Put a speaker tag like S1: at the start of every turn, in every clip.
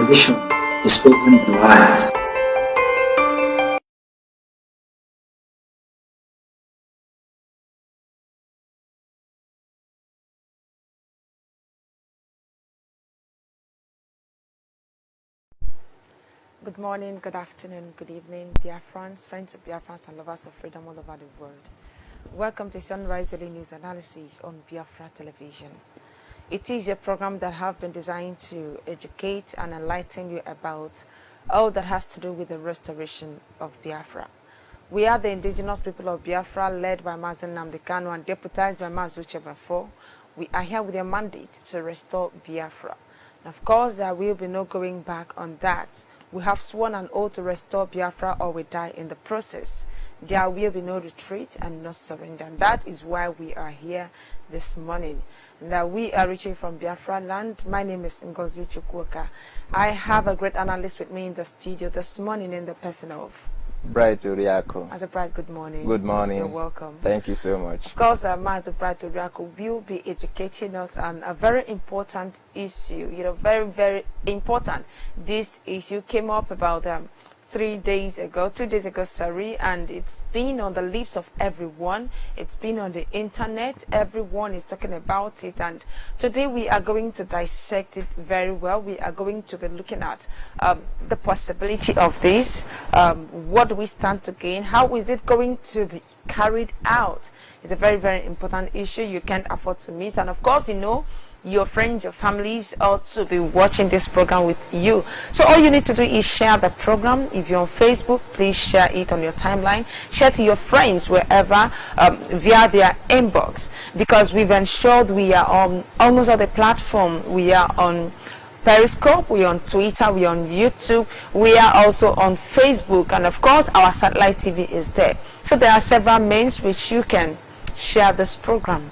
S1: television exposing the lies.
S2: Good morning, good afternoon, good evening, Biafrans, friends of Biafrans and lovers of freedom all over the world. Welcome to Sunrise Daily News Analysis on Biafra Television. It is a program that has been designed to educate and enlighten you about all that has to do with the restoration of Biafra. We are the indigenous people of Biafra, led by Mazen Nnamdi Kanu and deputized by Mazuche Bafo. We are here with a mandate to restore Biafra. And of course, there will be no going back on that. We have sworn an oath to restore Biafra or we die in the process. There will be no retreat and no surrender. And that is why we are here this morning. And we are reaching from Biafra land. My name is Ngozi Chukwuka. I have a great analyst with me in the studio this morning in the person of
S3: Bright Uriako.
S2: As a Bright, good morning.
S3: Good morning.
S2: You're welcome.
S3: Thank you so much.
S2: Of course, Master Bright Uriako will be educating us on a very important issue. Very, very important. This issue came up about 2 days ago, sorry, and it's been on the lips of everyone. It's been on the internet. Everyone is talking about it, and today we are going to dissect it very well. We are going to be looking at the possibility of this. What do we stand to gain? How is it going to be carried out? It's a very, very important issue you can't afford to miss. And of course, your friends, your families ought to be watching this program with you. So all you need to do is share the program. If you're on Facebook, please share it on your timeline. Share to your friends wherever via their inbox, because we've ensured we are on almost all the platform. We are on Periscope, we are on Twitter, we are on YouTube, we are also on Facebook, and of course our satellite TV is there. So there are several means which you can share this program.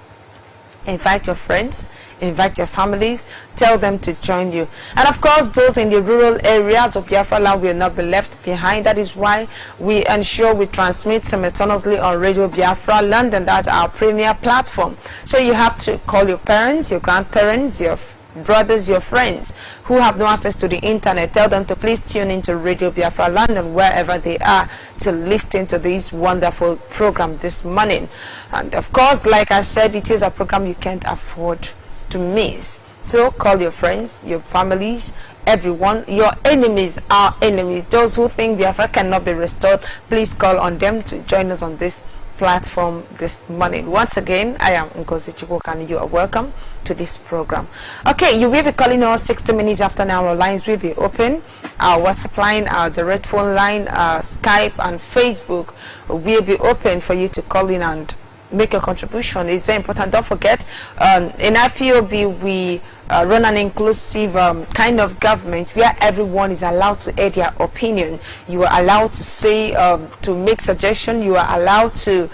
S2: Invite your friends, invite your families, tell them to join you. And of course, those in the rural areas of Biafra land will not be left behind. That is why we ensure we transmit simultaneously on Radio Biafra land, and that's our premier platform. So you have to call your parents, your grandparents, your brothers, your friends who have no access to the internet. Tell them to please tune into Radio Biafra London wherever they are to listen to this wonderful program this morning. And of course, like I said, it is a program you can't afford to miss. So call your friends, your families, everyone. Your enemies are enemies. Those who think Biafra cannot be restored, please call on them to join us on this platform this morning. Once again, I am Ngozi Chukwuka and you are welcome to this program. Okay, you will be calling us 60 minutes after now. Our lines will be open. Our WhatsApp line, our direct phone line, Skype and Facebook will be open for you to call in and make a contribution. It's very important. Don't forget, in IPOB we run an inclusive kind of government where everyone is allowed to add their opinion. You are allowed to say, to make suggestions. You are allowed to,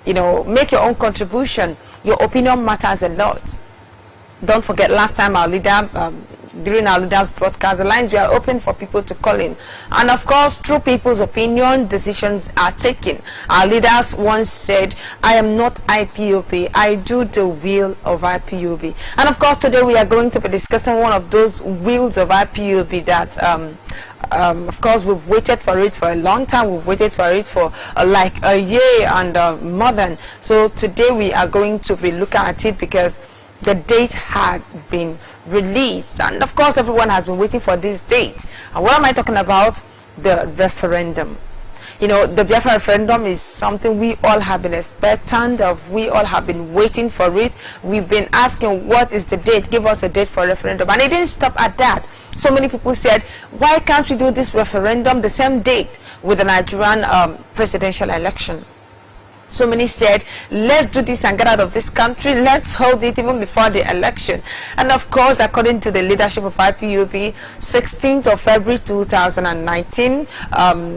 S2: make your own contribution. Your opinion matters a lot. Don't forget, last time our leader, during our leaders broadcast, the lines were open for people to call in, and of course through people's opinion decisions are taken. Our leaders once said, I am not IPOB, I do the will of IPOB. And of course today we are going to be discussing one of those wills of IPOB that of course we've waited for it for a long time. We've waited for it for like a year and more than. So today we are going to be looking at it because the date had been released, and of course everyone has been waiting for this date. And what am I talking about? The referendum. The Biafra referendum is something we all have been expectant of. We all have been waiting for it. We've been asking, what is the date? Give us a date for referendum. And it didn't stop at that. So many people said, why can't we do this referendum the same date with the Nigerian presidential election? So many said, let's do this and get out of this country. Let's hold it even before the election. And of course, according to the leadership of IPOB, 16th of February 2019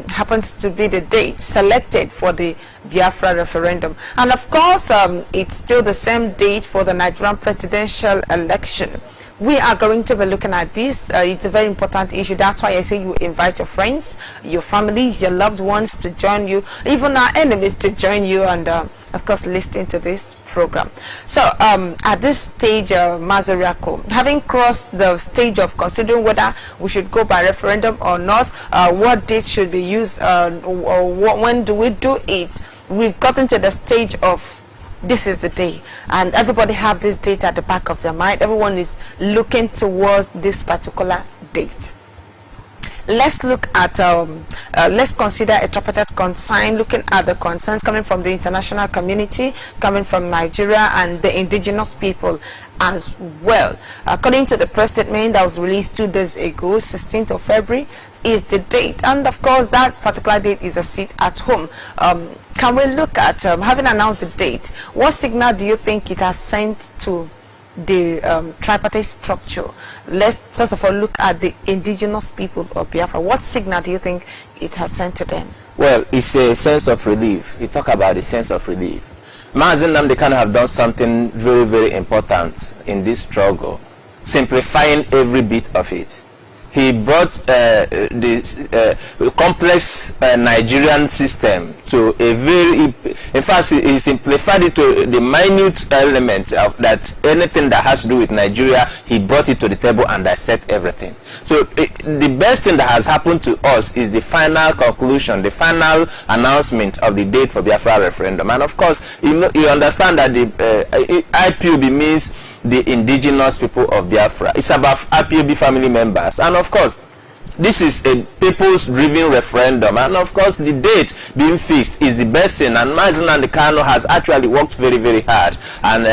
S2: happens to be the date selected for the Biafra referendum. And of course, it's still the same date for the Nigerian presidential election. we are going to be looking at this. It's a very important issue. That's why I say you invite your friends, your families, your loved ones to join you, even our enemies to join you, and of course listen to this program. So at this stage, Mazuriako, having crossed the stage of considering whether we should go by referendum or not, what date should be used, or when do we do it, we've gotten to the stage of this is the day, and everybody have this date at the back of their mind. Everyone is looking towards this particular date. Let's look at let's consider a tripartite concern, looking at the concerns coming from the international community, coming from Nigeria and the indigenous people as well. According to the press statement that was released 2 days ago, 16th of February is the date, and of course that particular date is a sit at home. Can we look at, having announced the date, what signal do you think it has sent to the tripartite structure? Let's first of all look at the indigenous people of Biafra. What signal do you think it has sent to them?
S3: Well, it's a sense of relief. You talk about the sense of relief. Mazi Nnamdi Kanu have done something very, very important in this struggle, simplifying every bit of it. He brought the complex Nigerian system to a very, in fact, he simplified it to the minute element of that anything that has to do with Nigeria, he brought it to the table and dissect everything. So the best thing that has happened to us is the final conclusion, the final announcement of the date for Biafra referendum. And of course, you understand that the IPOB means the indigenous people of Biafra. It's about IPOB family members, and of course this is a people's driven referendum, and of course the date being fixed is the best thing. And Mazi Nnamdi Kanu has actually worked very, very hard, and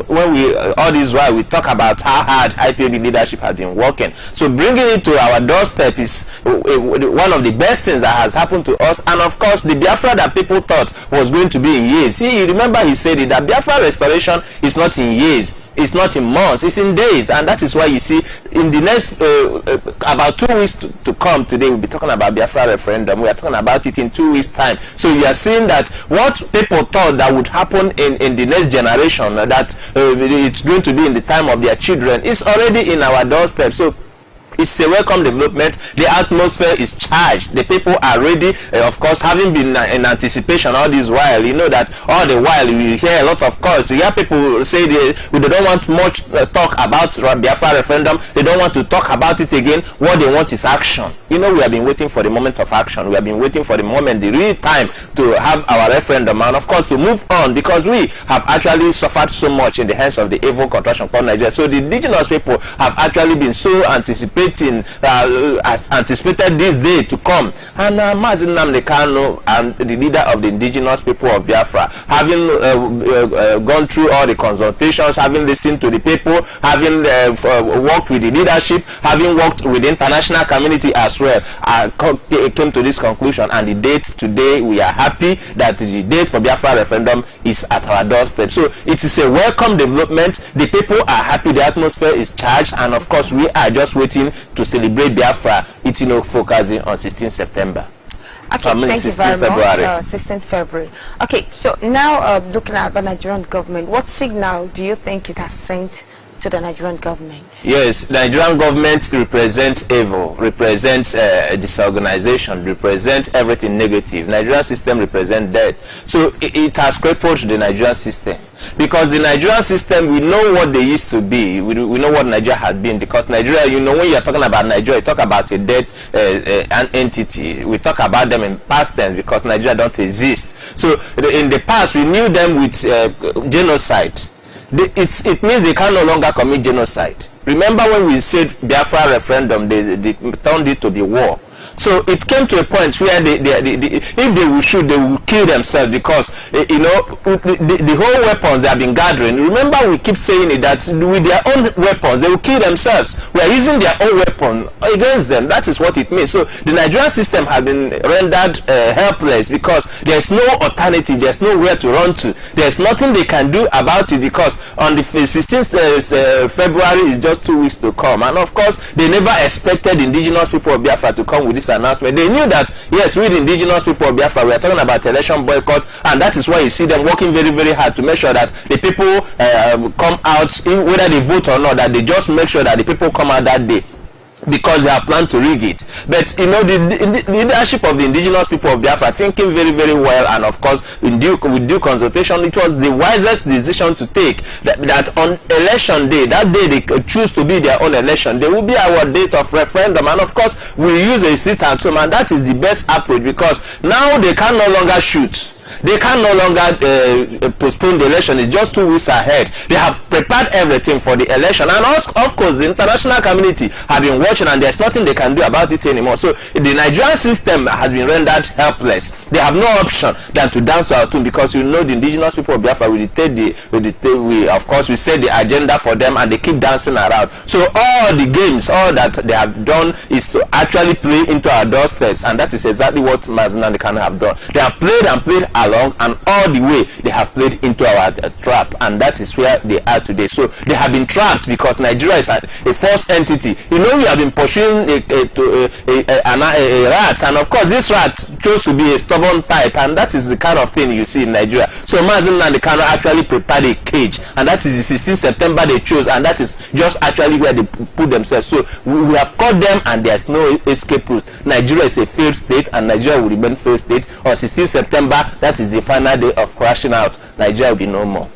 S3: when we all this while we talk about how hard IPOB leadership has been working, so bringing it to our doorstep is one of the best things that has happened to us. And of course the Biafra that people thought was going to be in years, you remember he said it, that Biafra restoration is not in years, it's not in months, it's in days. And that is why you see in the next about 2 weeks to come, today we'll be talking about Biafra referendum. We are talking about it in 2 weeks time. So you are seeing that what people thought that would happen in the next generation, that it's going to be in the time of their children, is already in our doorstep. So it's a welcome development. The atmosphere is charged. The people are ready. Of course, having been in anticipation all this while, you know that all the while you hear a lot of calls. You hear people say they don't want much talk about Biafra referendum. They don't want to talk about it again. What they want is action. You know, we have been waiting for the moment of action. We have been waiting for the moment, the real time to have our referendum, and of course to move on, because we have actually suffered so much in the hands of the evil contraction called Nigeria. So the indigenous people have actually been so anticipated this day to come, and Mazi Nnamdi Kanu and the leader of the indigenous people of Biafra, having gone through all the consultations, having listened to the people, having worked with the leadership, having worked with the international community as well, came to this conclusion. And the date today, we are happy that the date for Biafra referendum is at our doorstep. So it is a welcome development. The people are happy, the atmosphere is charged, and of course we are just waiting to celebrate Biafra, focusing on 16th September.
S2: Okay, thank you very much. 16th February. Okay, so now looking at the Nigerian government, what signal do you think it has sent to the Nigerian government?
S3: Yes, the Nigerian government represents evil, represents disorganization, represents everything negative. Nigerian system represents death. So it has crippled the Nigerian system. Because the Nigerian system, we know what they used to be. We know what Nigeria has been. Because Nigeria, you know, when you are talking about Nigeria, you talk about a dead an entity. We talk about them in past tense because Nigeria don't exist. So in the past, we knew them with genocide. It means they can no longer commit genocide. Remember when we said Biafra referendum, they turned it to be war. So it came to a point where if they will shoot, they will kill themselves, because you know, the whole weapons they have been gathering. Remember, we keep saying it, that with their own weapons they will kill themselves. We are using their own weapon against them. That is what it means. So the Nigerian system has been rendered helpless, because there is no alternative. There is nowhere to run to. There is nothing they can do about it, because on the 16th February is just 2 weeks to come, and of course they never expected indigenous people of Biafra to come with with this announcement. They knew that, yes, we the indigenous people of Biafra, we are talking about election boycott, and that is why you see them working very, very hard to make sure that the people come out, whether they vote or not, that they just make sure that the people come out that day, because they have planned to rig it. But you know, the leadership of the indigenous people of Biafra thinking very, very well, and of course with due consultation, it was the wisest decision to take, that on election day, that day they choose to be their own election, they will be our date of referendum, and of course we use a sit at home, and that is the best approach, because now they can no longer shoot. They can no longer postpone the election. It's just 2 weeks ahead. They have prepared everything for the election, and also, of course, the international community have been watching, and there's nothing they can do about it anymore. So the Nigerian system has been rendered helpless. They have no option than to dance to our tune, because you know the indigenous people of Biafra, we of course we set the agenda for them, and they keep dancing around. So all the games, all that they have done is to actually play into our doorsteps, and that is exactly what Mazin and the Kanu have done. They have played and played along, and all the way they have played into our trap, and that is where they are today. So they have been trapped, because Nigeria is a false entity. You know, we have been pursuing a rat, and of course this rat chose to be a stubborn type, and that is the kind of thing you see in Nigeria. So Mazin and the Kanu actually prepared a cage, and that is the 16th September they chose, and that is just actually where they put themselves. So we have caught them, and there's no escape route. Nigeria is a failed state, and Nigeria will remain failed state. On 16th September, that is the final day of crashing out. Nigeria will be no more.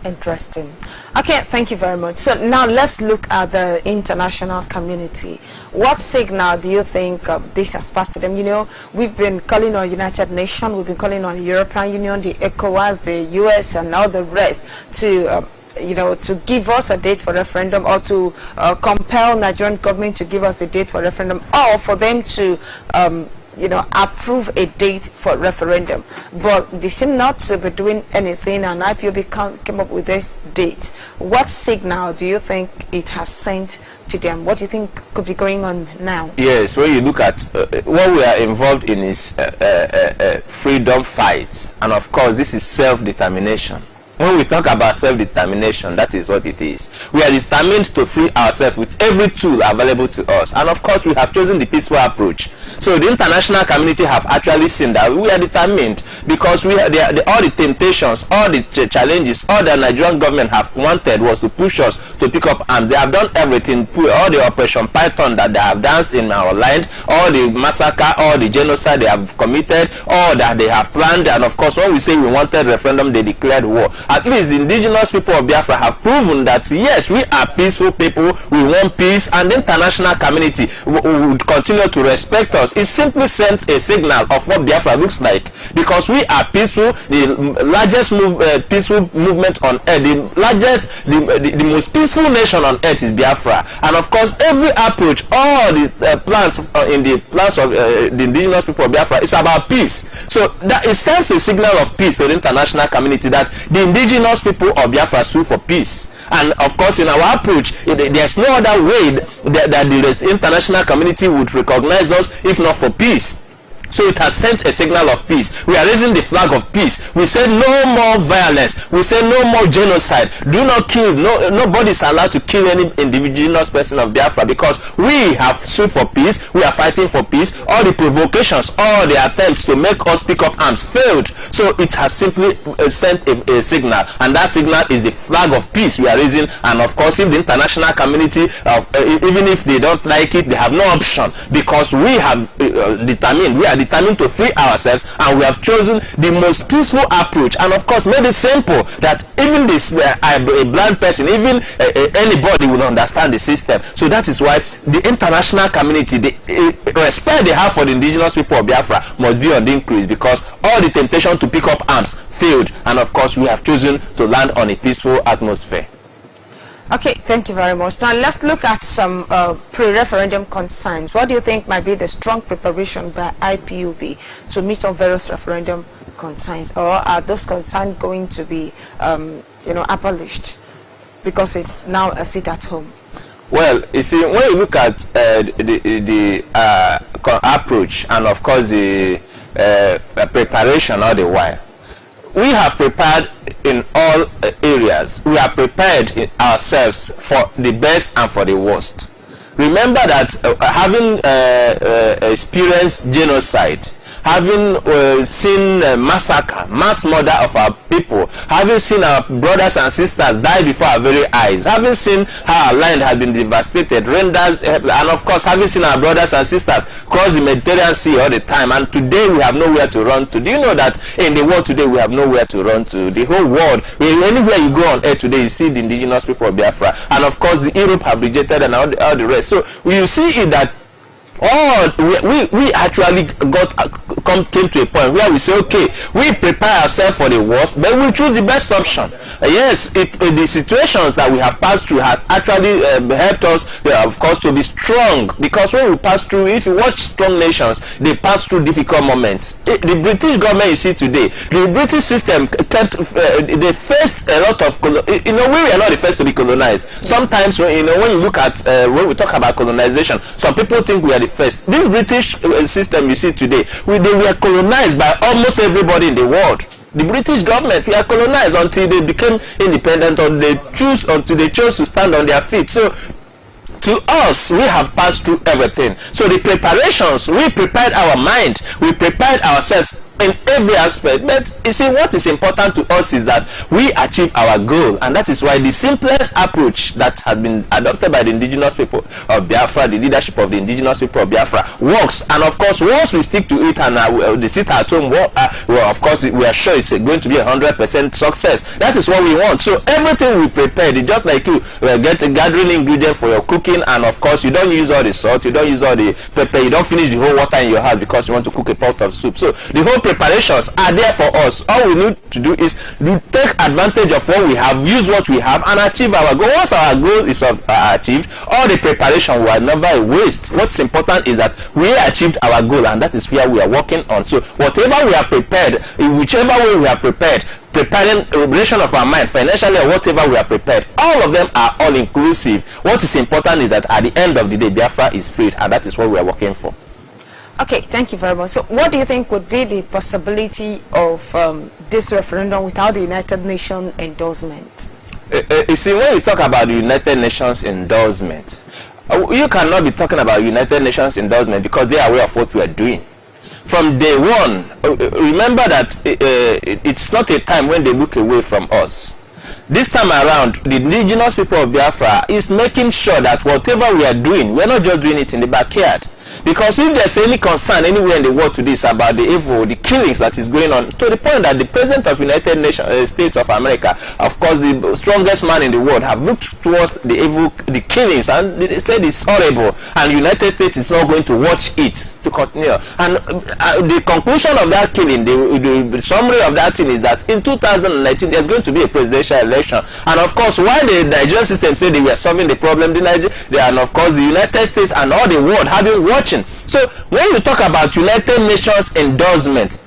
S2: Interesting. Okay, thank you very much. So now let's look at the international community. What signal do you think this has passed to them? You know, we've been calling on United Nations, we've been calling on the European Union, the ECOWAS, the US, and all the rest to you know, to give us a date for referendum, or to compel Nigerian government to give us a date for referendum, or for them to you know, approve a date for referendum. But they seem not to be doing anything, and IPOB came up with this date. What signal do you think it has sent to them? What do you think could be going on now?
S3: Yes, when you look at what we are involved in is freedom fights, and of course this is self-determination. When we talk about self-determination, that is what it is. We are determined to free ourselves with every tool available to us, and of course we have chosen the peaceful approach. So the international community have actually seen that we are determined, because we are all the temptations, all the challenges, all the Nigerian government have wanted was to push us to pick up arms. They have done everything, all the Operation Python that they have danced in our land, all the massacre, all the genocide they have committed, all that they have planned, and of course when we say we wanted referendum, they declared war. At least the indigenous people of Biafra have proven that yes, we are peaceful people, we want peace, and the international community would continue to respect us. It simply sent a signal of what Biafra looks like, because we are peaceful, the largest peaceful movement on earth, the most peaceful nation on earth is Biafra. And of course every approach, all the plans in the plans of the indigenous people of Biafra is about peace. So that it sends a signal of peace to the international community, that the indigenous people of Biafra sue for peace. And of course in our approach, there's no other way that the international community would recognize us if not for peace. So it has sent a signal of peace. We are raising the flag of peace. We say no more violence. We say no more genocide. Do not kill. Nobody is allowed to kill any indigenous person of Biafra, because we have sued for peace. We are fighting for peace. All the provocations, all the attempts to make us pick up arms failed. So it has simply sent a signal, and that signal is the flag of peace we are raising. And of course, if the international community, even if they don't like it, they have no option, because we have determined to free ourselves, and we have chosen the most peaceful approach, and of course made it simple that even this a blind person, even anybody will understand the system. So that is why the international community, the respect they have for the indigenous people of Biafra must be on the increase, because all the temptation to pick up arms failed, and of course we have chosen to land on a peaceful atmosphere.
S2: Okay, thank you very much. Now let's look at some pre-referendum concerns. What do you think might be the strong preparation by IPOB to meet on various referendum concerns, or are those concerns going to be, you know, abolished because it's now a sit at home?
S3: Well, you see, when you look at the approach, and of course the preparation all the while, we have prepared in all areas. We are prepared ourselves for the best and for the worst. remember that having experienced genocide, having seen massacre, mass murder of our people, having seen our brothers and sisters die before our very eyes, having seen how our land has been devastated, rendered, and of course having seen our brothers and sisters cross the Mediterranean Sea all the time, and today we have nowhere to run to. Do you know that in the world today we have nowhere to run to? The whole world, anywhere you go on earth today, you see the indigenous people of Biafra, and of course the Europe have rejected and all the rest. So you see it that we actually came to a point where we say, okay, we prepare ourselves for the worst, but we choose the best option. Yes, the situations that we have passed through has actually helped us, of course, to be strong, because when we pass through, if you watch strong nations, they pass through difficult moments. The British government you see today, the British system kept, they faced a lot of, we were not the first to be colonized. Sometimes, when you look at, when we talk about colonization, some people think we are the first. This British system you see today, they were colonized by almost everybody in the world. The British government were colonized until they became independent, or until they chose to stand on their feet. So to us, we have passed through everything. So the preparations, we prepared our mind, we prepared ourselves in every aspect. But you see, what is important to us is that we achieve our goal, and that is why the simplest approach that has been adopted by the indigenous people of Biafra, the leadership of the indigenous people of Biafra, works. And of course, once we stick to it and the sit at home, well, of course we are sure it's going to be 100% success. That is what we want. So everything we prepared is just like you get a gathering ingredient for your cooking, and of course you don't use all the salt, you don't use all the pepper, you don't finish the whole water in your house because you want to cook a pot of soup. So the whole preparations are there for us. All we need to do is take advantage of what we have, use what we have, and achieve our goal. Once our goal is achieved, all the preparation will never a waste. What's important is that we achieved our goal, and that is where we are working on. So whatever we have prepared, in whichever way we have prepared, preparing regulation of our mind, financially or whatever we are prepared, all of them are all inclusive. What is important is that at the end of the day, Biafra is freed, and that is what we are working for.
S2: Okay, thank you very much. So what do you think would be the possibility of this referendum without the United Nations endorsement?
S3: You see, when you talk about the United Nations endorsement, you cannot be talking about United Nations endorsement because they are aware of what we are doing. From day one, remember that it's not a time when they look away from us. This time around, the indigenous people of Biafra is making sure that whatever we are doing, we're not just doing it in the backyard. Because if there's any concern anywhere in the world today about the evil, the killings that is going on, to the point that the President of United Nations States of America, of course the strongest man in the world, have looked towards the evil, the killings, and they said it's horrible, and the United States is not going to watch it to continue. And the conclusion of that killing, the summary of that thing is that in 2019 there's going to be a presidential election. And of course, while the Nigerian system said they were solving the problem, and of course the United States and all the world have been watching. So when you talk about United Nations endorsement,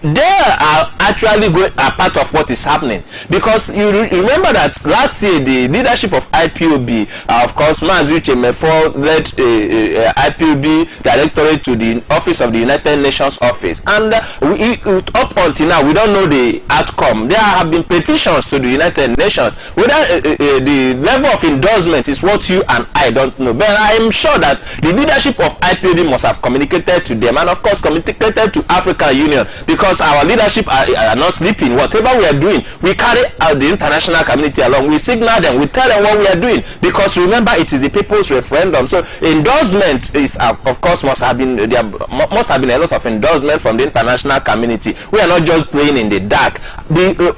S3: they are actually a part of what is happening, because you remember that last year the leadership of Ipob, of course, Mazi Chemefo led Ipob directorate to the office of the United Nations office, and up until now we don't know the outcome. There have been petitions to the United Nations. Whether the level of endorsement is what you and I don't know, but I am sure that the leadership of Ipob must have communicated to them, and of course communicated to African Union, because our leadership are not sleeping. Whatever we are doing, we carry out the international community along. We signal them, we tell them what we are doing, because remember, it is the people's referendum. So endorsement is, of course, must have been a lot of endorsement from the international community. We are not just playing in the dark.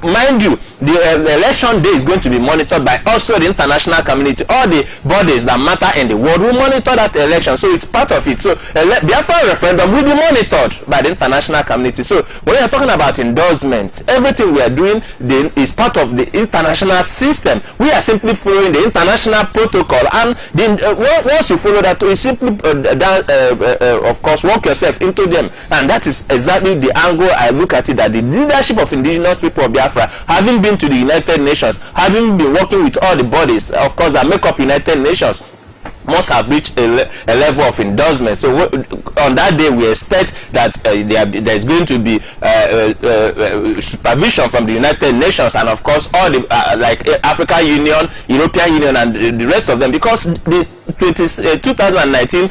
S3: Mind you, the election day is going to be monitored by also the international community. All the bodies that matter in the world will monitor that election, so it's part of it. So Biafra referendum will be monitored by the international community. So when we are talking about endorsements, everything we are doing then is part of the international system. We are simply following the international protocol, and then once you follow that, you simply of course work yourself into them. And that is exactly the angle I look at it, that the leadership of indigenous people of Biafra, having been to the United Nations, having been working with all the bodies, of course, that make up United Nations, must have reached a level of endorsement. So on that day, we expect that there is going to be supervision from the United Nations, and of course all the like African Union, European Union, and the rest of them, because the 2019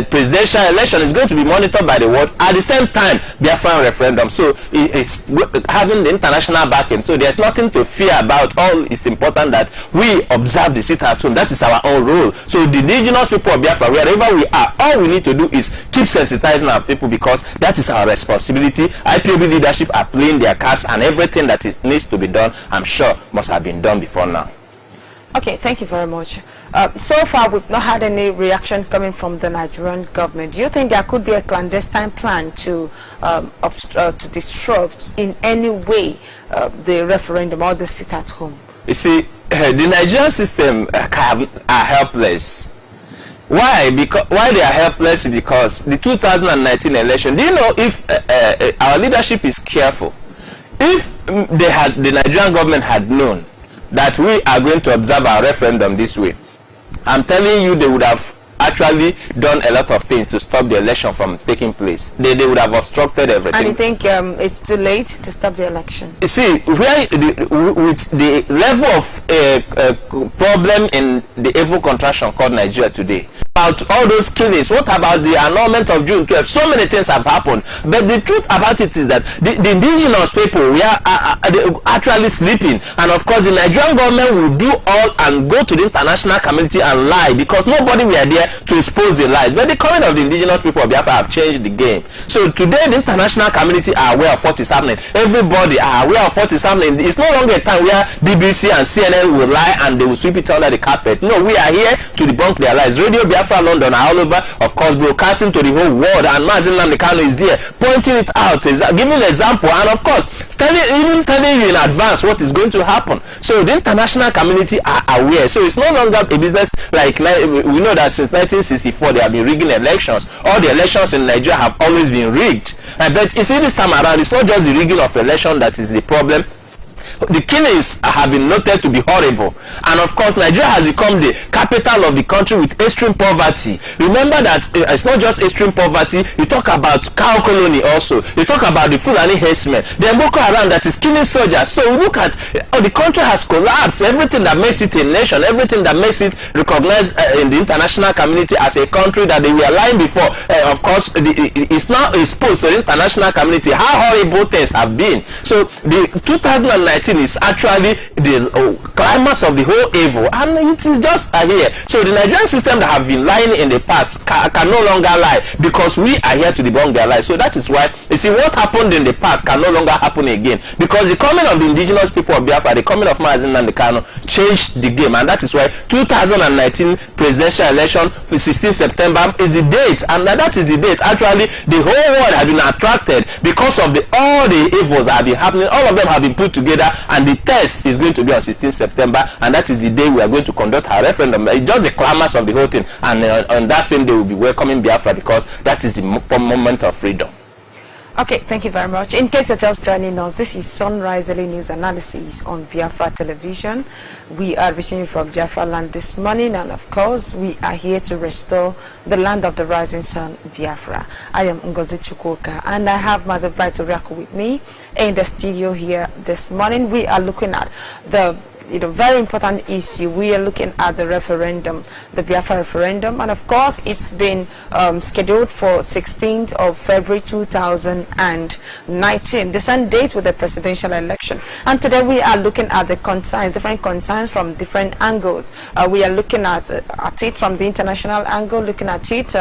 S3: presidential election is going to be monitored by the world at the same time Biafran referendum. So it's having the international backing, so there's nothing to fear about. All it's important that we observe the sit at home. That is our own role. So the indigenous people of Biafra, wherever we are, all we need to do is keep sensitizing our people, because that is our responsibility. IPOB leadership are playing their cards, and everything that needs to be done, I'm sure, must have been done before now.
S2: Okay, thank you very much. So far, we've not had any reaction coming from the Nigerian government. Do you think there could be a clandestine plan to disrupt in any way the referendum or the sit at home?
S3: You see, the Nigerian system are helpless. Why? Why they are helpless? Because the 2019 election, do you know, if our leadership is careful, if the Nigerian government had known that we are going to observe our referendum this way, I'm telling you, they would have actually done a lot of things to stop the election from taking place. They would have obstructed everything.
S2: And you think it's too late to stop the election? You
S3: see, with the level of problem in the evil contraction called Nigeria today, about all those killings, what about the annulment of June 12th? So many things have happened, but the truth about it is that the indigenous people are actually sleeping, and of course the Nigerian government will do all and go to the international community and lie, because nobody were there to expose the lies. But the coming of the indigenous people of Biafra have changed the game. So today the international community are aware of what is happening. Everybody are aware of what is happening. It's no longer a time where BBC and CNN will lie and they will sweep it under the carpet. No, we are here to debunk their lies. Radio Biafra London are all over, of course, broadcasting to the whole world, and Mazin Namdekano is there pointing it out, giving an example, and of course even telling you in advance what is going to happen. So the international community are aware. So it's no longer a business like we know that since 1964 they have been rigging elections. All the elections in Nigeria have always been rigged. But you see, this time around, it's not just the rigging of election that is the problem. The killings have been noted to be horrible, and of course Nigeria has become the capital of the country with extreme poverty. Remember that it's not just extreme poverty. You talk about cow colony also, you talk about the Fulani herdsmen, the Boko Haram that is killing soldiers. So we look at the country has collapsed. Everything that makes it a nation, everything that makes it recognized in the international community as a country that they were lying before, of course it's now exposed to the international community how horrible things have been. So the 2019 is actually the climax of the whole evil, and it is just here. So the Nigerian system that have been lying in the past can no longer lie, because we are here to debunk their lies. So that is why, you see, what happened in the past can no longer happen again, because the coming of the indigenous people of Biafra, the coming of Mazin Namdekano changed the game, and that is why 2019 presidential election for 16 September is the date, and that is the date. Actually, the whole world has been attracted because of all the evils that have been happening. All of them have been put together, and the test is going to be on 16 September, and that is the day we are going to conduct our referendum. It's just the climax of the whole thing, and on that same day we'll be welcoming Biafra, because that is the moment of freedom.
S2: Okay, thank you very much. In case you're just joining us, this is Sunrise Early News Analysis on Biafra Television. We are reaching you from Biafra land this morning, and of course, we are here to restore the land of the rising sun, Biafra. I am Ngozi Chukwuka, and I have Mazi Bright Oriako with me in the studio here this morning. We are looking at the very important issue. We are looking at the referendum, the Biafra referendum, and of course it's been scheduled for 16th of February 2019, the same date with the presidential election. And today we are looking at the concerns, different concerns from different angles. We are looking at it from the international angle, looking at it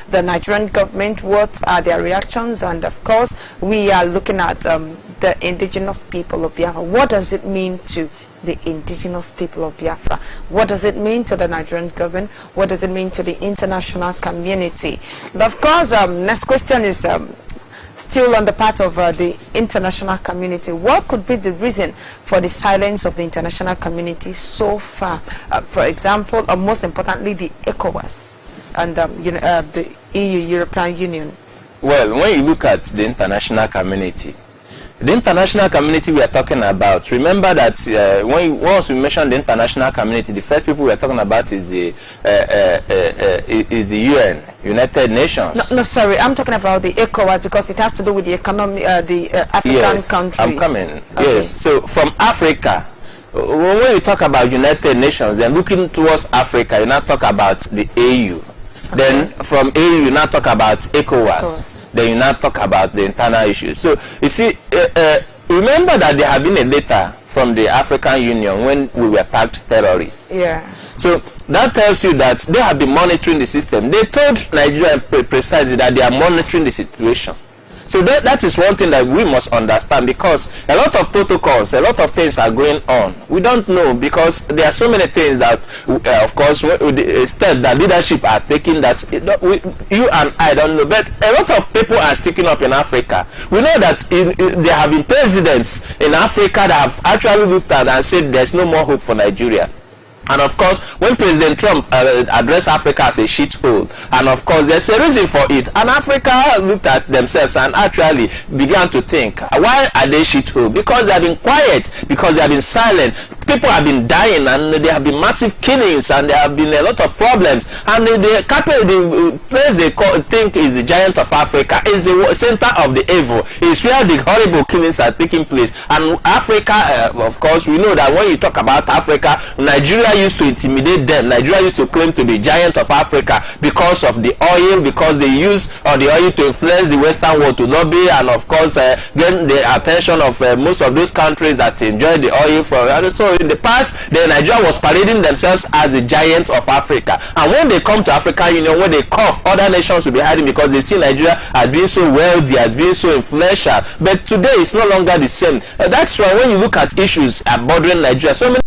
S2: the Nigerian government, what are their reactions, and of course we are looking at the indigenous people of Biafra. What does it mean to the indigenous people of Biafra? What does it mean to the Nigerian government? What does it mean to the international community? And of course, next question is still on the part of the international community. What could be the reason for the silence of the international community so far? For example, or most importantly, the ECOWAS and the EU, European Union.
S3: Well, when you look at the international community, The international community we are talking about, remember that once we mention the international community, the first people we are talking about is the UN, United Nations.
S2: No, sorry, I'm talking about the ECOWAS because it has to do with the economy, the African countries.
S3: I'm coming.
S2: Okay.
S3: Yes, so from Africa, when you talk about United Nations, then looking towards Africa, you now talk about the AU. Okay. Then from AU, you now talk about ECOWAS. Then you now talk about the internal issues. So you see, remember that there have been a letter from the African Union when we were tagged terrorists.
S2: Yeah.
S3: So that tells you that they have been monitoring the system. They told Nigeria precisely that they are monitoring the situation. So that is one thing that we must understand, because a lot of protocols, a lot of things are going on. We don't know, because there are so many things that, of course, steps that leadership are taking that you and I don't know. But a lot of people are speaking up in Africa. We know that there have been presidents in Africa that have actually looked at and said there's no more hope for Nigeria. And of course, when President Trump addressed Africa as a shithole, and of course there's a reason for it, and Africa looked at themselves and actually began to think, why are they shithole? Because they have been quiet, because they have been silent. People have been dying, and there have been massive killings, and there have been a lot of problems. And the place they think is the giant of Africa is the center of the evil. It's where the horrible killings are taking place. And Africa, of course, we know that when you talk about Africa, Nigeria used to intimidate them. Nigeria used to claim to be giant of Africa because of the oil, because they use the oil to influence the Western world to lobby, and of course gain the attention of most of those countries that enjoy the oil for. So in the past, Nigeria was parading themselves as the giant of Africa. And when they come to African Union, when they cough, other nations will be hiding because they see Nigeria as being so wealthy, as being so influential. But today it's no longer the same. That's why when you look at issues bordering Nigeria, so many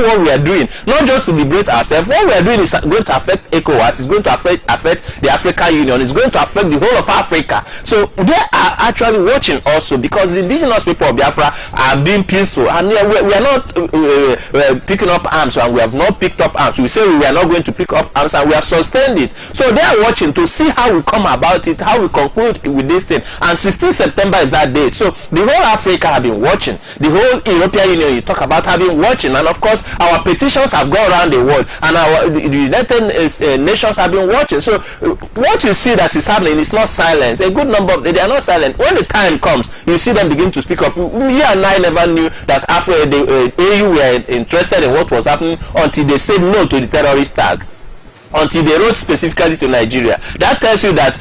S3: what we are doing, not just to liberate ourselves, what we are doing is going to affect ECOWAS, it's going to affect the African Union, it's going to affect the whole of Africa. So they are actually watching also, because the indigenous people of Biafra are being peaceful, and we are not picking up arms, and we have not picked up arms. We say we are not going to pick up arms, and we have suspended. So they are watching to see how we come about it, how we conclude with this thing. And 16 September is that date. So the whole Africa have been watching, the whole European Union you talk about have been watching, and of course our petitions have gone around the world, and the United Nations have been watching. So what you see that is happening is not silence. A good number of they are not silent. When the time comes, you see them begin to speak up. You and I never knew that the AU were interested in what was happening until they said no to the terrorist tag, until they wrote specifically to Nigeria. That tells you that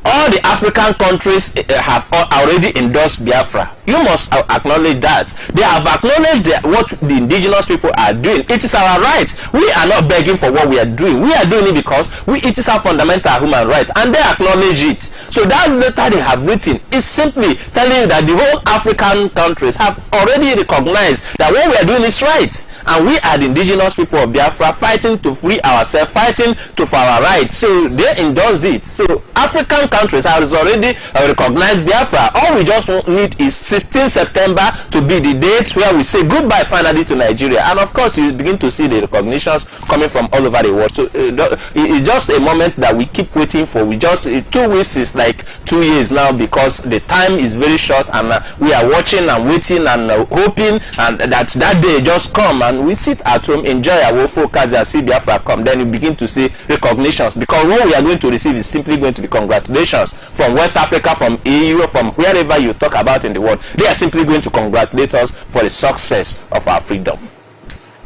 S3: all the African countries have already endorsed Biafra. You must acknowledge that. They have acknowledged what the indigenous people are doing. It is our right. We are not begging for what we are doing. We are doing it because it is our fundamental human right, and they acknowledge it. So that letter they have written is simply telling you that the whole African countries have already recognized that what we are doing is right. And we are the indigenous people of Biafra fighting to free ourselves, fighting for our rights. So they endorse it. So African countries have already recognized Biafra. All we just need is 16 September to be the date where we say goodbye finally to Nigeria. And of course, you begin to see the recognitions coming from all over the world. So it's just a moment that we keep waiting for. We just 2 weeks is like 2 years now, because the time is very short, and we are watching and waiting and hoping, and that day just come, and we sit at home, enjoy our focus, and see Biafra come. Then you begin to see recognitions, because what we are going to receive is simply going to be congratulations from West Africa, from EU, from wherever you talk about in the world. They are simply going to congratulate us for the success of our freedom.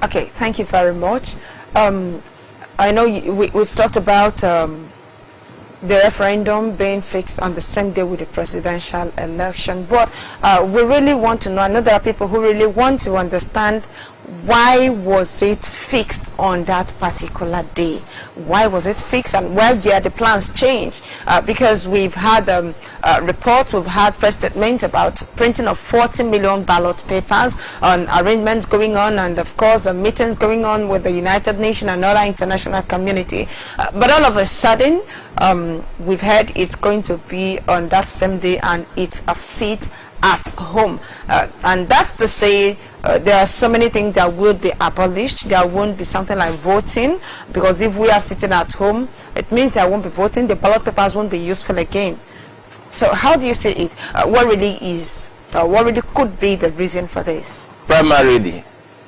S2: Okay, thank you very much. I know we've talked about the referendum being fixed on the same day with the presidential election, but we really want to know, I know there are people who really want to understand why was it fixed on that particular day? Why was it fixed, and why did the plans change? Because we've had reports, we've had press statements about printing of 40 million ballot papers, on arrangements going on, and of course meetings going on with the United Nations and other international community. But all of a sudden, we've heard it's going to be on that same day, and it's a seat at home, and that's to say there are so many things that will be abolished. There won't be something like voting, because if we are sitting at home, it means there won't be voting. The ballot papers won't be useful again. So how do you see it? What really could be the reason for this?
S3: Primarily,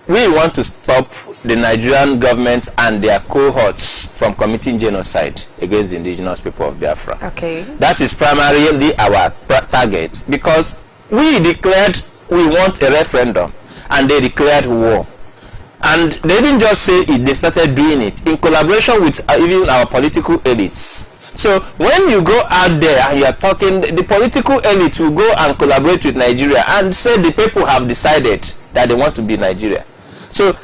S3: we want to stop the Nigerian government and their cohorts from committing genocide against the indigenous people of Biafra.
S2: Okay.
S3: That is primarily our target, because we declared we want a referendum, and they declared war. And they didn't just say it, they started doing it in collaboration with even our political elites. So when you go out there and you are talking, the political elite will go and collaborate with Nigeria and say the people have decided that they want to be Nigeria. So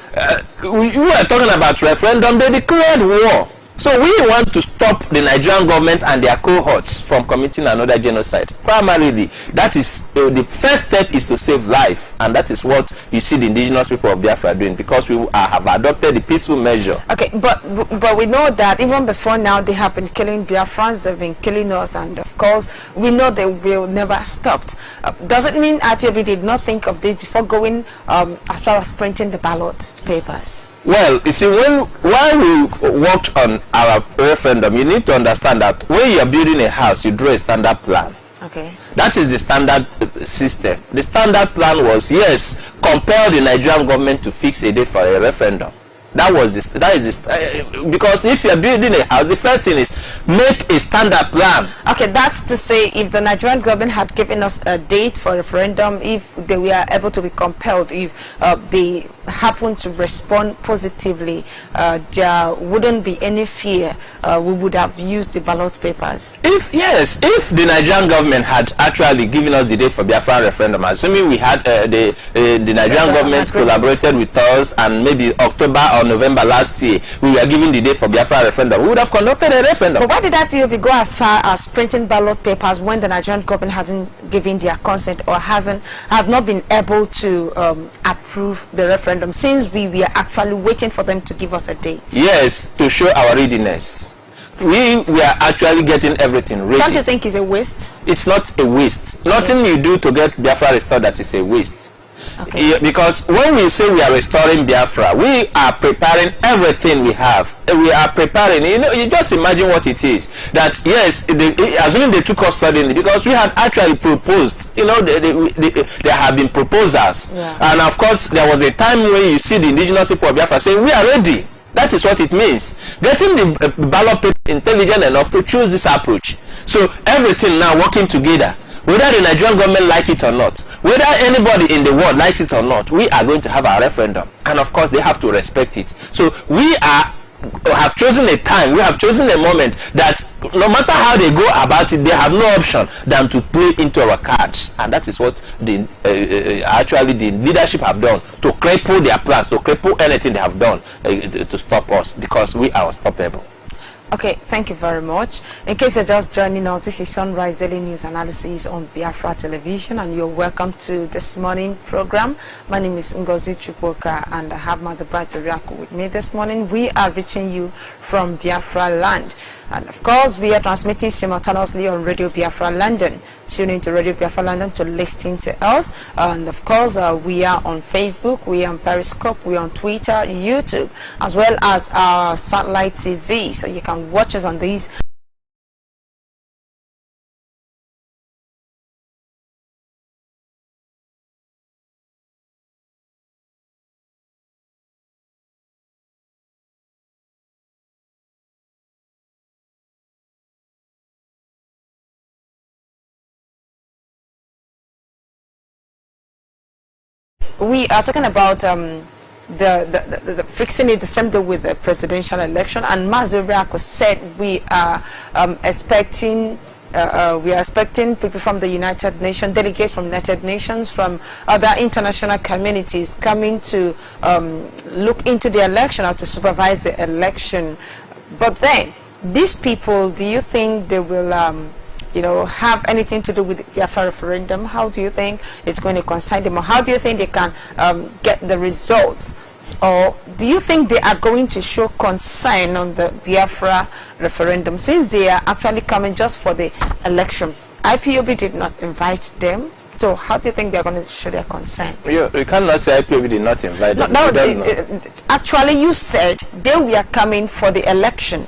S3: we were talking about referendum, they declared war. So we want to stop the Nigerian government and their cohorts from committing another genocide. Primarily, that is the first step is to save life, and that is what you see the indigenous people of Biafra doing, because we have adopted the peaceful measure.
S2: Okay, but we know that even before now they have been killing Biafrans, they've been killing us, and of course we know they will never stop. Does it mean IPOB did not think of this before going as far as printing the ballot papers?
S3: Well, you see, while we worked on our referendum, you need to understand that when you are building a house, you draw a standard plan.
S2: Okay.
S3: That is the standard system. The standard plan was, yes, compel the Nigerian government to fix a date for a referendum. That is because if you are building a house, the first thing is make a standard plan.
S2: Okay, that's to say, if the Nigerian government had given us a date for referendum, if they were able to be compelled, if they happen to respond positively, there wouldn't be any fear. We would have used the ballot papers. If
S3: the Nigerian government had actually given us the date for Biafra referendum, assuming we had the Nigerian government collaborated with us, and maybe October or November last year we were given the date for Biafra referendum, we would have conducted a referendum.
S2: But why did IPOB go as far as printing ballot papers when the Nigerian government hasn't given their consent, or has not been able to approve the referendum, since we were actually waiting for them to give us a date?
S3: Yes, to show our readiness. We were actually getting everything ready.
S2: Don't you think it's a waste?
S3: It's not a waste. Nothing you do to get Biafra restored that is a waste. Okay. Because when we say we are restoring Biafra, we are preparing everything we have. We are preparing. You just imagine what it is. That yes, assuming they took us suddenly, because we had actually proposed. There have been proposals, and of course there was a time when you see the indigenous people of Biafra saying we are ready. That is what it means. Getting the ballot paper intelligent enough to choose this approach. So everything now working together. Whether the Nigerian government like it or not, whether anybody in the world likes it or not, we are going to have our referendum, and of course they have to respect it. So we have chosen a time, we have chosen a moment that no matter how they go about it, they have no option than to play into our cards, and that is what actually the leadership have done, to cripple their plans, to cripple anything they have done to stop us, because we are unstoppable.
S2: Okay, thank you very much. In case you're just joining us, this is Sunrise Daily News Analysis on Biafra Television, and you're welcome to this morning program. My name is Ngozi Chupoka, and I have Mazabright Riako with me this morning. We are reaching you from Biafra land, and of course we are transmitting simultaneously on Radio Biafra London. Tune into Radio Biafra London to listen to us, and of course we are on Facebook, we are on Periscope, we are on Twitter, YouTube, as well as our satellite TV, so you can watch us on these. We are talking about the fixing it the same day with the presidential election, and Mazi Riako said we are expecting we are expecting people from the United Nations, delegates from United Nations, from other international communities coming to look into the election or to supervise the election. But then, these people, do you think they will have anything to do with the Biafra referendum? How do you think it's going to concern them? Or how do you think they can get the results? Or do you think they are going to show concern on the Biafra referendum, since they are actually coming just for the election? IPOB did not invite them. So how do you think they're going to show their concern? You
S3: cannot say IPOB did not invite them.
S2: No, actually you said they were coming for the election.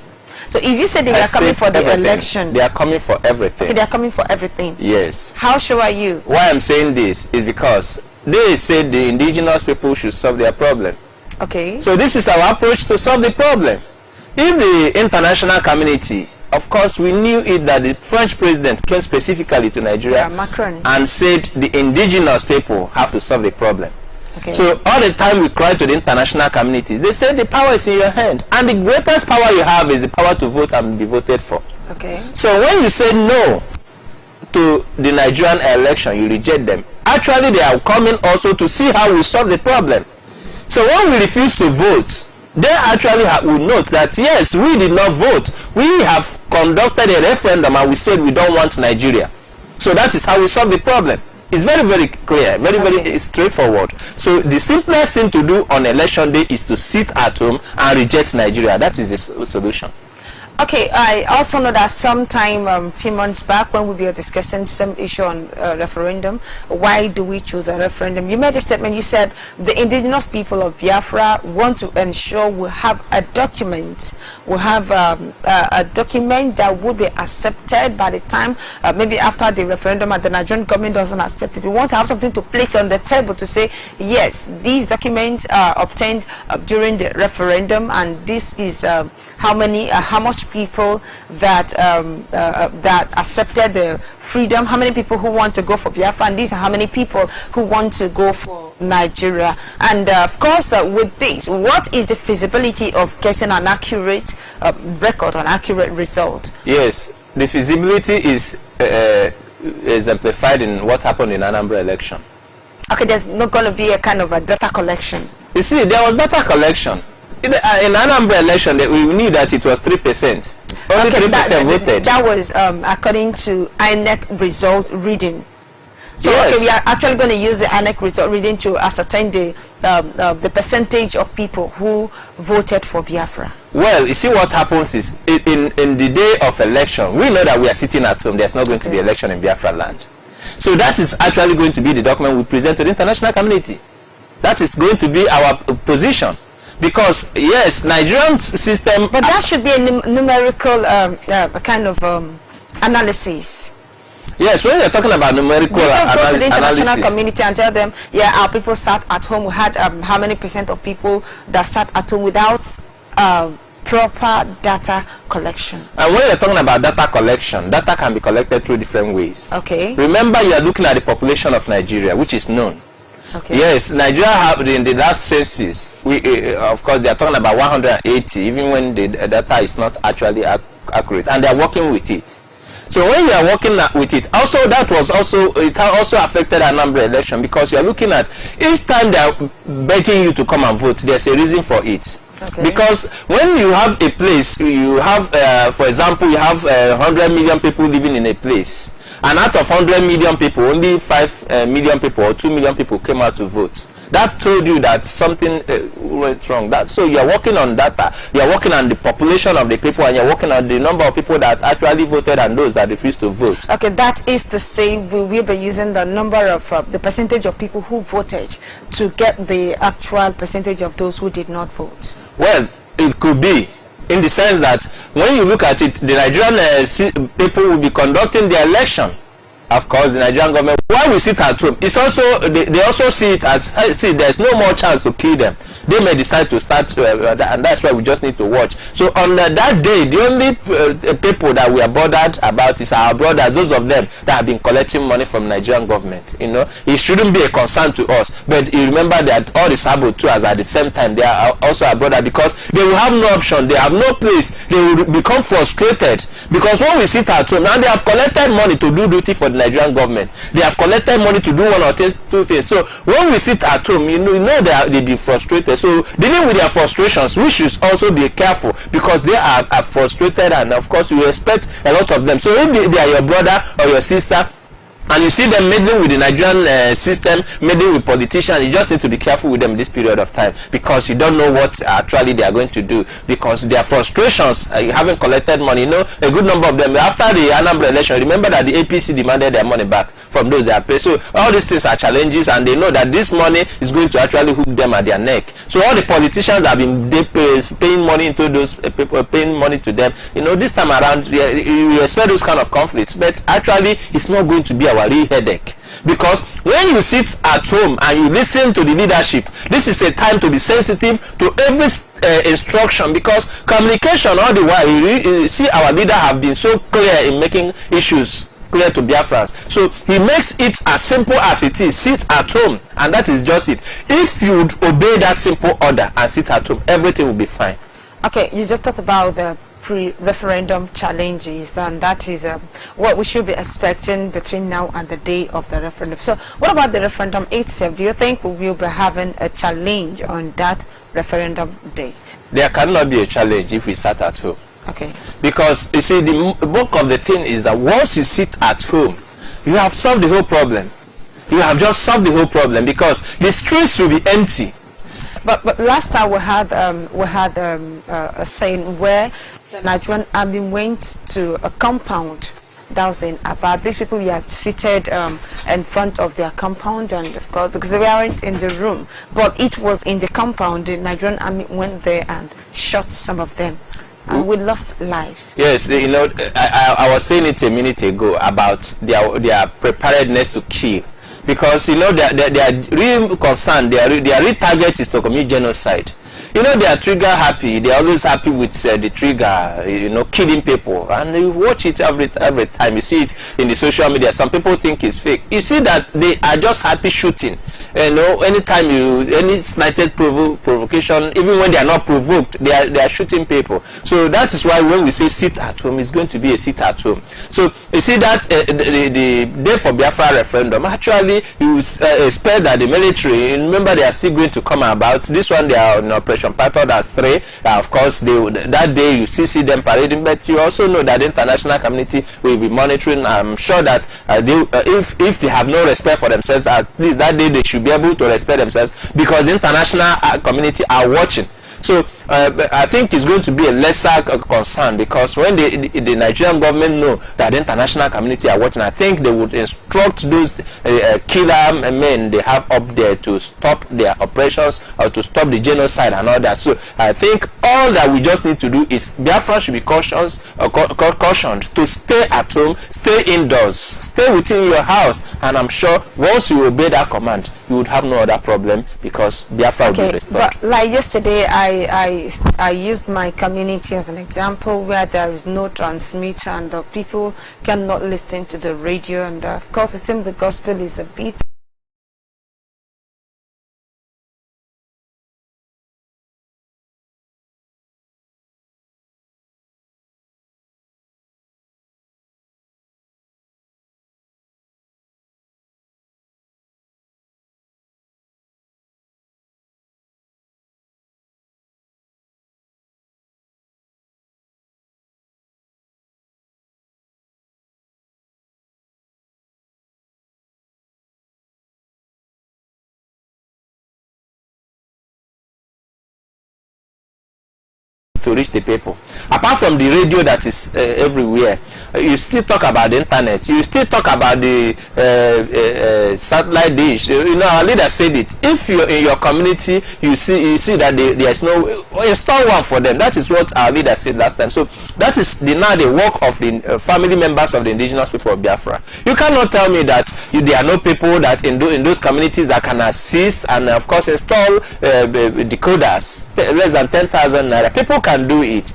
S2: So if you said they are coming for the election,
S3: they are coming for everything.
S2: Okay, they are coming for everything.
S3: Yes.
S2: How sure are you?
S3: Why I'm saying this is because they said the indigenous people should solve their problem.
S2: Okay.
S3: So this is our approach to solve the problem. If the international community, of course, we knew it that the French president came specifically to Nigeria,
S2: Macron,
S3: and said the indigenous people have to solve the problem.
S2: Okay.
S3: So all the time we cry to the international communities, they say the power is in your hand, and the greatest power you have is the power to vote and be voted for.
S2: Okay.
S3: So when you say no to the Nigerian election, you reject them. Actually, they are coming also to see how we solve the problem. So when we refuse to vote, they actually will note that yes, we did not vote. We have conducted a referendum and we said we don't want Nigeria. So that is how we solve the problem. It's very, very clear, very straightforward. So the simplest thing to do on election day is to sit at home and reject Nigeria. That is the solution.
S2: Okay, I also know that sometime few months back when we were discussing some issue on referendum, why do we choose a referendum? You made a statement, you said the indigenous people of Biafra want to ensure we have a document, a document that would be accepted by the time, maybe after the referendum and the Nigerian government doesn't accept it. We want to have something to place on the table to say, yes, these documents are obtained during the referendum, and this is how much people that that accepted the freedom, how many people who want to go for Biafra, and these are how many people who want to go for Nigeria. And of course, with this, what is the feasibility of getting an accurate record, an accurate result?
S3: Yes, the feasibility is exemplified in what happened in Anambra election.
S2: Okay, there's not going to be a kind of a data collection.
S3: You see, there was data collection. In Anambra election, we knew that it was 3%. Only 3% voted.
S2: That was according to INEC result reading. So
S3: yes.
S2: Okay, we are actually going to use the INEC result reading to ascertain the percentage of people who voted for Biafra.
S3: Well, you see what happens is, in the day of election, we know that we are sitting at home. There's not going to be election in Biafra land. So that is actually going to be the document we present to the international community. That is going to be our position. Because yes, Nigerian system,
S2: but that should be a numerical kind of analysis.
S3: Yes, when you're talking about numerical analysis,
S2: go to the international community and tell them, yeah, our people sat at home. We had how many percent of people that sat at home without proper data collection. And
S3: when you're talking about data collection, data can be collected through different ways.
S2: Okay.
S3: Remember, you are looking at the population of Nigeria, which is known.
S2: Okay.
S3: Yes, Nigeria have in the last census, of course they are talking about 180, even when the data is not actually accurate, and they are working with it. So when you are working with it, also that was also, it also affected a number of election, because you are looking at each time they are begging you to come and vote, there's a reason for it.
S2: Okay.
S3: Because when you have a place, you have, for example, you have 100 million people living in a place. And out of 100 million people, only 5 million people or 2 million people came out to vote. That told you that something went wrong. So you are working on data, you are working on the population of the people, and you are working on the number of people that actually voted and those that refused to vote.
S2: Okay, that is to say we will be using the number of the percentage of people who voted to get the actual percentage of those who did not vote.
S3: Well, it could be, in the sense that when you look at it, the Nigerian people will be conducting the election. Of course, the Nigerian government, while we sit at home, it's also they also see it as, see, there's no more chance to kill them, they may decide to start, and that's why we just need to watch. So on that day, the only people that we are bothered about is our brothers, those of them that have been collecting money from Nigerian government. You know, it shouldn't be a concern to us. But you remember that all the saboteurs at the same time, they are also our brother, because they will have no option, they have no place, they will become frustrated. Because when we sit at home, now they have collected money to do duty for the Nigerian government, they have collected money to do one or two things. So when we sit at home, you know they be frustrated. So dealing with their frustrations, we should also be careful, because they are frustrated, and of course you expect a lot of them. So if they are your brother or your sister, and you see them meddling with the Nigerian system, meddling with politicians, you just need to be careful with them this period of time, because you don't know what actually they are going to do, because their frustrations, you haven't collected money. You know, a good number of them, after the Anambra election, remember that the APC demanded their money back from those that pay. So all these things are challenges, and they know that this money is going to actually hook them at their neck. So all the politicians that have been paying money into those people, paying money to them, you know, this time around you expect those kind of conflicts, but actually it's not going to be our real headache. Because when you sit at home and you listen to the leadership, this is a time to be sensitive to every instruction, because communication all the while, you see our leader have been so clear in making issues clear to Biafrans. So he makes it as simple as it is: sit at home, and that is just it. If you would obey that simple order and sit at home, everything will be fine.
S2: Okay, you just talked about the pre-referendum challenges, and that is what we should be expecting between now and the day of the referendum. So what about the referendum itself? Do you think we will be having a challenge on that referendum date?
S3: There cannot be a challenge if we sat at home.
S2: Okay.
S3: Because you see, the bulk of the thing is that once you sit at home, you have solved the whole problem. You have just solved the whole problem, because the streets will be empty.
S2: But last time we had a saying where the Nigerian army went to a compound that was in Aba. These people were seated in front of their compound, and of course, because they weren't in the room, but it was in the compound, the Nigerian army went there and shot some of them, and we lost lives.
S3: Yes, you know, I was saying it a minute ago about their preparedness to kill, because you know their real concern, their real target is to commit genocide. You know, they are trigger happy. They are always happy with the trigger, you know, killing people, and you watch it every time. You see it in the social media. Some people think it's fake. You see that they are just happy shooting. You know, anytime any slighted provocation, even when they are not provoked, they are shooting people. So that is why when we say sit at home, it's going to be a sit at home. So you see that the day for Biafra referendum, actually you expect that the military, remember, they are still going to come about. This one, they are on Operation Python as 3. Of course, that day you still see them parading, but you also know that the international community will be monitoring. I'm sure that if they have no respect for themselves, at least that day they should be able to respect themselves, because the international community are watching. So I think it's going to be a lesser concern, because when the Nigerian government know that the international community are watching, I think they would instruct those killer men they have up there to stop their operations, or to stop the genocide and all that. So I think all that we just need to do is Biafra should be cautioned to stay at home, stay indoors, stay within your house, and I'm sure once you obey that command, you would have no other problem, because Biafra will be restored.
S2: But like yesterday, I used my community as an example, where there is no transmitter and the people cannot listen to the radio, and of course it seems the gospel is a bit
S3: to reach the people. Apart from the radio that is everywhere, you still talk about the internet, you still talk about the satellite dish. You know, our leader said it. If you're in your community, you see that there's no, install one for them. That is what our leader said last time. So that is now the work of the family members of the indigenous people of Biafra. You cannot tell me that there are no people that in those communities that can assist and of course install decoders less than 10,000 naira. People can do it.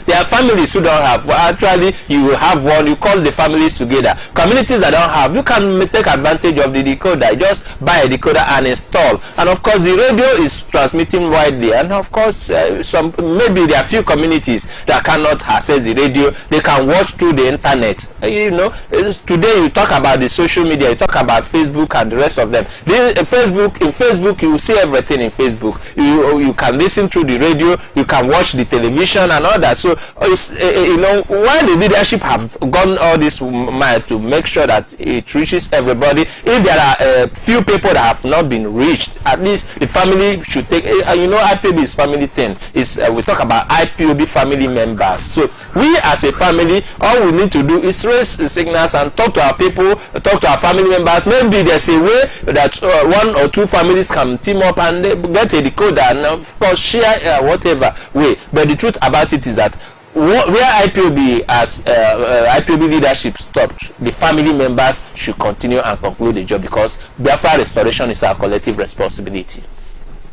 S3: There are families who don't have. Well, actually, you will have one. You call the families together. Communities that don't have, you can take advantage of the decoder. Just buy a decoder and install. And of course, the radio is transmitting widely. And of course, maybe there are few communities that cannot access the radio. They can watch through the internet. You know, today you talk about the social media. You talk about Facebook and the rest of them. In Facebook, you will see everything in Facebook. You can listen through the radio. You can watch the television and all that. So it's, you know, why the leadership have gone all this mile to make sure that it reaches everybody. If there are few people that have not been reached, at least the family should take. You know, IPOB is family thing. We talk about IPOB family members. So we as a family, all we need to do is raise the signals and talk to our people, talk to our family members. Maybe there's a way that one or two families can team up and get a decoder and of course share whatever way. But the truth about it is that where IPOB as IPOB leadership stopped, the family members should continue and conclude the job, because Biafra restoration is our collective responsibility.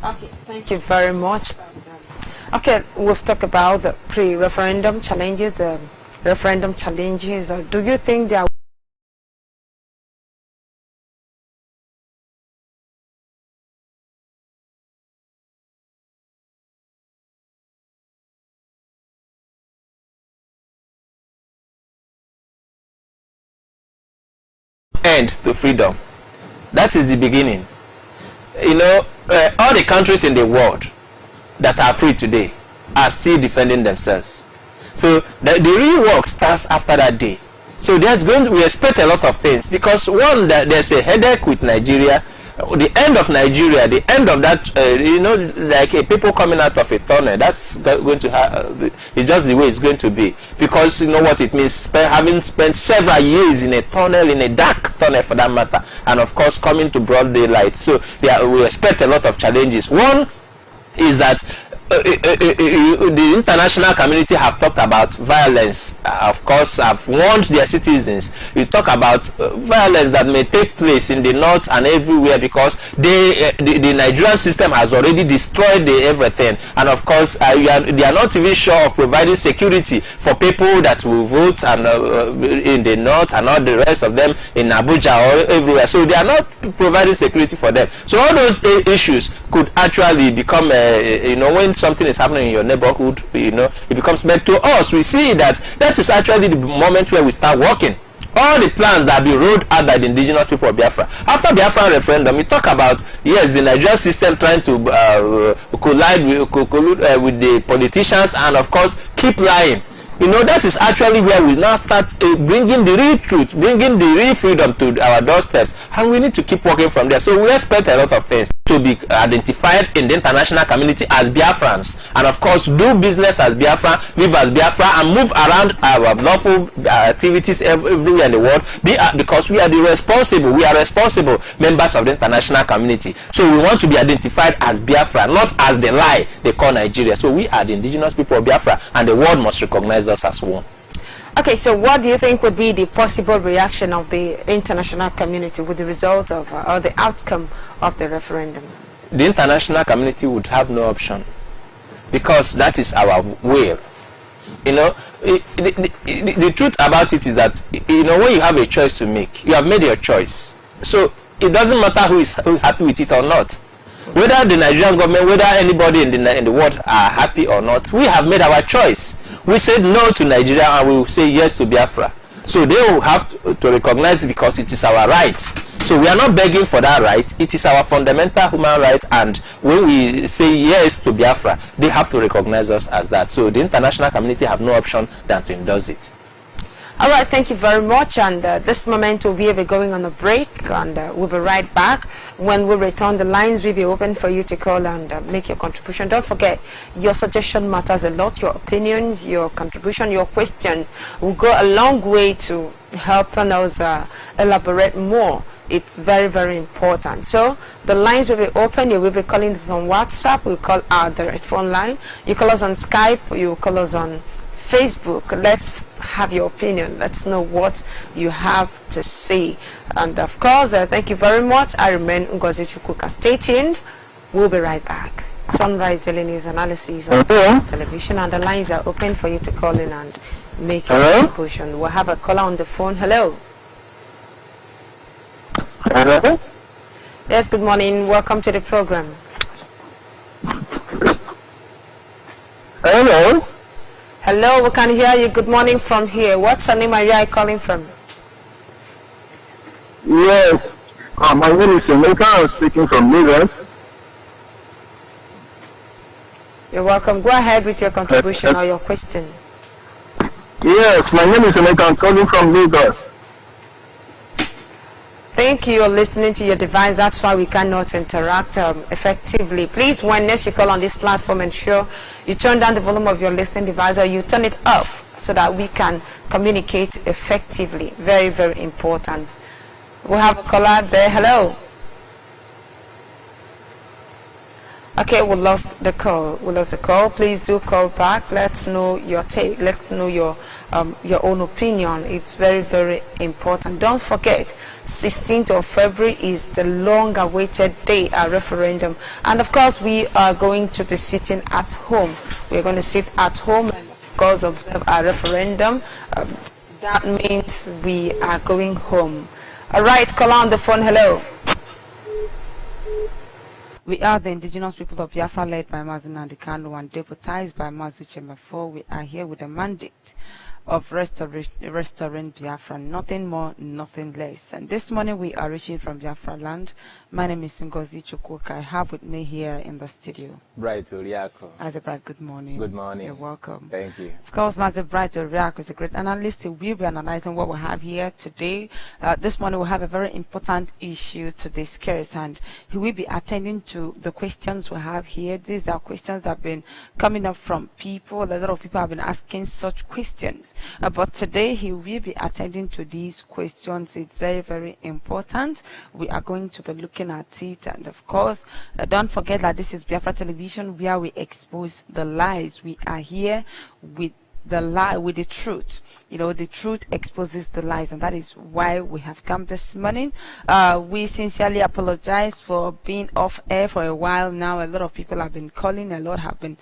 S2: Okay, thank you very much. Okay, we've talked about the pre-referendum challenges, the referendum challenges. Do you think there are
S3: end to freedom? That is the beginning. You know, all the countries in the world that are free today are still defending themselves. So the real work starts after that day. So we expect a lot of things, because one, that there's a headache with Nigeria. The end of Nigeria, the end of that, you know, like people coming out of a tunnel, that's going to have, it's just the way it's going to be. Because you know what it means, having spent several years in a tunnel, in a dark tunnel for that matter, and of course coming to broad daylight. So we expect a lot of challenges. One is that the international community have talked about violence. Of course, have warned their citizens. You talk about violence that may take place in the north and everywhere, because the Nigerian system has already destroyed everything. And of course, they are not even sure of providing security for people that will vote and in the north and all the rest of them in Abuja or everywhere. So they are not providing security for them. So all those issues could actually become, you know, when something is happening in your neighborhood, you know, it becomes. But to us, we see that is actually the moment where we start working. All the plans that have been rolled out by the indigenous people of Biafra. After Biafra referendum, we talk about, yes, the Nigerian system trying to collude with the politicians and of course keep lying. You know, that is actually where we now start bringing the real truth, bringing the real freedom to our doorsteps, and we need to keep working from there. So we expect a lot of things to be identified in the international community as Biafrans, and of course do business as Biafra, live as Biafra, and move around our lawful activities everywhere in the world, because we are responsible members of the international community. So we want to be identified as Biafra, not as the lie they call Nigeria. So we are the indigenous people of Biafra, and the world must recognize us as one.
S2: Okay, so what do you think would be the possible reaction of the international community with the result of or the outcome of the referendum?
S3: The international community would have no option, because that is our will. You know, the truth about it is that, you know, when you have a choice to make, you have made your choice. So it doesn't matter who is happy with it or not. Whether the Nigerian government, whether anybody in the world are happy or not, we have made our choice. We said no to Nigeria and we will say yes to Biafra. So they will have to recognize it, because it is our right. So we are not begging for that right. It is our fundamental human right, and when we say yes to Biafra, they have to recognize us as that. So the international community have no option than to endorse it.
S2: All right, thank you very much. And this moment we'll be going on a break, and we'll be right back. When we return, the lines will be open for you to call and make your contribution. Don't forget, your suggestion matters a lot. Your opinions, your contribution, your question will go a long way to helping us elaborate more. It's very, very important. So the lines will be open. You will be calling us on WhatsApp. We'll call our direct phone line. You call us on Skype. You call us on Facebook. Let's have your opinion. Let's know what you have to say. And of course, thank you very much. I remain Ngozi Chukwuka. Stay tuned. We'll be right back. Sunrise Daily News Analysis on television, and the lines are open for you to call in and make your contribution. We'll have a caller on the phone. Hello.
S4: Hello.
S2: Yes, good morning. Welcome to the program.
S4: Hello.
S2: Hello, we can hear you. Good morning from here. What's the name and where are you calling from?
S4: Yes, my name is Emeka. I'm speaking from Lagos.
S2: You're welcome. Go ahead with your contribution or your question.
S4: Yes, my name is Emeka. I'm calling from Lagos.
S2: Thank you. You're listening to your device. That's why we cannot interact effectively. Please, when next you call on this platform, ensure you turn down the volume of your listening device or you turn it off so that we can communicate effectively. Very, very important. We have a caller there. Hello. Okay, we lost the call. Please do call back. Let's know your take. Let's know your own opinion. It's very, very important. Don't forget, 16th of February is the long-awaited day, our referendum. And of course, we are going to be sitting at home. We're going to sit at home and, of course, observe our referendum. That means we are going home. All right, caller on the phone. Hello. We are the indigenous people of Biafra, led by Mazi Nnamdi Kanu and deputized by Mazi Chemefo. We are here with a mandate of restoring Biafra, nothing more, nothing less. And this morning we are reaching from Biafra land. My name is Ngozi Chukwuka. I have with me here in the studio
S3: Bright Oriako.
S2: Mazi Bright, good morning.
S3: Good morning.
S2: You're welcome.
S3: Thank you.
S2: Of course, Mazi Bright Oriako is a great analyst. He will be analyzing what we have here today. This morning we have a very important issue to discuss, and he will be attending to the questions we have here. These are questions that have been coming up from people. A lot of people have been asking such questions. But today he will be attending to these questions. It's very, very important. We are going to be looking at it, and of course, don't forget that this is Biafra Television, where we expose the lies. We are here with the lie, with the truth. You know, the truth exposes the lies, and that is why we have come this morning. We sincerely apologize for being off air for a while now. A lot of people have been calling, a lot have been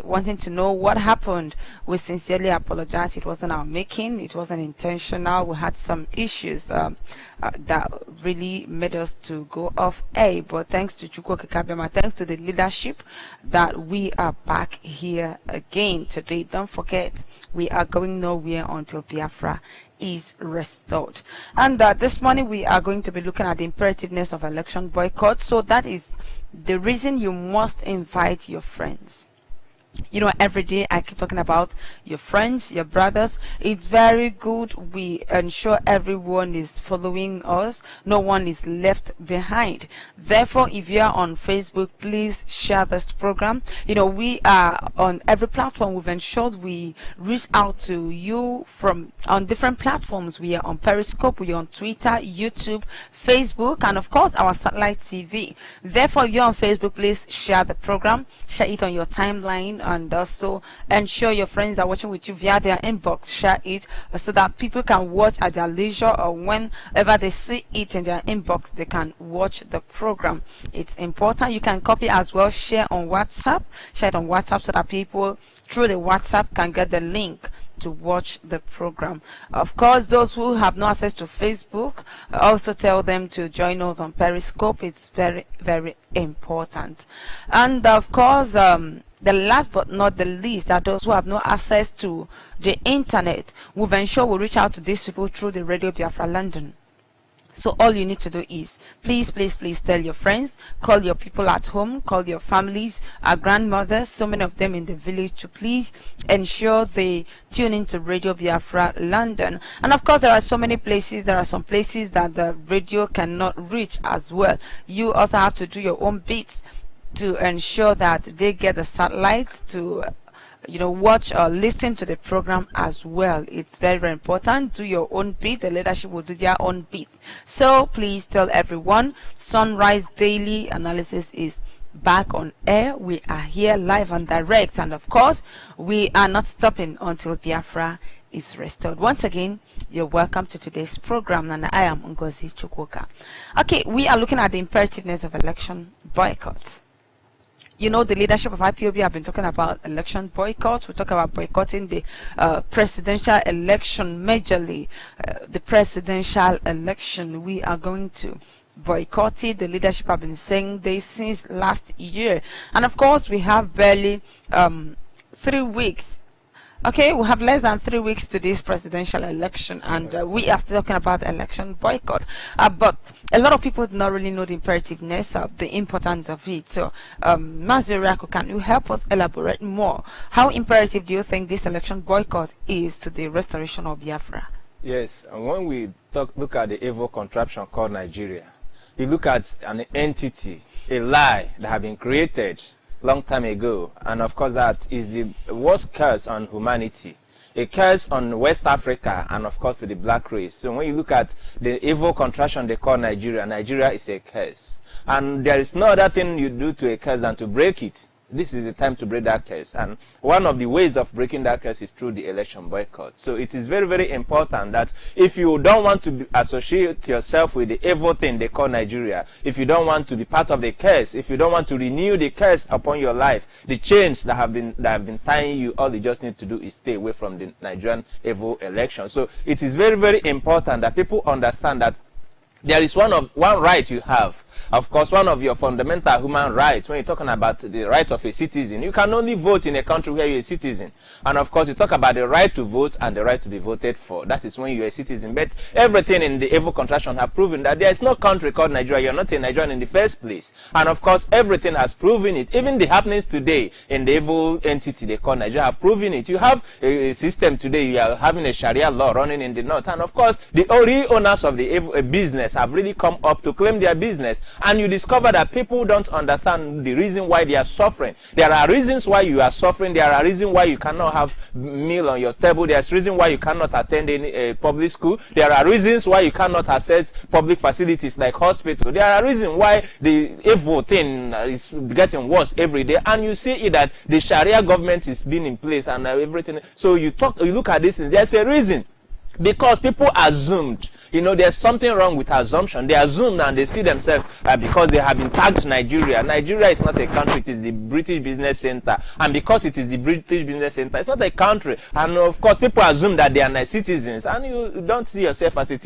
S2: wanting to know what happened. We sincerely apologize. It wasn't our making, it wasn't intentional. We had some issues that really made us to go off air, but thanks to Chukwuka Kabema, thanks to the leadership, that we are back here again today. Don't forget, we are going nowhere until Biafra is restored. And this morning we are going to be looking at the imperativeness of election boycott. So that is the reason you must invite your friends. You know, every day I keep talking about your friends, your brothers. It's very good we ensure everyone is following us. No one is left behind. Therefore, if you are on Facebook, please share this program. You know, we are on every platform. We've ensured we reach out to you from on different platforms. We are on Periscope, we are on Twitter, YouTube, Facebook, and of course our satellite TV. Therefore, if you're on Facebook, please share the program, share it on your timeline, and also ensure your friends are watching with you via their inbox. Share it so that people can watch at their leisure, or whenever they see it in their inbox, they can watch the program. It's important. You can copy as well, share on WhatsApp, share it on WhatsApp so that people through the WhatsApp can get the link to watch the program. Of course, those who have no access to Facebook, also tell them to join us on Periscope. It's very, very important. And of course, the last but not the least are those who have no access to the internet. We've ensured we reach out to these people through the Radio Biafra London. So all you need to do is please tell your friends, call your people at home, call your families, our grandmothers, so many of them in the village, to please ensure they tune into Radio Biafra London. And of course, there are so many places, there are some places that the radio cannot reach as well. You also have to do your own bits to ensure that they get the satellites to watch or listen to the program as well. It's very, very important. Do your own bit. The leadership will do their own bit. So please tell everyone, Sunrise Daily Analysis is back on air. We are here live and direct, and of course we are not stopping until Biafra is restored. Once again, you're welcome to today's program, and I am Ngozi Chukwuka. Okay, we are looking at the imperativeness of election boycotts. The leadership of IPOB have been talking about election boycott. We talk about boycotting the presidential election majorly. The presidential election, we are going to boycott it. The leadership have been saying this since last year. And of course, we have barely 3 weeks. Okay, we have less than 3 weeks to this presidential election, and we are still talking about election boycott. But a lot of people do not really know the imperativeness of the importance of it. So, Maziriako, can you help us elaborate more? How imperative do you think this election boycott is to the restoration of Biafra?
S3: Yes, and when we look at the evil contraption called Nigeria, you look at an entity, a lie that have been created long time ago, and of course that is the worst curse on humanity, a curse on West Africa, and of course to the black race. So when you look at the evil contraction they call Nigeria, Nigeria is a curse, and there is no other thing you do to a curse than to break it. This is the time to break that curse, and one of the ways of breaking that curse is through the election boycott. So it is very, very important that if you don't want to associate yourself with the evil thing they call Nigeria, if you don't want to be part of the curse, if you don't want to renew the curse upon your life, the chains that have been tying you, all you just need to do is stay away from the Nigerian evil election. So it is very, very important that people understand that there is one right you have. Of course, one of your fundamental human rights, when you're talking about the right of a citizen, you can only vote in a country where you're a citizen. And of course, you talk about the right to vote and the right to be voted for. That is when you're a citizen. But everything in the evil contraction have proven that there is no country called Nigeria. You're not a Nigerian in the first place. And of course, everything has proven it. Even the happenings today in the evil entity they call Nigeria have proven it. You have a system today, you are having a Sharia law running in the north. And of course, the real owners of the evil business have really come up to claim their business. And you discover that people don't understand the reason why they are suffering. There are reasons why you are suffering. There are reasons why you cannot have meal on your table. There's reasons why you cannot attend any public school. There are reasons why you cannot access public facilities like hospital. There are reasons why the evil thing is getting worse every day. And you see it that the Sharia government is being in place and everything. So you look at this, and there's a reason. Because people assumed, there's something wrong with assumption. They assume and they see themselves because they have been tagged Nigeria. Nigeria is not a country, it is the British business center. And because it is the British business center, it's not a country. And of course, people assume that they are citizens. And you don't see yourself as a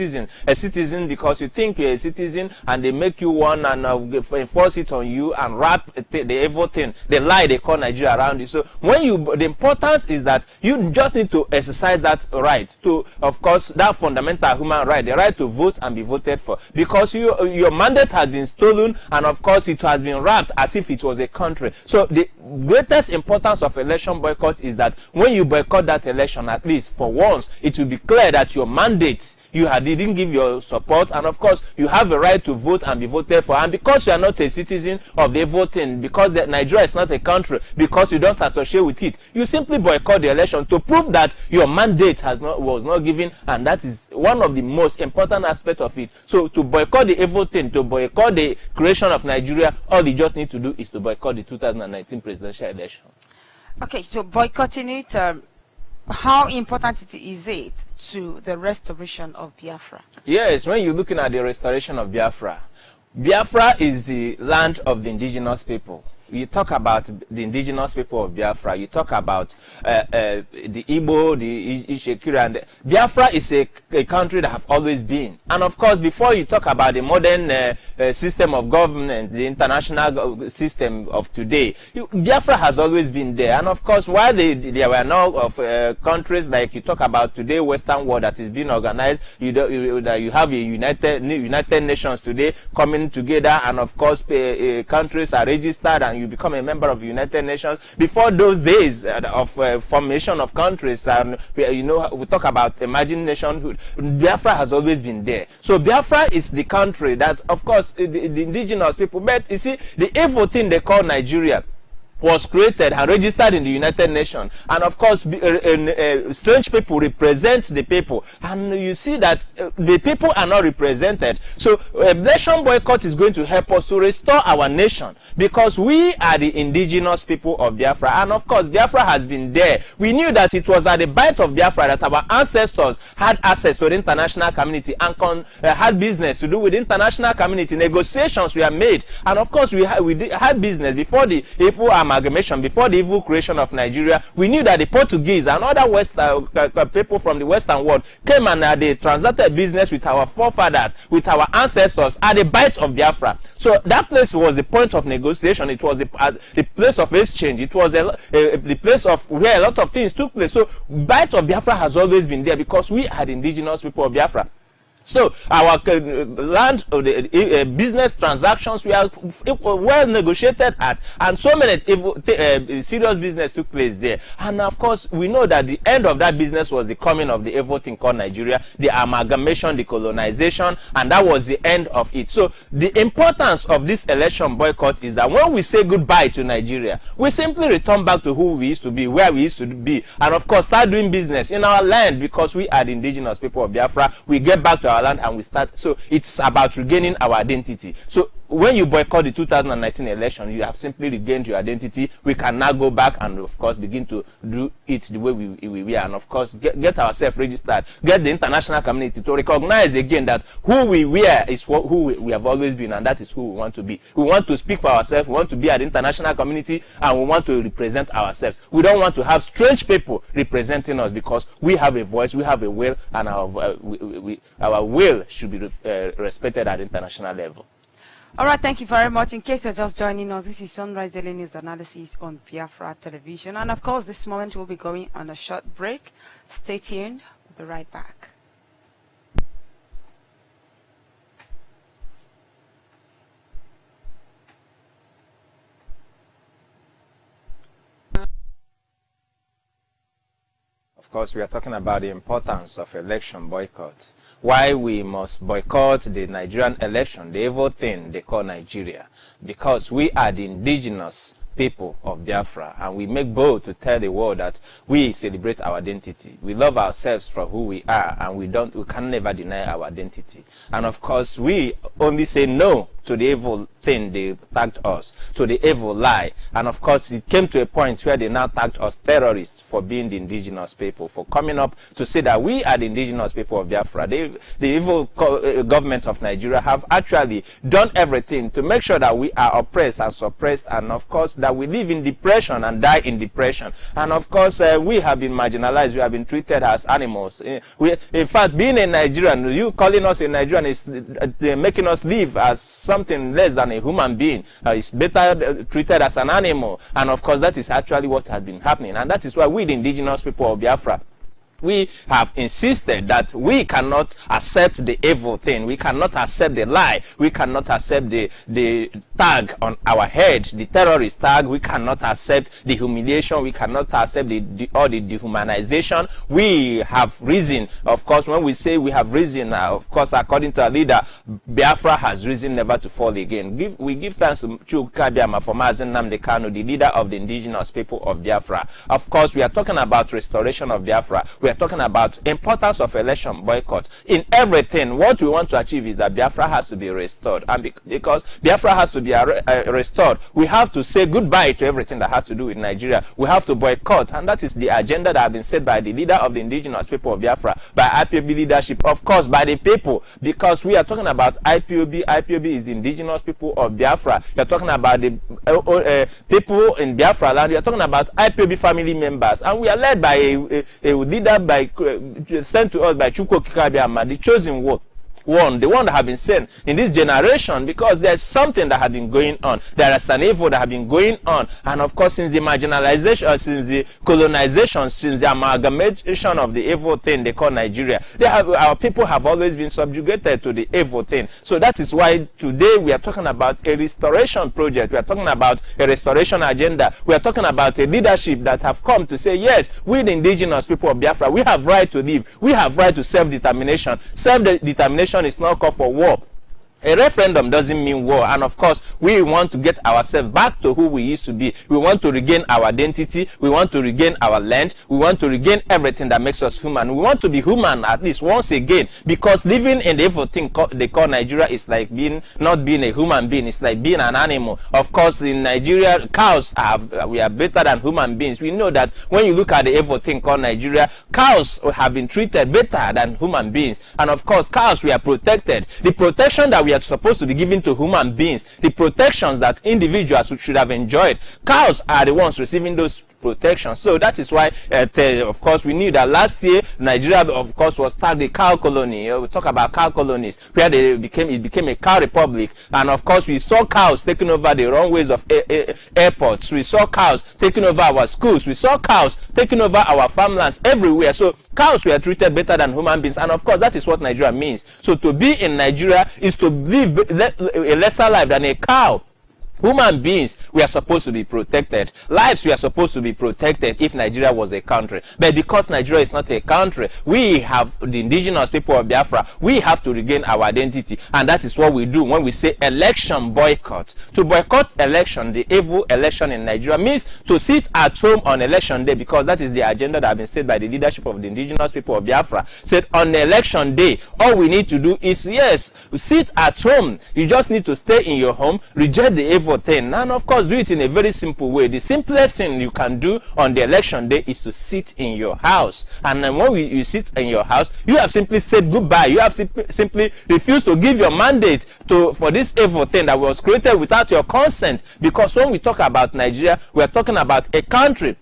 S3: citizen because you think you're a citizen, and they make you one and enforce it on you and wrap the evil thing, the lie they call Nigeria around you. So the importance is that you just need to exercise that right to, of course, that fundamental human right, the right to vote and be voted for, because your mandate has been stolen, and of course it has been wrapped as if it was a country. So the greatest importance of election boycott is that when you boycott that election, at least for once, it will be clear that your mandate, you didn't give your support, and of course you have a right to vote and be voted for. And because you are not a citizen of the voting, because Nigeria is not a country, because you don't associate with it, you simply boycott the election to prove that your mandate was not given, and that is one of the most important aspects of it. So to boycott the evil thing, to boycott the creation of Nigeria, all you just need to do is to boycott the 2019 presidential election.
S2: Okay, so boycotting it, how important is it to the restoration of Biafra?
S3: Yes, when you're looking at the restoration of Biafra, Biafra is the land of the indigenous people. you talk about the indigenous people of Biafra, you talk about the Igbo, the Ishekiri, and Biafra is a country that have always been. And of course, before you talk about the modern system of government, the international system of today, Biafra has always been there. And of course, while there were now of countries like you talk about today, Western world that is being organized, you have a United Nations today coming together, and of course, countries are registered and you become a member of the United Nations. Before those days of formation of countries, and we talk about emerging nationhood, Biafra has always been there. So Biafra is the country that, of course, the indigenous people. But you see, the evil thing they call Nigeria was created and registered in the United Nations, and of course strange people represent the people, and you see that the people are not represented. So election boycott is going to help us to restore our nation, because we are the indigenous people of Biafra, and of course Biafra has been there. We knew that it was at the bite of Biafra that our ancestors had access to the international community and had business to do with the international community. Negotiations were made, and of course we had business before the evil amalgamation, before the evil creation of Nigeria. We knew that the Portuguese and other people from the Western world came and they transacted business with our forefathers, with our ancestors at the bite of Biafra. So that place was the point of negotiation. It was the place of exchange. It was the place of where a lot of things took place. So bite of Biafra has always been there, because we are the indigenous people of Biafra. So our land, business transactions were well negotiated at, and so many serious business took place there. And of course, we know that the end of that business was the coming of the evil thing called Nigeria, the amalgamation, the colonization, and that was the end of it. So the importance of this election boycott is that when we say goodbye to Nigeria, we simply return back to who we used to be, where we used to be, and of course start doing business in our land, because we are the indigenous people of Biafra. We get back to our land and we start. So it's about regaining our identity. So when you boycott the 2019 election, you have simply regained your identity. We can now go back and of course begin to do it the way we were, and of course get ourselves registered, get the international community to recognize again that who we were is who we have always been, and that is who we want to be. We want to speak for ourselves, we want to be at the international community, and we want to represent ourselves. We don't want to have strange people representing us, because we have a voice, we have a will, and our will should be respected at the international level.
S2: All right, thank you very much. In case you're just joining us, this is Sunrise Daily News Analysis on Biafra Television. And of course, this moment we'll be going on a short break. Stay tuned. We'll be right back.
S3: Of course, we are talking about the importance of election boycotts. Why we must boycott the Nigerian election, the evil thing they call Nigeria. Because we are the indigenous people of Biafra, and we make bold to tell the world that we celebrate our identity. We love ourselves for who we are, and we can never deny our identity. And of course, we only say no to the evil thing they tagged us, to the evil lie. And of course, it came to a point where they now tagged us terrorists for being the indigenous people, for coming up to say that we are the indigenous people of Biafra. The evil government of Nigeria have actually done everything to make sure that we are oppressed and suppressed, and of course that we live in depression and die in depression. And of course, we have been marginalized, we have been treated as animals. In fact, being a Nigerian, you calling us a Nigerian is making us live as something less than a human being. It's better treated as an animal. And of course, that is actually what has been happening. And that is why we, the indigenous people of Biafra, we have insisted that we cannot accept the evil thing. We cannot accept the lie. We cannot accept the tag on our head, the terrorist tag. We cannot accept the humiliation. We cannot accept the dehumanization. We have risen. Of course, when we say we have risen, of course, according to our leader, Biafra has risen never to fall again. We give thanks to Chukwuka for Mazen Nnamdi Kanu, the leader of the indigenous people of Biafra. Of course, we are talking about restoration of Biafra. We are talking about importance of election boycott. In everything, what we want to achieve is that Biafra has to be restored. And because Biafra has to be restored, we have to say goodbye to everything that has to do with Nigeria. We have to boycott, and that is the agenda that has been set by the leader of the indigenous people of Biafra, by IPOB leadership, of course, by the people, because we are talking about IPOB. IPOB is the indigenous people of Biafra. You are talking about the people in Biafra land. You are talking about IPOB family members, and we are led by a leader sent to us by Chukwu Kikabiama, the chosen one, the one that have been sent in this generation, because there's something that has been going on. There is an evil that has been going on, and of course, since the marginalization, since the colonization, since the amalgamation of the evil thing they call Nigeria, our people have always been subjugated to the evil thing. So that is why today we are talking about a restoration project. We are talking about a restoration agenda. We are talking about a leadership that have come to say, yes, we the indigenous people of Biafra, we have right to live. We have right to self-determination. Self-determination is not called for war. A referendum doesn't mean war, and of course we want to get ourselves back to who we used to be. We want to regain our identity, we want to regain our land, we want to regain everything that makes us human. We want to be human at least once again, because living in the evil thing they call Nigeria is like not being a human being. It's like being an animal. Of course, in Nigeria, cows we are better than human beings. We know that when you look at the evil thing called Nigeria, cows have been treated better than human beings, and of course cows, we are protected. The protection that we are supposed to be given to human beings, the protections that individuals should have enjoyed, cows are the ones receiving those protection. So that is why of course we knew that last year Nigeria of course was tagged a cow colony. We talk about cow colonies where it became a cow republic, and of course we saw cows taking over the runways of airports. We saw cows taking over our schools. We saw cows taking over our farmlands everywhere. So cows were treated better than human beings, and of course that is what Nigeria means. So to be in Nigeria is to live a lesser life than a cow. Human beings, we are supposed to be protected. Lives, we are supposed to be protected if Nigeria was a country. But because Nigeria is not a country, we have the indigenous people of Biafra. We have to regain our identity. And that is what we do when we say election boycott. To boycott election, the evil election in Nigeria, means to sit at home on election day, because that is the agenda that has been set by the leadership of the indigenous people of Biafra. Said on the election day, all we need to do is, yes, sit at home. You just need to stay in your home, reject the evil thing, and of course do it in a very simple way. The simplest thing you can do on the election day is to sit in your house. And then when you sit in your house, you have simply said goodbye. You have simply refused to give your mandate for this evil thing that was created without your consent. Because when we talk about Nigeria, we are talking about a country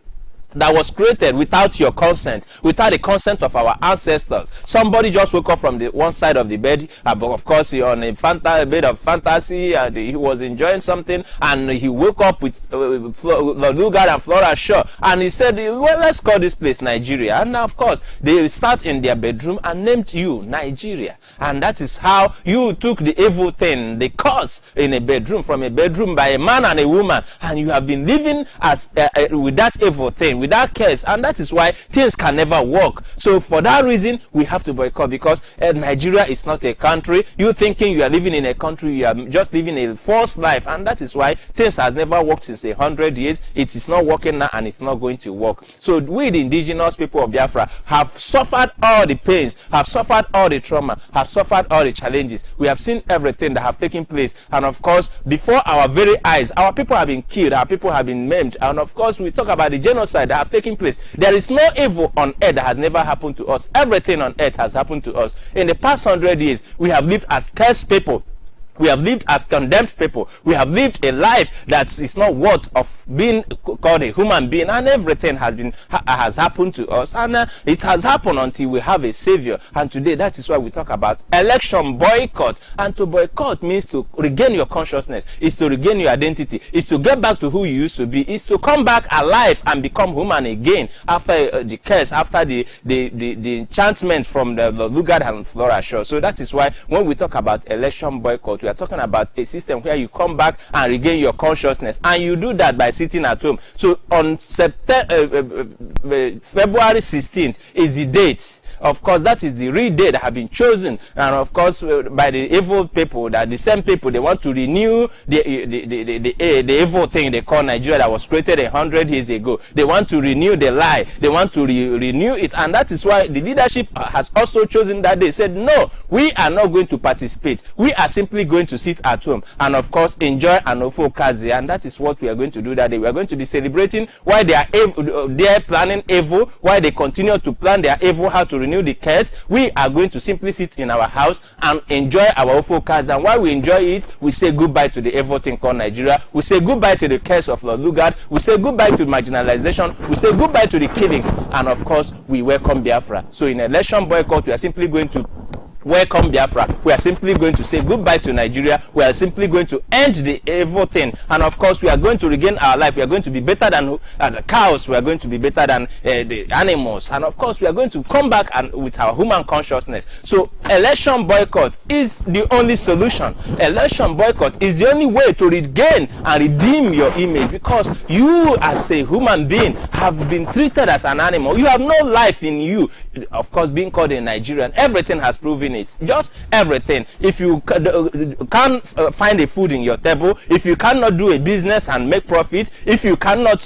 S3: that was created without your consent, without the consent of our ancestors. Somebody just woke up from the one side of the bed, of course on a bed of fantasy, and he was enjoying something, and he woke up with Lugard and Flora Shaw, and he said, well, let's call this place Nigeria. And now of course they sat in their bedroom and named you Nigeria, and that is how you took the evil thing, the curse in a bedroom, from a bedroom by a man and a woman, and you have been living as with that evil thing, without cares, and that is why things can never work. So for that reason, we have to boycott, because Nigeria is not a country. You thinking you are living in a country, you are just living a false life, and that is why things has never worked since 100 years. It is not working now, and it's not going to work. So we, the indigenous people of Biafra, have suffered all the pains, have suffered all the trauma, have suffered all the challenges. We have seen everything that have taken place, and of course before our very eyes, our people have been killed, our people have been maimed, and of course we talk about the genocide that have taken place. There is no evil on earth that has never happened to us. Everything on earth has happened to us. In the past 100 years, we have lived as cursed people. We have lived as condemned people. We have lived a life that is not worth of being called a human being, and everything has happened to us, and it has happened until we have a savior. And today, that is why we talk about election boycott. And to boycott means to regain your consciousness, is to regain your identity, is to get back to who you used to be, is to come back alive and become human again after the curse, after the enchantment from the Lugard and Flora Shaw. So that is why when we talk about election boycott, we are talking about a system where you come back and regain your consciousness, and you do that by sitting at home. So on February 16th is the date of course, that is the real day that have been chosen, and of course, by the evil people, that the same people, they want to renew the evil thing they call Nigeria that was created 100 years ago. They want to renew the lie. They want to renew it, and that is why the leadership has also chosen that they said, no, we are not going to participate. We are simply going to sit at home and, of course, enjoy an Ofokazi, and that is what we are going to do that day. We are going to be celebrating why they are planning evil, why they continue to plan their evil, how to renew the curse. We are going to simply sit in our house and enjoy our Ofokazi, and while we enjoy it, we say goodbye to the evil thing called Nigeria. We say goodbye to the curse of Lord Lugard. We say goodbye to marginalization. We say goodbye to the killings, and of course, we welcome Biafra. So in election boycott, we are simply going to welcome Biafra. We are simply going to say goodbye to Nigeria. We are simply going to end the evil thing, and of course we are going to regain our life. We are going to be better than the cows. We are going to be better than the animals, and of course we are going to come back and with our human consciousness. So election boycott is the only solution. Election boycott is the only way to regain and redeem your image, because you as a human being have been treated as an animal. You have no life in you. Of course, being called a Nigerian, everything has proven it. Just everything. If you can't find a food in your table, if you cannot do a business and make profit, if you cannot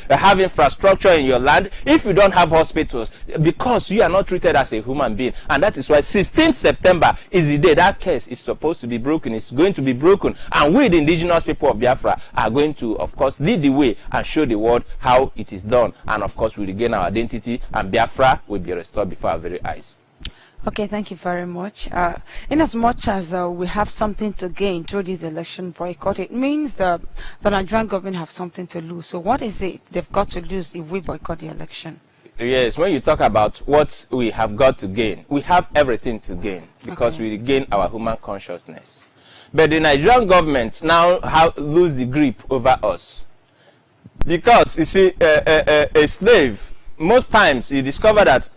S3: have infrastructure in your land, if you don't have hospitals, because you are not treated as a human being. And that is why 16th September is the day that case is supposed to be broken. It's going to be broken, and we, the indigenous people of Biafra, are going to, of course, lead the way and show the world how it is done. And of course, we regain our identity, and Biafra will be restored before our very eyes.
S2: Okay, thank you very much. In as much as we have something to gain through this election boycott, it means the Nigerian government have something to lose. So what is it they've got to lose if we boycott the election?
S3: Yes, when you talk about what we have got to gain, we have everything to gain, because we regain our human consciousness. But the Nigerian government now lose the grip over us. Because, you see, a slave, most times you discover that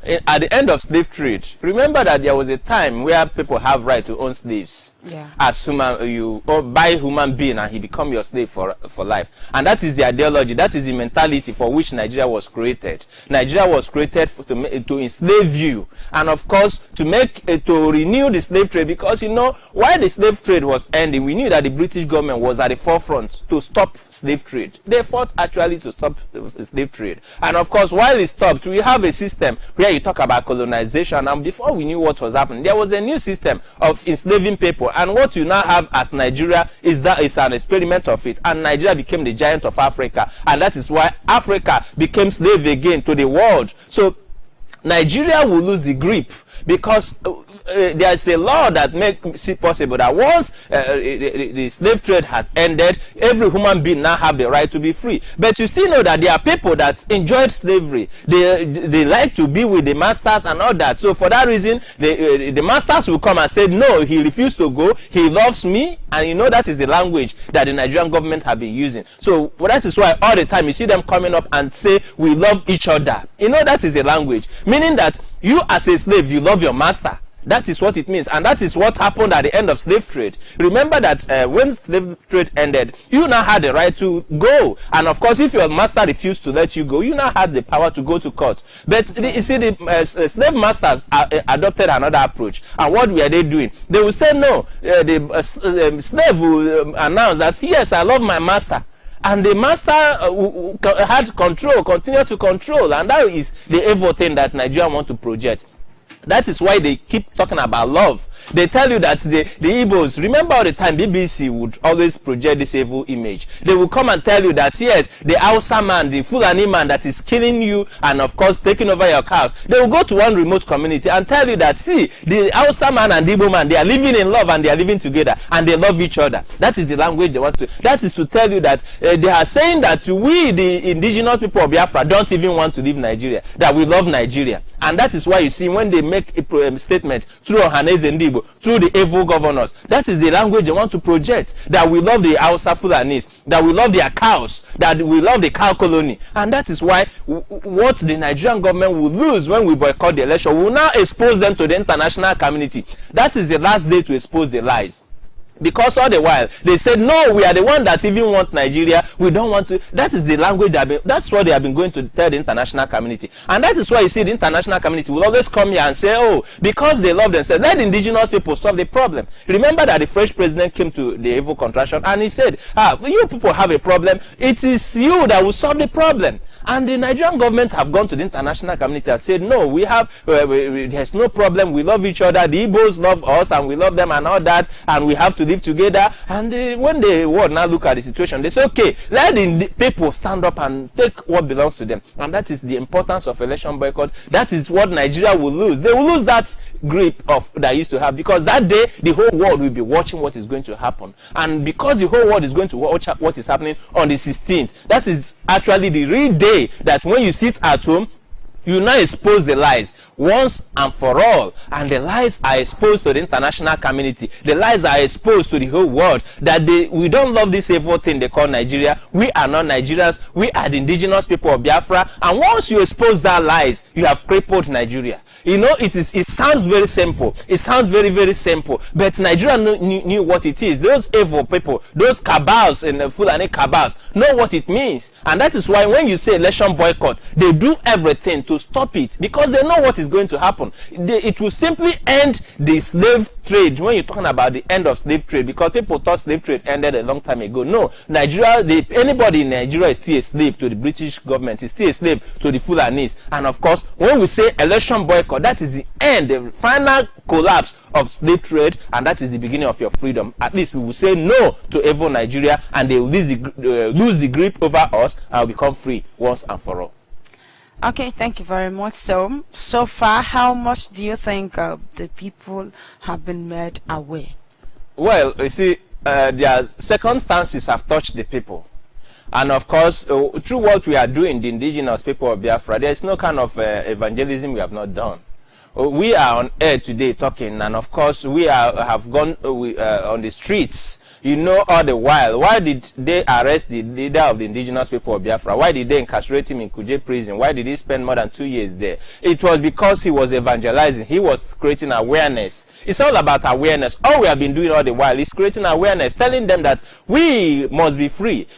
S3: at the end of slave trade, remember that there was a time where people have right to own slaves. As human, you buy human being and he become your slave for life. And that is the ideology, that is the mentality for which Nigeria was created. Nigeria was created to enslave you, and of course to renew the slave trade, because you know while the slave trade was ending, we knew that the British government was at the forefront to stop slave trade. They fought actually to stop the slave trade, and of course while it stopped, we have a system where you talk about colonization, and before we knew what was happening, there was a new system of enslaving people. And what you now have as Nigeria is an experiment of it, and Nigeria became the giant of Africa, and that is why Africa became slave again to the world. So Nigeria will lose the grip, because there is a law that makes it possible that once the slave trade has ended, every human being now have the right to be free. But you still know that there are people that enjoyed slavery. They like to be with the masters and all that. So for that reason, the masters will come and say, no, he refused to go. He loves me. And you know that is the language that the Nigerian government have been using. So that is why all the time you see them coming up and say, we love each other. You know that is the language. Meaning that you as a slave, you love your master. That is what it means, and that is what happened at the end of slave trade. Remember that when slave trade ended, you now had the right to go, and of course if your master refused to let you go, you now had the power to go to court. But you see, the slave masters adopted another approach, and what were they doing? They will say no. The slave will announce that, yes, I love my master. And the master had control, continued to control, and that is the evil thing that Nigeria want to project. That is why they keep talking about love. They tell you that the Igbos, remember all the time BBC would always project this evil image. They will come and tell you that, yes, the Hausa man, the Fulani man that is killing you and of course taking over your cows, they will go to one remote community and tell you that, see, the Hausa man and the Igbo man, they are living in love and they are living together and they love each other. That is the language they want to. That is to tell you that they are saying that we, the indigenous people of Biafra, don't even want to leave Nigeria, that we love Nigeria. And that is why you see when they make a statement through Ohaneze and Igbo, through the evil governors, that is the language they want to project, that we love the Hausa Fulanis, that we love their cows, that we love the cow colony. And that is why what the Nigerian government will lose when we boycott the election, we will now expose them to the international community. That is the last day to expose the lies. Because all the while they said, no, we are the one that even want Nigeria, we don't want to. That is the language that's what they have been going to tell the international community. And that is why you see the international community will always come here and say, oh, because they love themselves, let the indigenous people solve the problem. Remember that the French president came to the evil contraction and he said, you people have a problem, it is you that will solve the problem. And the Nigerian government have gone to the international community and said, no, we have, there's no problem, we love each other, the Igbos love us and we love them and all that, and we have to live together. And when the world now look at the situation, they say, okay, let the people stand up and take what belongs to them. And that is the importance of election boycott. That is what Nigeria will lose. They will lose that grip of that used to have, because that day the whole world will be watching what is going to happen. And because the whole world is going to watch what is happening on the 16th, that is actually the real day that when you sit at home, you now expose the lies once and for all, and the lies are exposed to the international community. The lies are exposed to the whole world that we don't love this evil thing they call Nigeria. We are not Nigerians. We are the indigenous people of Biafra. And once you expose that lies, you have crippled Nigeria. You know, it sounds very simple. It sounds very, very simple. But Nigeria knew what it is. Those evil people, those cabals and the Fulani cabals know what it means. And that is why when you say election boycott, they do everything to stop it, because they know what is going to happen. It will simply end the slave trade. When you're talking about the end of slave trade, because people thought slave trade ended a long time ago. No, Nigeria, anybody in Nigeria is still a slave to the British government, is still a slave to the Fulanis. And of course, when we say election boycott, that is the end, the final collapse of slave trade, and that is the beginning of your freedom. At least we will say no to evil Nigeria, and they will lose the grip over us and become free once and for all.
S2: Okay, thank you very much. So far, how much do you think the people have been made aware?
S3: Well, you see, their circumstances have touched the people. And of course, through what we are doing, the indigenous people of Biafra, there is no kind of evangelism we have not done. We are on air today talking, and of course, we have gone on the streets. You know, all the while, why did they arrest the leader of the indigenous people of Biafra? Why did they incarcerate him in Kuje prison? Why did he spend more than 2 years there? It was because he was evangelizing. He was creating awareness. It's all about awareness. All we have been doing all the while is creating awareness, telling them that we must be free.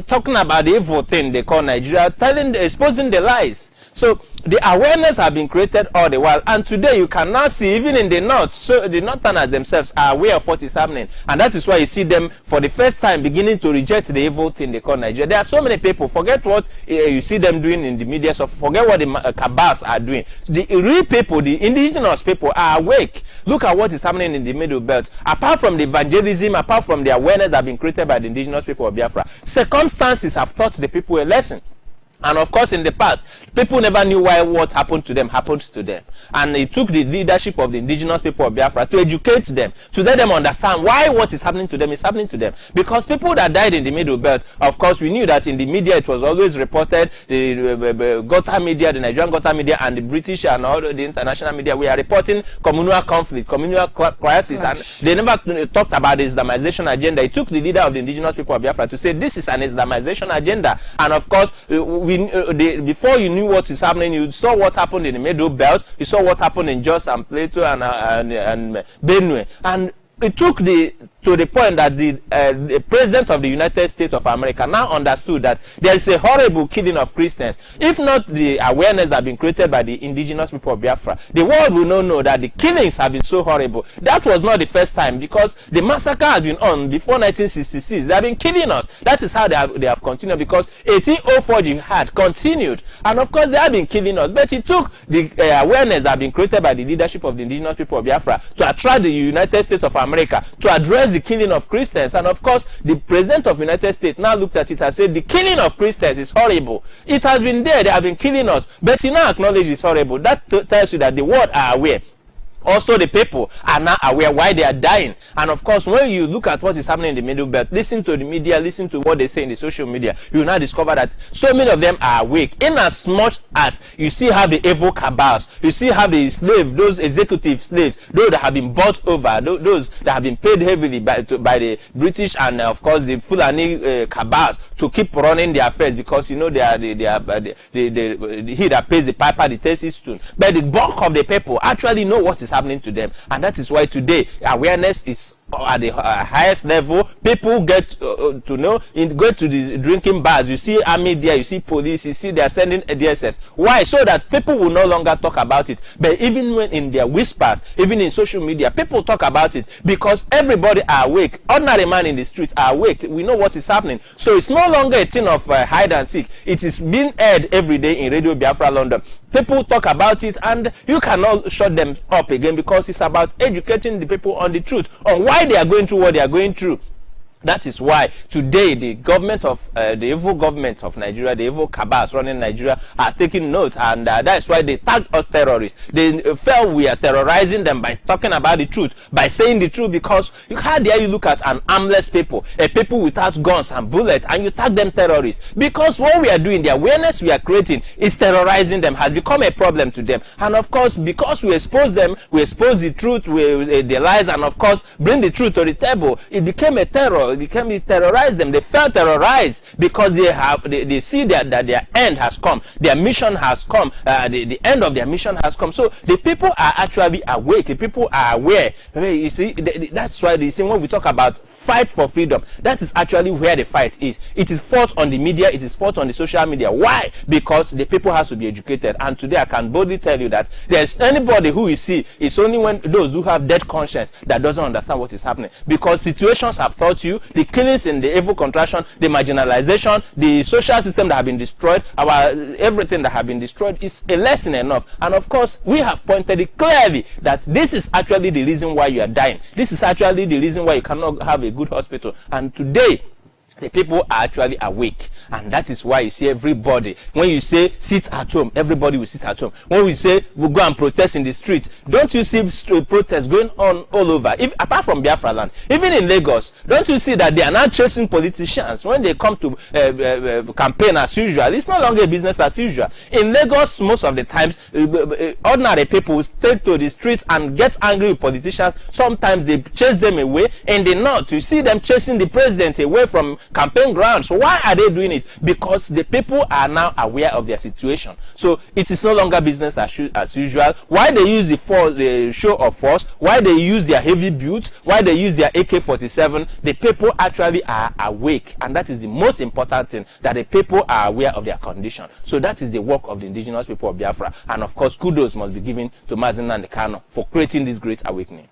S3: Talking about the evil thing they call Nigeria, exposing the lies. So the awareness have been created all the while, and today you can now see, even in the north, so the northerners themselves are aware of what is happening, and that is why you see them for the first time beginning to reject the evil thing they call Nigeria. There are so many people, forget what you see them doing in the media, so forget what the cabals are doing. The real people, the indigenous people, are awake. Look at what is happening in the Middle Belt. Apart from the evangelism, apart from the awareness that have been created by the indigenous people of Biafra, circumstances have taught the people a lesson. And of course, in the past, people never knew why what happened to them. And it took the leadership of the indigenous people of Biafra to educate them, to let them understand why what is happening to them is happening to them. Because people that died in the Middle Belt, of course, we knew that in the media it was always reported, the Govt media, the Nigerian Govt media, and the British and all the international media, we are reporting communal conflict, communal crisis, and they never talked about the Islamization agenda. It took the leader of the indigenous people of Biafra to say this is an Islamization agenda. And of course, before you knew what is happening, you saw what happened in the Middle Belt, you saw what happened in Jos and Plateau and Benue, and it took to the point that the President of the United States of America now understood that there is a horrible killing of Christians. If not the awareness that has been created by the indigenous people of Biafra, the world will not know that the killings have been so horrible. That was not the first time, because the massacre has been on before 1966. They have been killing us. That is how they have continued, because 1804 jihad continued, and of course they have been killing us. But it took the awareness that has been created by the leadership of the indigenous people of Biafra to attract the United States of America to address the killing of Christians. And of course, the President of the United States now looked at it and said the killing of Christians is horrible. It has been there, they have been killing us, but you now acknowledge it's horrible. That tells you that the world are aware. Also, the people are now aware why they are dying. And of course, when you look at what is happening in the Middle Belt, listen to the media, listen to what they say in the social media, you will now discover that so many of them are awake. In as much as you still have the evil cabals, you still have the slaves, those executive slaves, those that have been bought over, those that have been paid heavily by the British and of course the Fulani cabals to keep running their affairs, because you know they are he that pays the piper, the takes his tune. But the bulk of the people actually know what is happening to them, and that is why today awareness is at the highest level. People get to know, go to the drinking bars, you see army there, you see police, you see they are sending DSS. Why? So that people will no longer talk about it. But even when in their whispers, even in social media, people talk about it because everybody are awake. Ordinary man in the street are awake. We know what is happening. So it's no longer a thing of hide and seek. It is being aired every day in Radio Biafra London. People talk about it, and you cannot shut them up again, because it's about educating the people on the truth, on why they are going through what they are going through. That is why today the government of the evil government of Nigeria, the evil cabals running Nigeria, are taking note, and that's why they tagged us terrorists. They felt we are terrorizing them by talking about the truth, by saying the truth, because how dare you look at an armless people, a people without guns and bullets, and you tag them terrorists? Because what we are doing, the awareness we are creating is terrorizing them, has become a problem to them. And of course, because we expose them, we expose the truth, the lies, and of course bring the truth to the table, it became a terror. It terrorized them. They felt terrorized because they see that their end has come, their mission has come, the end of their mission has come. So the people are actually awake. The people are aware. You see, that's why they say when we talk about fight for freedom, that is actually where the fight is. It is fought on the media. It is fought on the social media. Why? Because the people has to be educated. And today I can boldly tell you that there's anybody who you see, it's only when those who have dead conscience that doesn't understand what is happening, because situations have taught you. The killings in the evil contraction, the marginalization, the social system that have been destroyed, everything that have been destroyed is a lesson enough. And of course, we have pointed it clearly that this is actually the reason why you are dying. This is actually the reason why you cannot have a good hospital. And today, the people are actually awake, and that is why you see everybody, when you say sit at home, everybody will sit at home. When we say we'll go and protest in the streets, don't you see protests going on all over? Apart from Biafra land, even in Lagos, don't you see that they are now chasing politicians when they come to campaign as usual? It's no longer a business as usual. In Lagos, most of the times, ordinary people take to the streets and get angry with politicians. Sometimes they chase them away. In the north, you see them chasing the president away from campaign grounds. So why are they doing it? Because the people are now aware of their situation. So it is no longer business as usual. Why they use the show of force, why they use their heavy build, why they use their AK-47, the people actually are awake, and that is the most important thing, that the people are aware of their condition. So that is the work of the indigenous people of Biafra, and of course kudos must be given to Mazen Nnamdi Kanu for creating this great awakening.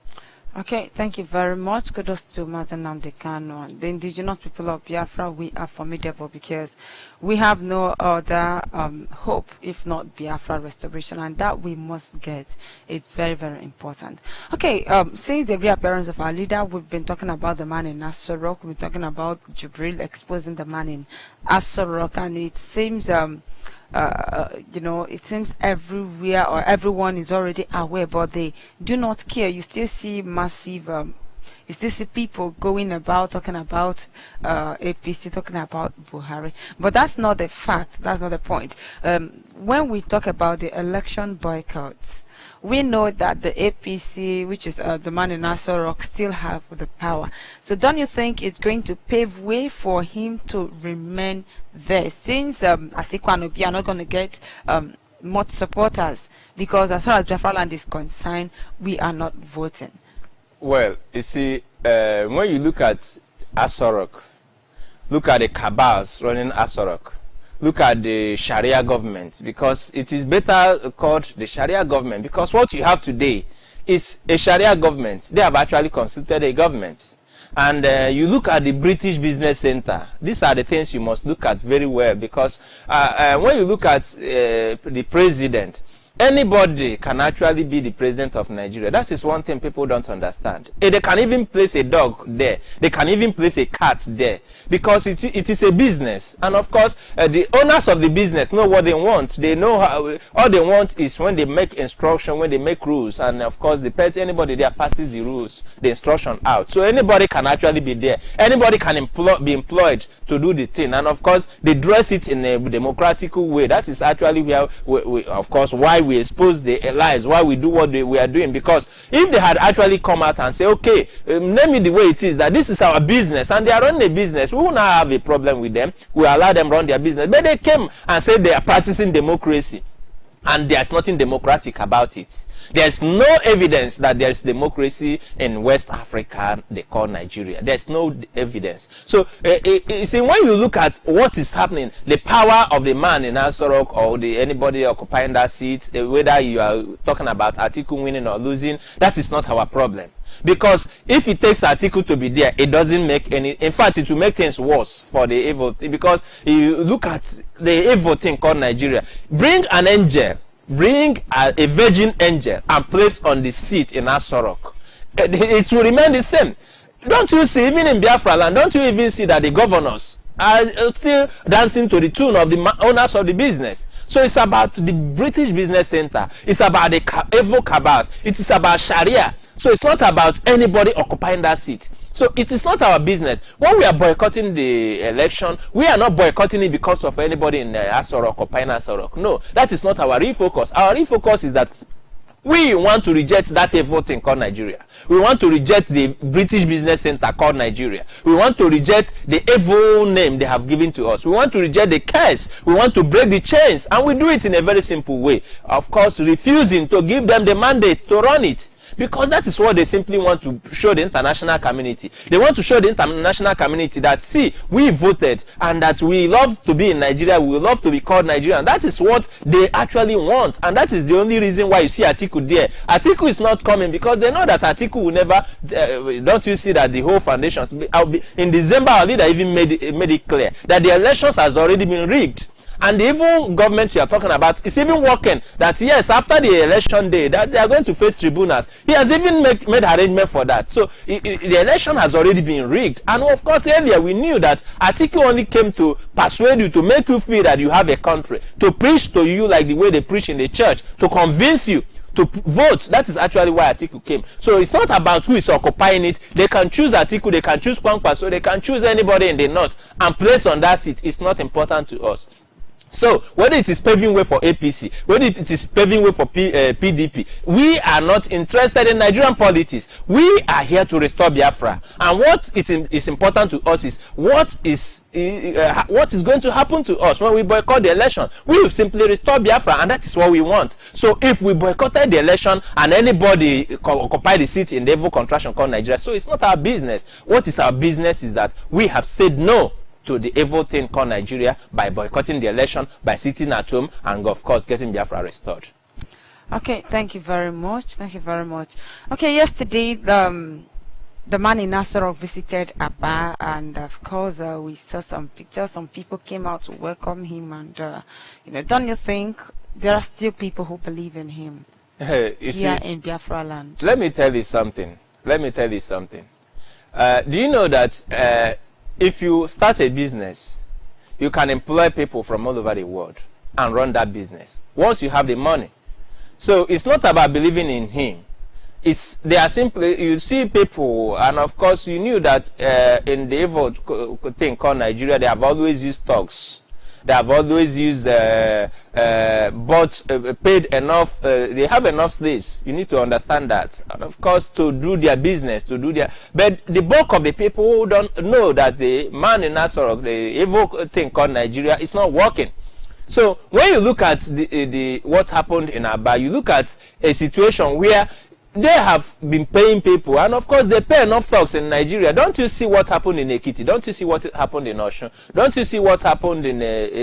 S2: Okay, thank you very much. Kudos to Mazen Nnamdi Kanu. The indigenous people of Biafra, we are formidable because we have no other hope if not Biafra restoration, and that we must get. It's very, very important. Okay, since the reappearance of our leader, we've been talking about the man in Asorok. We've been talking about Jubril exposing the man in Asorok, and it seems it seems everywhere, or everyone is already aware, but they do not care. You still see massive, you still see people going about talking about APC, talking about Buhari. But that's not the fact. That's not the point. When we talk about the election boycotts, we know that the APC, which is the man in Asorok, still have the power. So don't you think it's going to pave way for him to remain there, since Atiku and Obi are not going to get much supporters? Because as far as Biafra land is concerned, we are not voting. Well,
S3: you see, when you look at Asorok, look at the cabals running Asorok, look at the Sharia government, because it is better called the Sharia government, because what you have today is a Sharia government. They have actually constituted a government. And you look at the British Business Center. These are the things you must look at very well, because when you look at the president, anybody can actually be the president of Nigeria. That is one thing people don't understand. They can even place a dog there. They can even place a cat there, because it is a business. And of course, the owners of the business know what they want. They know how, all they want is when they make instruction, when they make rules. And of course, anybody there passes the rules, the instruction out. So anybody can actually be there. Anybody can be employed to do the thing. And of course, they dress it in a democratic way. That is actually where, of course, why we expose the lies, why we do what we are doing. Because if they had actually come out and say, okay, name me the way it is, that this is our business, and they are running a business, we will not have a problem with them. We allow them run their business. But they came and said they are practicing democracy. and there's nothing democratic about it. There's no evidence that there's democracy in West Africa they call Nigeria. There's no evidence. So you see, when you look at what is happening, the power of the man in Asorok or anybody occupying that seat, whether you are talking about Atiku winning or losing, that is not our problem. Because if it takes Atiku to be there, it doesn't make any, in fact it will make things worse for the evil, because you look at the evil thing called Nigeria. Bring an angel, bring a virgin angel and place on the seat in Asorok, it will remain the same. Don't you see, even in Biafra land, don't you even see that the governors are still dancing to the tune of the owners of the business? So it's about the British Business Center, it's about the evil cabals, it is about Sharia. So it's not about anybody occupying that seat. So it is not our business. When we are boycotting the election, we are not boycotting it because of anybody in Asorok occupying Asorok. No, that is not our real focus. Our real focus is that we want to reject that evil thing called Nigeria. We want to reject the British Business Center called Nigeria. We want to reject the evil name they have given to us. We want to reject the curse. We want to break the chains. And we do it in a very simple way. Of course, refusing to give them the mandate to run it. Because that is what they simply want to show the international community. They want to show the international community that, see, we voted and that we love to be in Nigeria, we love to be called Nigerian. That is what they actually want. And that is the only reason why you see Atiku there. Atiku is not coming because they know that Atiku will never, don't you see that the whole foundations, in December, our leader even made it clear that the elections has already been rigged. And the evil government you are talking about is even working that, yes, after the election day, that they are going to face tribunals. He has even made arrangement for that. So the election has already been rigged. And of course, earlier we knew that Atiku only came to persuade you, to make you feel that you have a country, to preach to you like the way they preach in the church, to convince you to vote. That is actually why Atiku came. So it's not about who is occupying it. They can choose Atiku, they can choose Kwankwa, so they can choose anybody in the north and place on that seat. It's not important to us. So whether it is paving way for APC, whether it is paving way for PDP, we are not interested in Nigerian politics. We are here to restore Biafra. And what is important to us is what is going to happen to us when we boycott the election. We will simply restore Biafra, and that is what we want. So if we boycotted the election and anybody occupy the seat in the evil contraction called Nigeria, so it's not our business. What is our business is that we have said no to the evil thing called Nigeria by boycotting the election, by sitting at home, and of course getting Biafra restored.
S2: Okay, thank you very much. Thank you very much. Okay, yesterday the man in Asorok visited Aba, and of course we saw some pictures. Some people came out to welcome him, and you know, don't you think there are still people who believe in him here in Biafra land?
S3: Let me tell you something. Let me tell you something. Do you know that if you start a business, you can employ people from all over the world and run that business once you have the money? So it's not about believing in him. They are simply, you see people, and of course you knew that in the evil thing called Nigeria, they have always used thugs. They have always used paid enough, they have enough slaves. You need to understand that. And of course, to do their business, but the bulk of the people who don't know that the man in Asorok, the evil thing called Nigeria, is not working. So when you look at what happened in Aba, you look at a situation where they have been paying people, and of course they pay enough thugs in Nigeria. Don't you see what happened in Ekiti? Don't you see what happened in Osun? Don't you see what happened in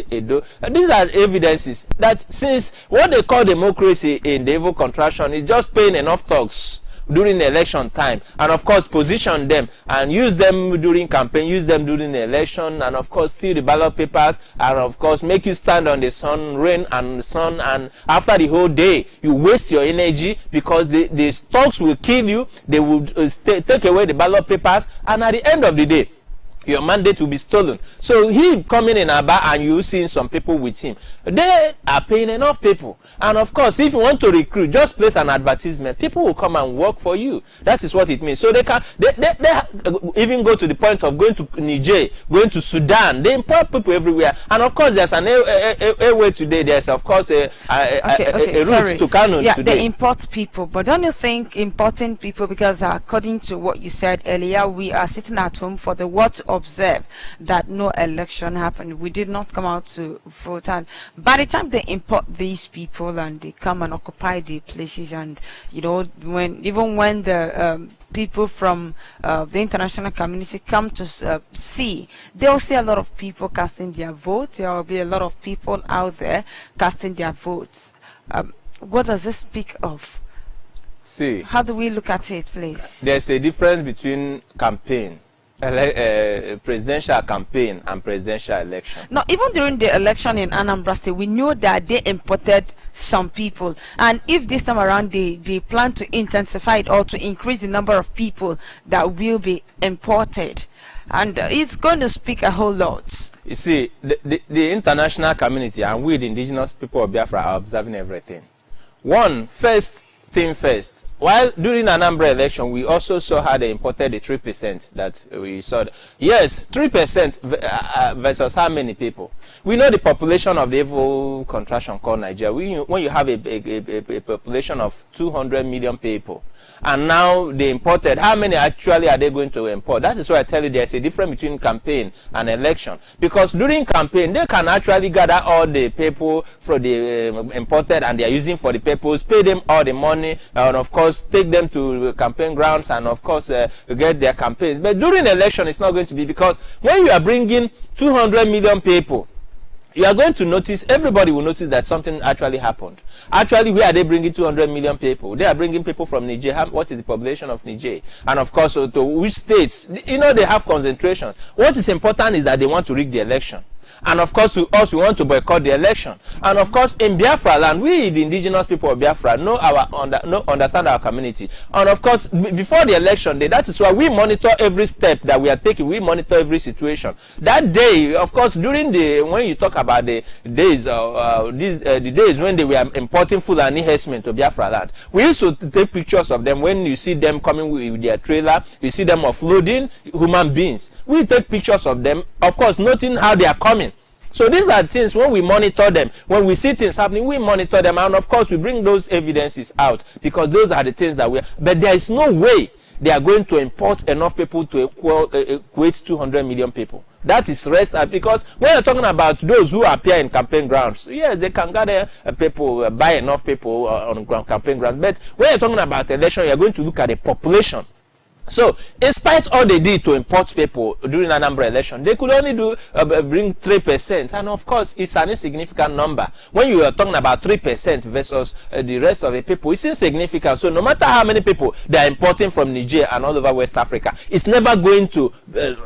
S3: Edo? These are evidences that since what they call democracy in the evil contraction is just paying enough thugs during the election time, and of course position them and use them during campaign, use them during the election, and of course steal the ballot papers, and of course make you stand on the sun, rain and sun, and after the whole day you waste your energy because the thugs will kill you. They will take away the ballot papers, and at the end of the day your mandate will be stolen. So he coming in Aba and you seeing some people with him, they are paying enough people. And of course, if you want to recruit, just place an advertisement, people will come and work for you. That is what it means. So they even go to the point of going to Niger, going to Sudan. They import people everywhere. And of course, there's an airway today. There's of course a route to Kano today.
S2: They import people, but don't you think importing people, because according to what you said earlier, we are sitting at home for the what observe that no election happened. We did not come out to vote, and by the time they import these people and they come and occupy the places, and even when the people from the international community come to see, they'll see a lot of people casting their votes. There will be a lot of people out there casting their votes. What does this speak of?
S3: See,
S2: how do we look at it, please?
S3: There's a difference between campaign, presidential campaign, and presidential election.
S2: No, even during the election in Anambra State, we knew that they imported some people, and if this time around they plan to intensify it or to increase the number of people that will be imported, and it's going to speak a whole lot.
S3: You see, the international community and we, the indigenous people of Biafra, are observing everything. First thing first, while during Anambra election, we also saw how they imported the 3% that we saw. Yes, 3% versus how many people? We know the population of the evil contraction called Nigeria. When you have a population of 200 million people, and now they imported, how many actually are they going to import? That is why I tell you there's a difference between campaign and election. Because during campaign, they can actually gather all the people from the imported and they are using for the purpose, pay them all the money, and of course take them to campaign grounds and of course get their campaigns. But during election, it's not going to be, because when you are bringing 200 million people, you are going to notice, everybody will notice that something actually happened. Actually, where are they bringing 200 million people? They are bringing people from Niger. What is the population of Niger? And of course, to which states? They have concentrations. What is important is that they want to rig the election. And of course, to us, we want to boycott the election. And of course, in Biafra land, we, the indigenous people of Biafra, understand our community. And of course, before the election day, that is why we monitor every step that we are taking. We monitor every situation. That day, of course, when you talk about the days, the days when they were importing Fulani herdsmen to Biafra land, we used to take pictures of them. When you see them coming with their trailer, you see them offloading human beings. We take pictures of them, of course, noting how they are coming. So these are things, when we monitor them, when we see things happening, we monitor them, and of course we bring those evidences out, because those are the things that but there is no way they are going to import enough people to equate 200 million people. That is because when you're talking about those who appear in campaign grounds, yes, they can gather people, buy enough people on campaign grounds, but when you're talking about election, you're going to look at the population. So, in spite of all they did to import people during Anambra election, they could only bring 3%, and of course, it's an insignificant number. When you are talking about 3% versus the rest of the people, it's insignificant. So, no matter how many people they are importing from Niger and all over West Africa, it's never going to,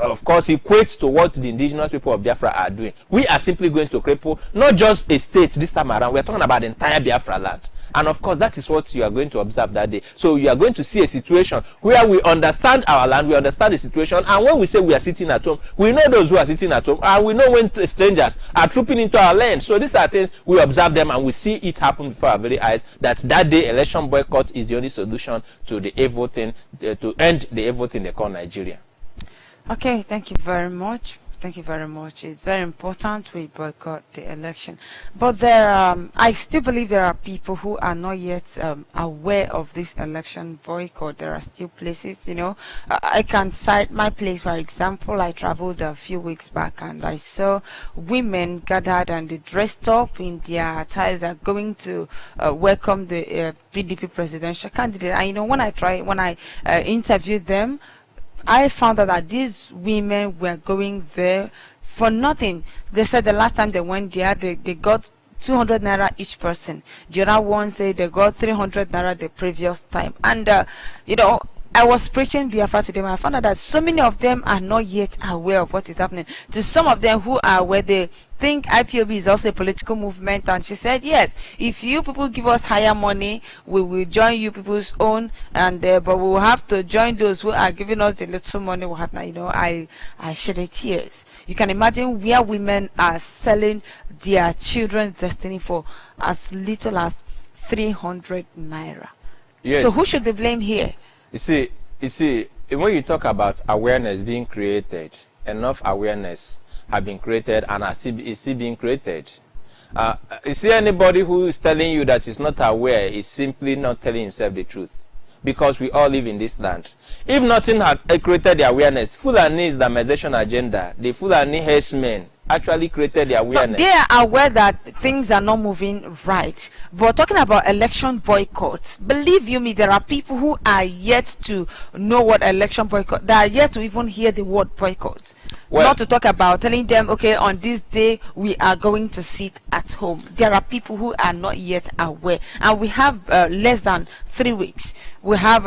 S3: of course, equate to what the indigenous people of Biafra are doing. We are simply going to cripple not just a state this time around. We are talking about the entire Biafra land. And of course, that is what you are going to observe that day. So you are going to see a situation where we understand our land, we understand the situation, and when we say we are sitting at home, we know those who are sitting at home, and we know when strangers are trooping into our land. So these are things, we observe them, and we see it happen before our very eyes, that day election boycott is the only solution to the evil thing, to end the evil thing they call Nigeria.
S2: Okay, thank you very much. Thank you very much. It's very important we boycott the election. But I still believe there are people who are not yet aware of this election boycott. There are still places, I can cite my place, for example. I traveled a few weeks back and I saw women gathered and they dressed up in their attires that are going to welcome the PDP presidential candidate. And when I interviewed them, I found out that these women were going there for nothing. They said the last time they went there, they got 200 naira each person. The other one said they got 300 naira the previous time. And, I was preaching Biafra to them. I found out that so many of them are not yet aware of what is happening. To some of them who are aware, they think IPOB is also a political movement. And she said, yes, if you people give us higher money, we will join you people's own. And but we will have to join those who are giving us the little money we have now. I shed tears. You can imagine where women are selling their children's destiny for as little as 300 naira. Yes. So who should they blame here?
S3: You see, when you talk about awareness being created, enough awareness have been created and is still being created. You see, anybody who is telling you that is not aware is simply not telling himself the truth. because we all live in this land. If nothing had created the awareness, Fulani Islamization agenda, the Fulani herdsmen actually created the awareness.
S2: They are aware that things are not moving right. But talking about election boycott, believe you me, there are people who are yet to know what election boycott, they are yet to even hear the word boycott. Well, not to talk about telling them, okay, on this day we are going to sit at home. There are people who are not yet aware. And we have less than 3 weeks. We have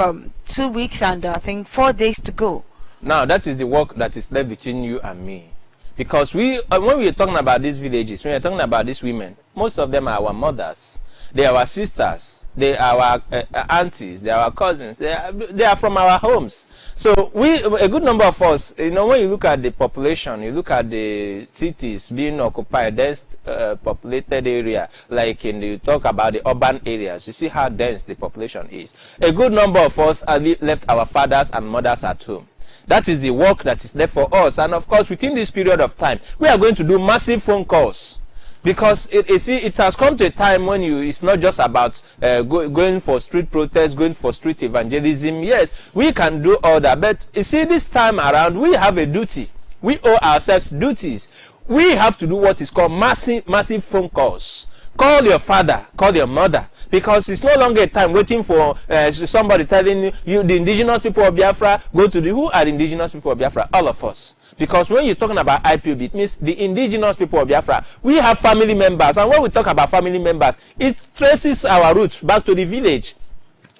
S2: 2 weeks and I think 4 days to go.
S3: Now that is the work that is left between you and me. Because when we are talking about these villages, when we are talking about these women, most of them are our mothers, they are our sisters, they are our aunties, they are our cousins, they are from our homes. So a good number of us, when you look at the population, you look at the cities being occupied, dense populated area, like you talk about the urban areas, you see how dense the population is. A good number of us are left our fathers and mothers at home. That is the work that is left for us. And of course, within this period of time, we are going to do massive phone calls. Because it has come to a time when it's not just about going for street protests, going for street evangelism. Yes, we can do all that. But you see, this time around, we have a duty. We owe ourselves duties. We have to do what is called massive phone calls. Call your father, call your mother, because it's no longer a time waiting for somebody telling you the indigenous people of Biafra, who are the indigenous people of Biafra? All of us. Because when you're talking about Ipob, it means the indigenous people of Biafra. We have family members, and when we talk about family members, it traces our roots back to the village.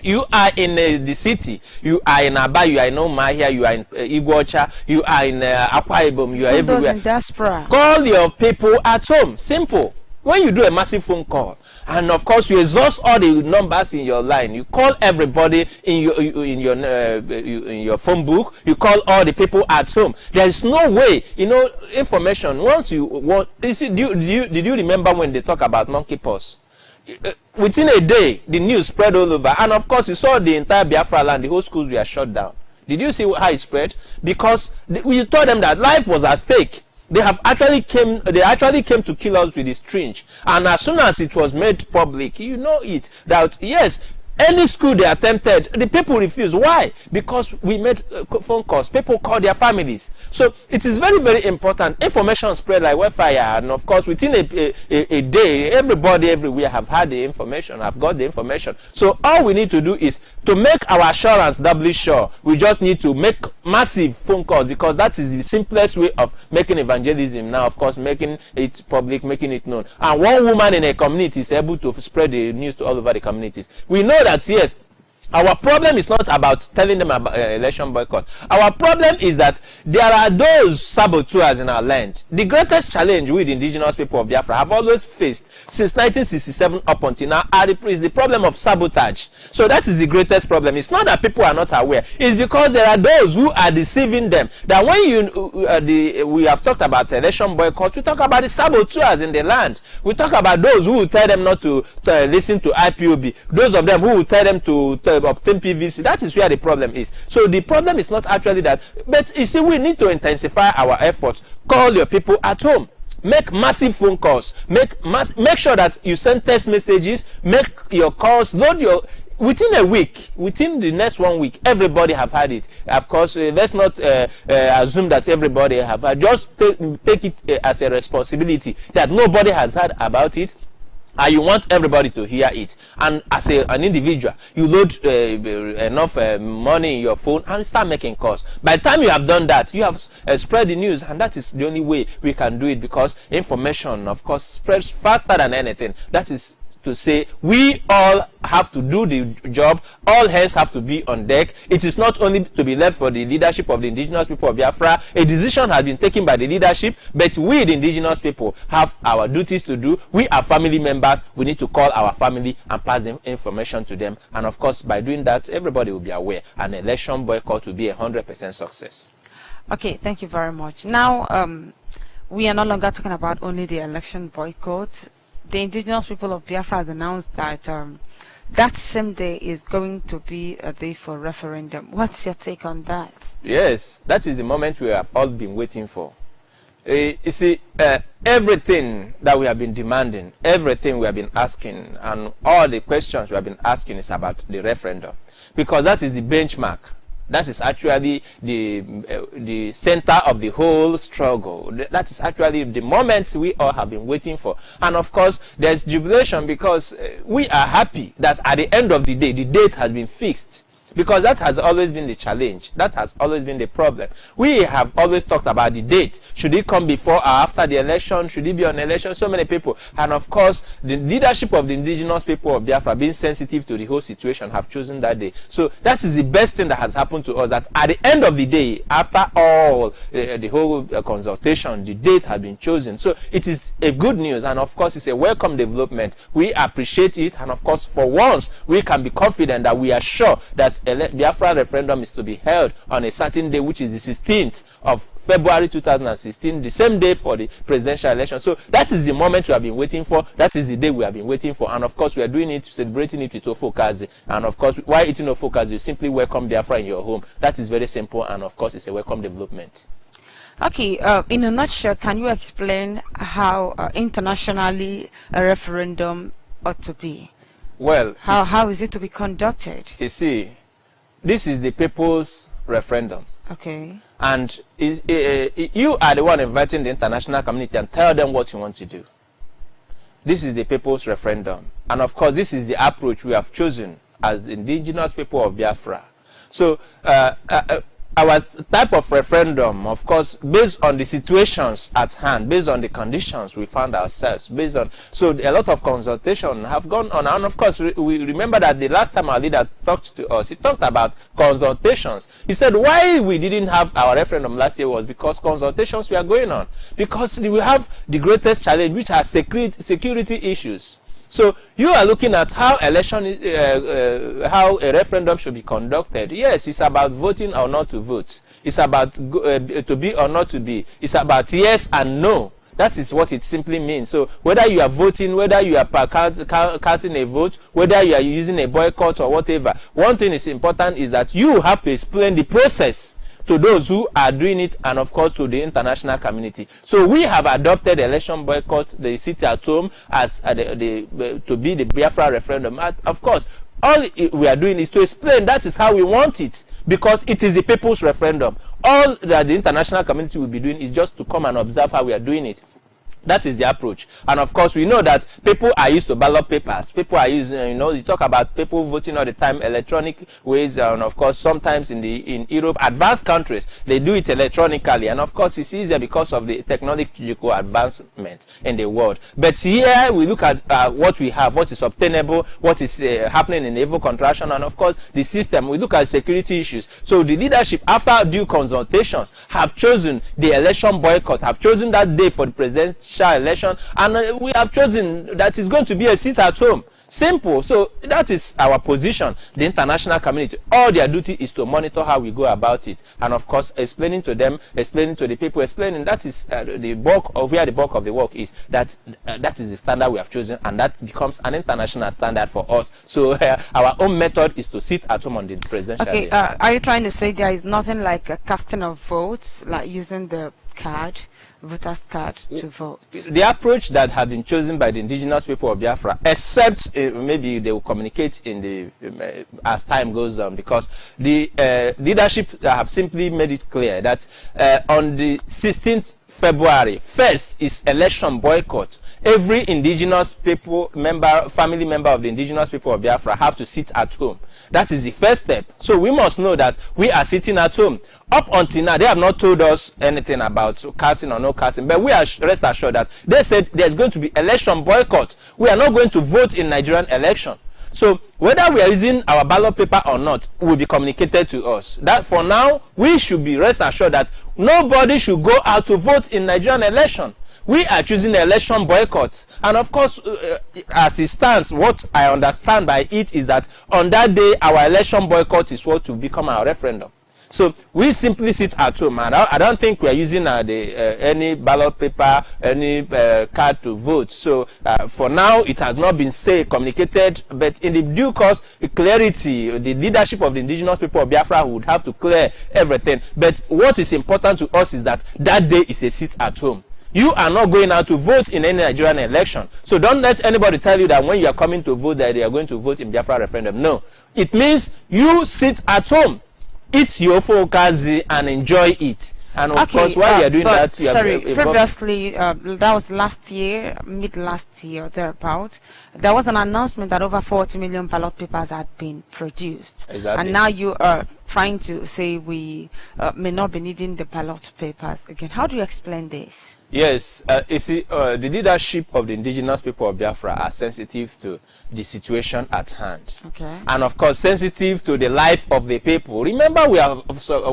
S3: You are in the city, you are in Aba, you are in Omahia, you are in Iguacha, you are in Akwa Ibom, you are everywhere.
S2: In diaspora.
S3: Call your people at home. Simple. When you do a massive phone call, and of course you exhaust all the numbers in your line, you call everybody in your phone book, you call all the people at home. There is no way, information. Once you want, did you remember when they talk about monkeypox? Within a day, the news spread all over, and of course you saw the entire Biafra land, the whole schools were shut down. Did you see how it spread? Because we told them that life was at stake. They actually came to kill us with this strange. And as soon as it was made public, that yes, any school they attempted, the people refused. Why? Because we made phone calls. People call their families. So it is very, very important. Information spread like wildfire, and of course within a day, everybody everywhere have had the information, have got the information. So all we need to do is to make our assurance doubly sure. We just need to make massive phone calls, because that is the simplest way of making evangelism. Now, of course, making it public, making it known. And one woman in a community is able to spread the news to all over the communities. We know that, yes, our problem is not about telling them about election boycott. Our problem is that there are those saboteurs in our land. The greatest challenge we, the indigenous people of Biafra, have always faced since 1967 up until now is the problem of sabotage. So that is the greatest problem. It's not that people are not aware. It's because there are those who are deceiving them. That when we have talked about election boycott, we talk about the saboteurs in the land. We talk about those who will tell them not to listen to IPOB. Those of them who will tell them to obtain PVC. That is where the problem is. So the problem is not actually that, but you see, we need to intensify our efforts. Call your people at home. Make massive phone calls. Make sure that you send text messages. Make your calls. Within a week, within the next 1 week, everybody have had it. Of course, let's not assume that everybody have had. Just take it as a responsibility that nobody has heard about it. And you want everybody to hear it. And as an individual, you load enough money in your phone and start making calls. By the time you have done that, you have spread the news, and that is the only way we can do it, because information, of course, spreads faster than anything. That is to say, we all have to do the job. All hands have to be on deck. It is not only to be left for the leadership of the indigenous people of Biafra. A decision has been taken by the leadership, but we, the indigenous people, have our duties to do. We are family members. We need to call our family and pass the information to them. And of course, by doing that, everybody will be aware. An election boycott will be 100% success.
S2: Okay, thank you very much. Now, we are no longer talking about only the election boycott. The indigenous people of Biafra has announced that that same day is going to be a day for referendum. What's your take on that?
S3: Yes, that is the moment we have all been waiting for. You see, everything that we have been demanding, everything we have been asking, and all the questions we have been asking is about the referendum, because that is the benchmark. That is actually the center of the whole struggle. That is actually the moment we all have been waiting for. And of course, there's jubilation because we are happy that at the end of the day, the date has been fixed. Because that has always been the challenge. That has always been the problem. We have always talked about the date. Should it come before or after the election? Should it be an election? So many people. And of course, the leadership of the indigenous people of Biafra, being sensitive to the whole situation, have chosen that day. So that is the best thing that has happened to us. That at the end of the day, after all the whole consultation, the date has been chosen. So it is a good news. And of course, it's a welcome development. We appreciate it. And of course, for once, we can be confident that we are sure that Biafra referendum is to be held on a certain day, which is the 16th of February 2016, the same day for the presidential election. So that is the moment we have been waiting for. That is the day we have been waiting for. And of course, we are doing it, celebrating it with Ofokazi. And of course, while eating Ofokazi, you simply welcome Biafra in your home. That is very simple. And of course, it's a welcome development.
S2: Okay, in a nutshell, can you explain how internationally a referendum ought to be?
S3: Well,
S2: how is it to be conducted?
S3: You see, this is the people's referendum.
S2: Okay.
S3: And you are the one inviting the international community and tell them what you want to do. This is the people's referendum. And of course, this is the approach we have chosen as the indigenous people of Biafra. So, our type of referendum, of course, based on the situations at hand, based on the conditions we found ourselves, based on, so a lot of consultation have gone on. And of course, we remember that the last time our leader talked to us, he talked about consultations. He said why we didn't have our referendum last year was because consultations were going on. Because we have the greatest challenge, which are security issues. So you are looking at how how a referendum should be conducted. Yes, it's about voting or not to vote. It's about to be or not to be. It's about yes and no. That is what it simply means. So whether you are voting, whether you are casting a vote, whether you are using a boycott or whatever, one thing is important is that you have to explain the process to those who are doing it, and of course to the international community. So we have adopted election boycott, the sit at home, as to be the Biafra referendum. Of course, all we are doing is to explain that is how we want it, because it is the people's referendum. All that the international community will be doing is just to come and observe how we are doing it. That is the approach. And of course, we know that people are used to ballot papers. People are using, you talk about people voting all the time, electronic ways. And of course, sometimes in Europe, advanced countries, they do it electronically. And of course, it's easier because of the technological advancement in the world. But here, we look at what we have, what is obtainable, what is happening in naval contraction, and of course, the system. We look at security issues. So the leadership, after due consultations, have chosen the election boycott, have chosen that day for the presidential election, and we have chosen that it's going to be a sit at home. Simple. So that is our position. The international community, all their duty is to monitor how we go about it, and of course explaining to them, explaining to the people, explaining that is the bulk of where the bulk of the work is. That is the standard we have chosen, and that becomes an international standard for us. So our own method is to sit at home on the presidential.
S2: Okay. Are you trying to say there is nothing like a casting of votes, like using the voter's card to vote?
S3: The approach that has been chosen by the indigenous people of Biafra, except maybe they will communicate in the as time goes on, because the leadership have simply made it clear that on the 16th February, first is election boycott. Every indigenous people family member of the indigenous people of Biafra have to sit at home. That is the first step. So we must know that we are sitting at home. Up until now, they have not told us anything about casting or no casting, but we are rest assured that they said there's going to be election boycott. We are not going to vote in Nigerian election. So whether we are using our ballot paper or not will be communicated to us. That for now, we should be rest assured that nobody should go out to vote in Nigerian election. We are choosing election boycott. And of course, as it stands, what I understand by it is that on that day, our election boycott is what will become our referendum. So we simply sit at home, and I don't think we are using any ballot paper, any card to vote. So for now, it has not been communicated, but in the due course, clarity, the leadership of the indigenous people of Biafra would have to clear everything. But what is important to us is that day is a sit at home. You are not going out to vote in any Nigerian election. So don't let anybody tell you that when you are coming to vote that they are going to vote in Biafra referendum. No. It means you sit at home, eat your fokazi and enjoy it. And of course, while you are doing that, you
S2: previously, that was last year, mid last year, thereabout, there was an announcement that over 40 million ballot papers had been produced.
S3: Exactly.
S2: And now you are trying to say we may not be needing the ballot papers again. How do you explain this?
S3: Yes, you see, the leadership of the indigenous people of Biafra are sensitive to the situation at hand.
S2: Okay.
S3: And of course, sensitive to the life of the people. Remember, we are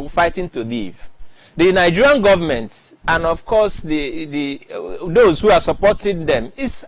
S3: fighting to live. The Nigerian government and of course those who are supporting them is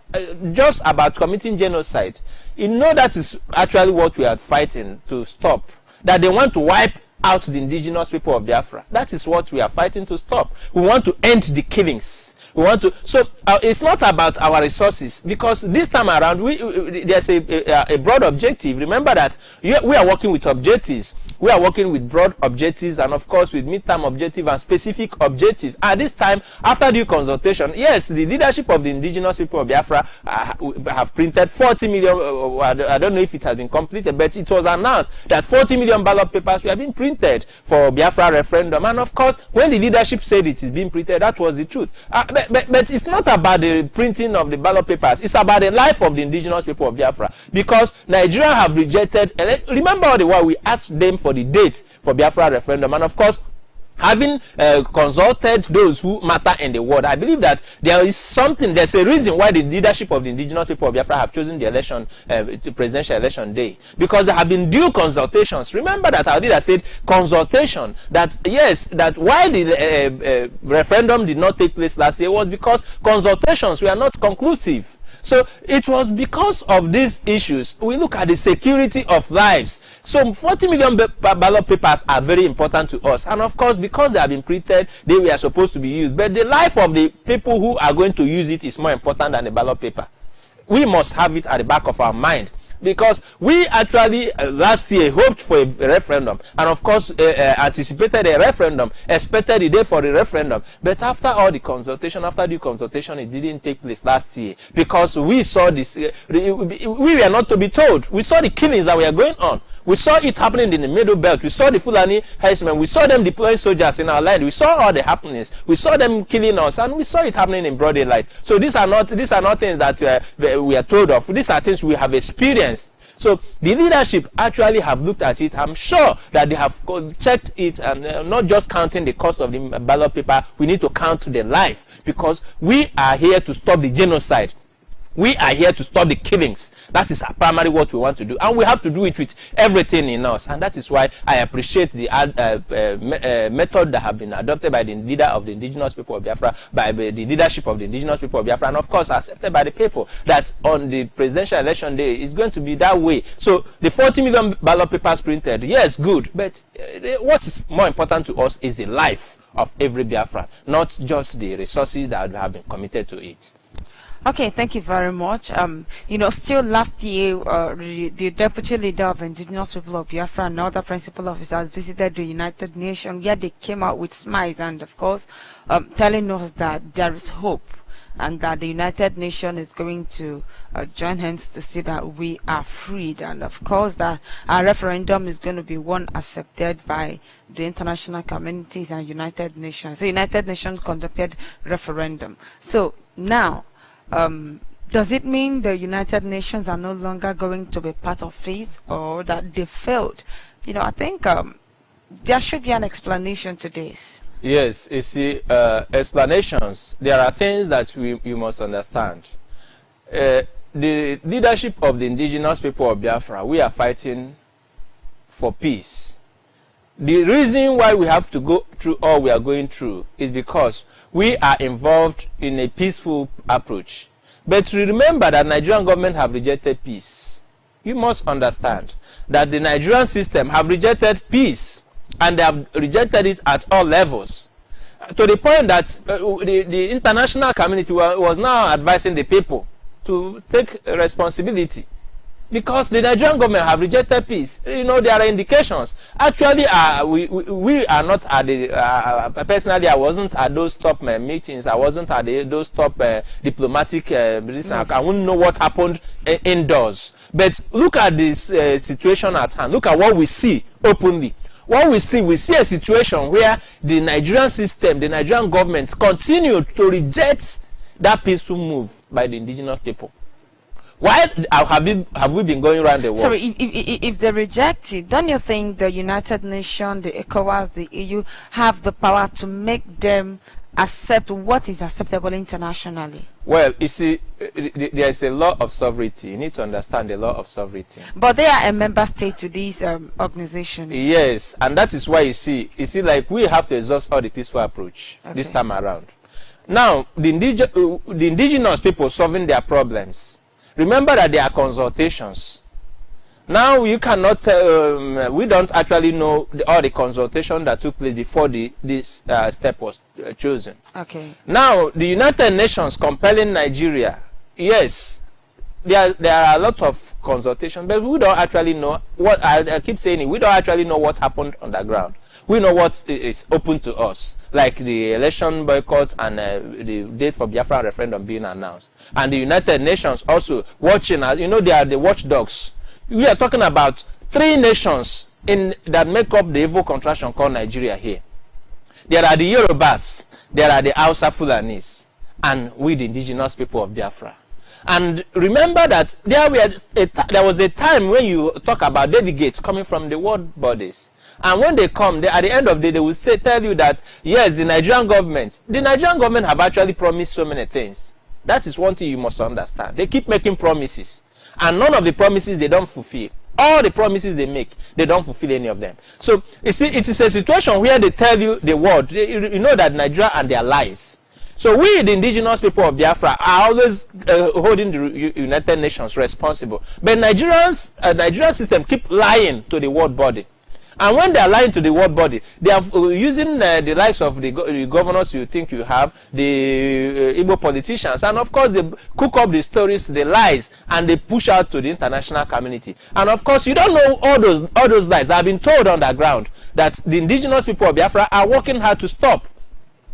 S3: just about committing genocide. You know, that is actually what we are fighting to stop. That they want to wipe out the indigenous people of Biafra. That is what we are fighting to stop. We want to end the killings. We want to. So it's not about our resources, because this time around there's a broad objective. Remember that we are working with objectives. We are working with broad objectives and of course with midterm objective and specific objectives. At this time, after due consultation, yes, the leadership of the indigenous people of Biafra have printed 40 million, I don't know if it has been completed, but it was announced that 40 million ballot papers were being printed for Biafra referendum. And of course, when the leadership said it is being printed, that was the truth. But it's not about the printing of the ballot papers. It's about the life of the indigenous people of Biafra. Because Nigeria have rejected, remember all the while we asked them for the date for Biafra referendum, and of course, having consulted those who matter in the world, I believe that there's a reason why the leadership of the indigenous people of Biafra have chosen the election, the presidential election day, because there have been due consultations. Remember that our leader said consultation, that yes, that why the referendum did not take place last year was because consultations were not conclusive. So it was because of these issues. We look at the security of lives. So 40 million ballot papers are very important to us. And of course, because they have been printed, they were supposed to be used. But the life of the people who are going to use it is more important than the ballot paper. We must have it at the back of our mind. Because we actually last year hoped for a referendum, and of course anticipated a referendum, expected a day for the referendum. But after all the consultation, after the consultation, it didn't take place last year, because we saw this. We were not to be told. We saw the killings that were going on. We saw it happening in the Middle Belt. We saw the Fulani herdsmen. We saw them deploying soldiers in our land. We saw all the happenings. We saw them killing us, and we saw it happening in broad daylight. So these are not things that we are told of. These are things we have experienced. So the leadership actually have looked at it. I'm sure that they have checked it, and not just counting the cost of the ballot paper. We need to count the life, because we are here to stop the genocide. We are here to stop the killings. That is primarily what we want to do, and we have to do it with everything in us. And that is why I appreciate the method that have been adopted by the leader of the indigenous people of Biafra, by the leadership of the indigenous people of Biafra, and of course accepted by the people, that on the presidential election day it's going to be that way. So the 40 million ballot papers printed, yes, good, but what is more important to us is the life of every Biafran, not just the resources that have been committed to it.
S2: Okay, thank you very much. Still last year, the deputy leader of indigenous people of Biafra and other principal officers visited the United Nations, where they came out with smiles and, of course, telling us that there is hope, and that the United Nations is going to join hands to see that we are freed, and of course that our referendum is going to be one accepted by the international communities and United Nations. The United Nations conducted referendum. So now, does it mean the United Nations are no longer going to be part of it, or that they failed? I think there should be an explanation to this.
S3: Yes, you see, explanations. There are things that you must understand. The leadership of the indigenous people of Biafra, we are fighting for peace. The reason why we have to go through all we are going through is because we are involved in a peaceful approach. But remember that Nigerian government have rejected peace. You must understand that the Nigerian system have rejected peace. and they have rejected it at all levels, to the point that the international community was now advising the people to take responsibility, because the Nigerian government have rejected peace. You know, there are indications. Actually, we are not at the, personally, I wasn't at those top meetings. I wasn't at those top diplomatic meetings. I wouldn't know what happened indoors. But look at this situation at hand. Look at what we see openly. What we see a situation where the Nigerian system, the Nigerian government continue to reject that peaceful move by the indigenous people. Why have we been going around the world?
S2: Sorry, if they reject it, don't you think the United Nations, the ECOWAS, the EU have the power to make them accept what is acceptable internationally?
S3: Well, you see, there is a law of sovereignty. You need to understand the law of sovereignty.
S2: But they are a member state to these organizations.
S3: Yes, and that is why you see, like we have to exhaust all the peaceful approach this time around. Now, the indigenous people solving their problems. Remember that there are consultations. Now you cannot, we don't actually know all the consultation that took place before this step was chosen.
S2: Okay.
S3: Now the United Nations compelling Nigeria, yes, there are a lot of consultation, but we don't actually know what, I keep saying it, we don't actually know what happened on the ground. We know what is open to us, like the election boycott and the date for Biafra referendum being announced. And the United Nations also watching, you know, they are the watchdogs. We are talking about 3 nations that make up the evil contraction called Nigeria here. There are the Yorubas, there are the Hausa Fulanis, and we the indigenous people of Biafra. And remember that there was a time when you talk about delegates coming from the world bodies. And when they come, at the end of the day, they will tell you that, yes, the Nigerian government have actually promised so many things. That is one thing you must understand. They keep making promises. And none of the promises they don't fulfill. All the promises they make, they don't fulfill any of them. So, you see, it is a situation where they tell you the world, you know that Nigeria and their lies. So we, the indigenous people of Biafra, are always holding the United Nations responsible. But Nigerian system keep lying to the world body. And when they are lying to the world body, they are using the likes of the governors you think you have, the Igbo politicians, and of course they cook up the stories, the lies, and they push out to the international community. And of course you don't know all those lies that have been told on the ground that the indigenous people of Biafra are working hard to stop.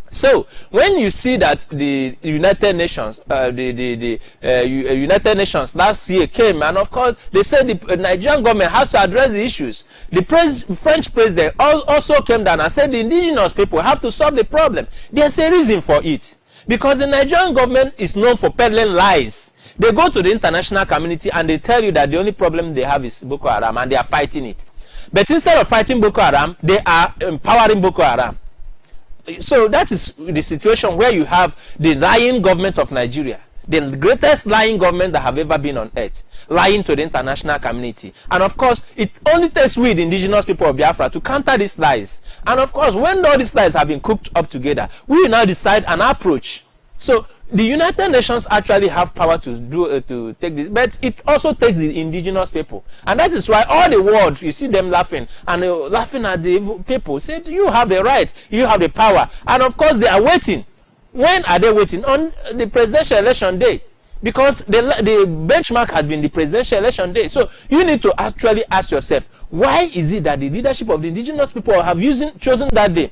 S3: So when you see that the United Nations, United Nations last year came, and of course they said the Nigerian government has to address the issues. The French president also came down and said the indigenous people have to solve the problem. There's a reason for it, because the Nigerian government is known for peddling lies. They go to the international community and they tell you that the only problem they have is Boko Haram, and they are fighting it. But instead of fighting Boko Haram, they are empowering Boko Haram. So that is the situation where you have the lying government of Nigeria, the greatest lying government that have ever been on earth, lying to the international community. And of course, it only takes we, the indigenous people of Biafra, to counter these lies. And of course, when all these lies have been cooked up together, we will now decide an approach. So the United Nations actually have power to take this, but it also takes the indigenous people. And that is why all the world, you see them laughing, and laughing at the people, said, you have the right, you have the power. And of course, they are waiting. When are they waiting? On the presidential election day. Because the benchmark has been the presidential election day. So you need to actually ask yourself, why is it that the leadership of the indigenous people have chosen that day?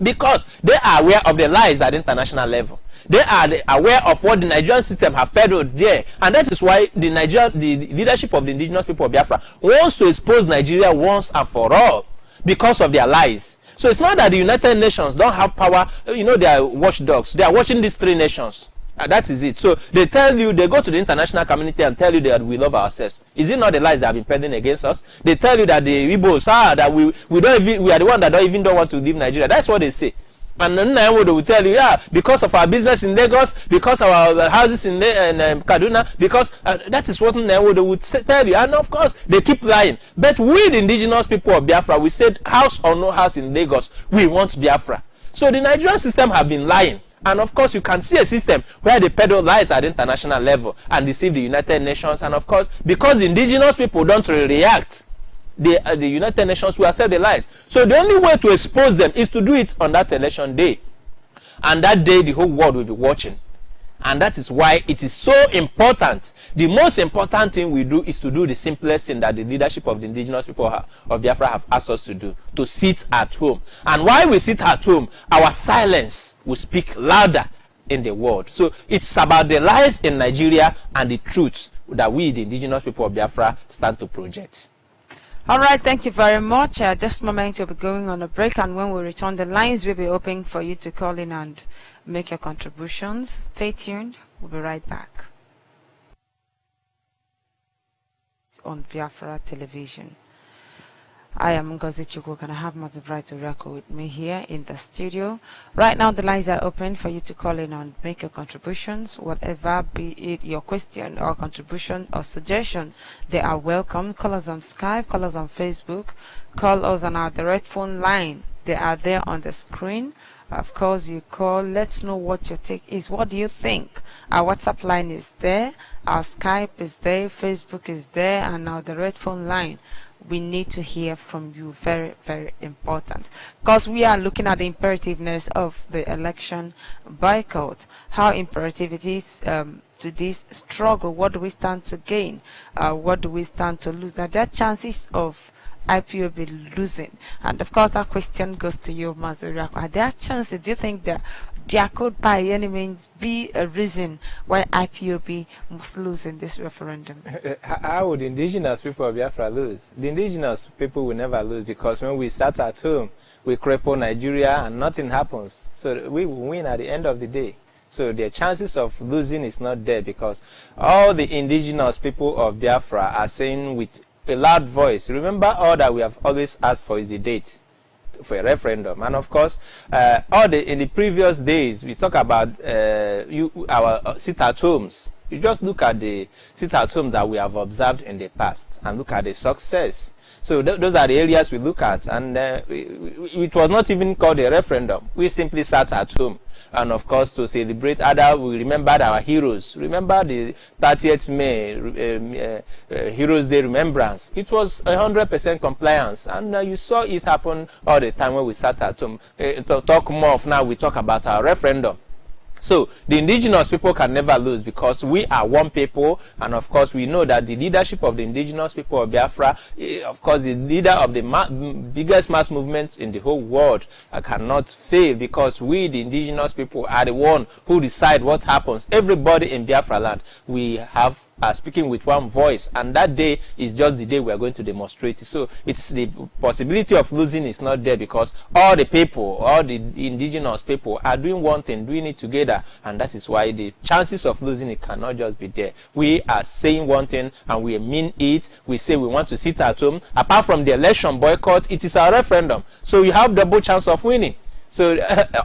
S3: Because they are aware of the lies at the international level. They are aware of what the Nigerian system have peddled there. And that is why the leadership of the indigenous people of Biafra wants to expose Nigeria once and for all because of their lies. So it's not that the United Nations don't have power. You know, they are watchdogs. They are watching these 3 nations. That is it. So they tell you, they go to the international community and tell you that we love ourselves. Is it not the lies that have been peddling against us? They tell you that the Igbos that we are the one that don't want to leave Nigeria. That's what they say. And then they will tell you, yeah, because of our business in Lagos, because of our houses in Kaduna, because that is what they would tell you. And of course, they keep lying. But we, the indigenous people of Biafra, we said, house or no house in Lagos, we want Biafra. So the Nigerian system have been lying. And of course, you can see a system where they peddle lies at the international level and deceive the United Nations. And of course, because the indigenous people don't react, the United Nations will accept the lies. So the only way to expose them is to do it on that election day. And that day, the whole world will be watching. And that is why it is so important. The most important thing we do is to do the simplest thing that the leadership of the indigenous people of Biafra have asked us to do, to sit at home. And while we sit at home, our silence will speak louder in the world. So it's about the lies in Nigeria and the truths that we, the indigenous people of Biafra, stand to project.
S2: All right, thank you very much. Just a moment, we'll be going on a break, and when we return, the lines will be open for you to call in and make your contributions. Stay tuned. We'll be right back. It's on Biafra Television. I am Ngozi Chukwu, and I have Mazubright Oriako with me here in the studio. Right now, the lines are open for you to call in and make your contributions, whatever be it your question or contribution or suggestion. They are welcome. Call us on Skype, call us on Facebook, call us on our direct phone line. They are there on the screen. Of course, you call. Let's know what your take is. What do you think? Our WhatsApp line is there, our Skype is there, Facebook is there, and our direct phone line. We need to hear from you. Very, very important, because we are looking at the imperativeness of the election boycott, how imperative it is to this struggle. What do we stand to gain? What do we stand to lose? Are there chances of IPOB losing? And of course, that question goes to you, Mazuriako. Are there chances? Do you think that there could by any means be a reason why IPOB must lose in this referendum?
S3: How would the indigenous people of Biafra lose? The indigenous people will never lose, because when we sat at home, we cripple Nigeria and nothing happens. So we will win at the end of the day. So the chances of losing is not there, because all the indigenous people of Biafra are saying with a loud voice, remember, all that we have always asked for is the date for a referendum. And of course, in the previous days, we talk about our sit-at-homes. You just look at the sit-at-homes that we have observed in the past and look at the success. So those are the areas we look at. And it was not even called a referendum. We simply sat at home. And of course, to celebrate we remembered our heroes. Remember the 30th May Heroes Day Remembrance. It was 100% compliance, and you saw it happen all the time when we sat at home. To talk more of now, we talk about our referendum. So the indigenous people can never lose, because we are one people, and of course we know that the leadership of the indigenous people of Biafra, of course the leader of the biggest mass movement in the whole world, cannot fail, because we, the indigenous people, are the one who decide what happens. Everybody in Biafra land, we have speaking with one voice, and that day is just the day we are going to demonstrate. So it's the possibility of losing is not there, because all the people, all the indigenous people are doing one thing, doing it together, and that is why the chances of losing it cannot just be there. We are saying one thing and we mean it. We say we want to sit at home. Apart from the election boycott, it is our referendum, so you have double chance of winning. So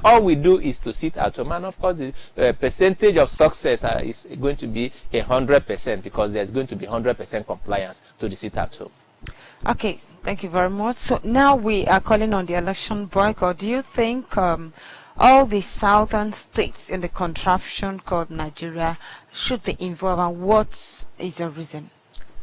S3: all we do is to sit at home, and of course the percentage of success is going to be 100%, because there's going to be 100% compliance to the sit at home.
S2: Okay, thank you very much. So now we are calling on the election boycott. Do you think all the southern states in the contraption called Nigeria should be involved, and what is your reason?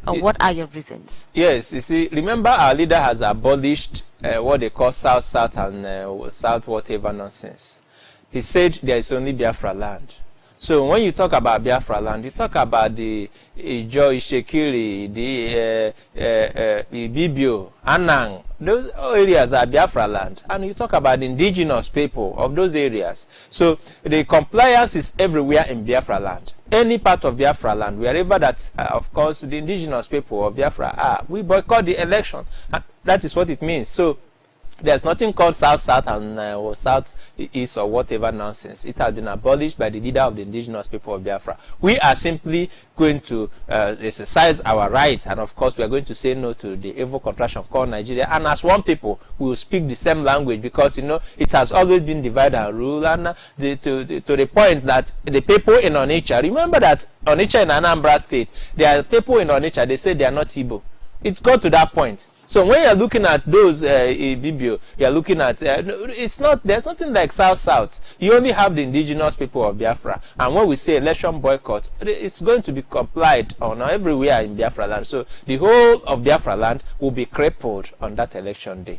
S2: Or what are your reasons?
S3: Yes, you see, remember our leader has abolished what they call South and South whatever nonsense. He said there is only Biafra land. So when you talk about Biafra land, you talk about the Ijo, Ishekiri, the Ibibio, Anang. Those areas are Biafra land. And you talk about the indigenous people of those areas. So the compliance is everywhere in Biafra land. Any part of Biafra land, wherever that, of course, the indigenous people of Biafra are, we boycott the election. And that is what it means. So there's nothing called South and or South East or whatever nonsense. It has been abolished by the leader of the indigenous people of Biafra. We are simply going to exercise our rights, and of course we are going to say no to the evil contraction called Nigeria. And as one people, we will speak the same language, because you know it has always been divide and rule, and to the point that the people in Onitsha, remember that Onitsha in Anambra State, there are people in Onitsha, they say they are not Igbo. It got to that point. So when you're looking at those Bibio, you're looking at there's nothing like South. You only have the indigenous people of Biafra, and when we say election boycott, it's going to be complied on everywhere in Biafra land. So the whole of Biafra land will be crippled on that election day.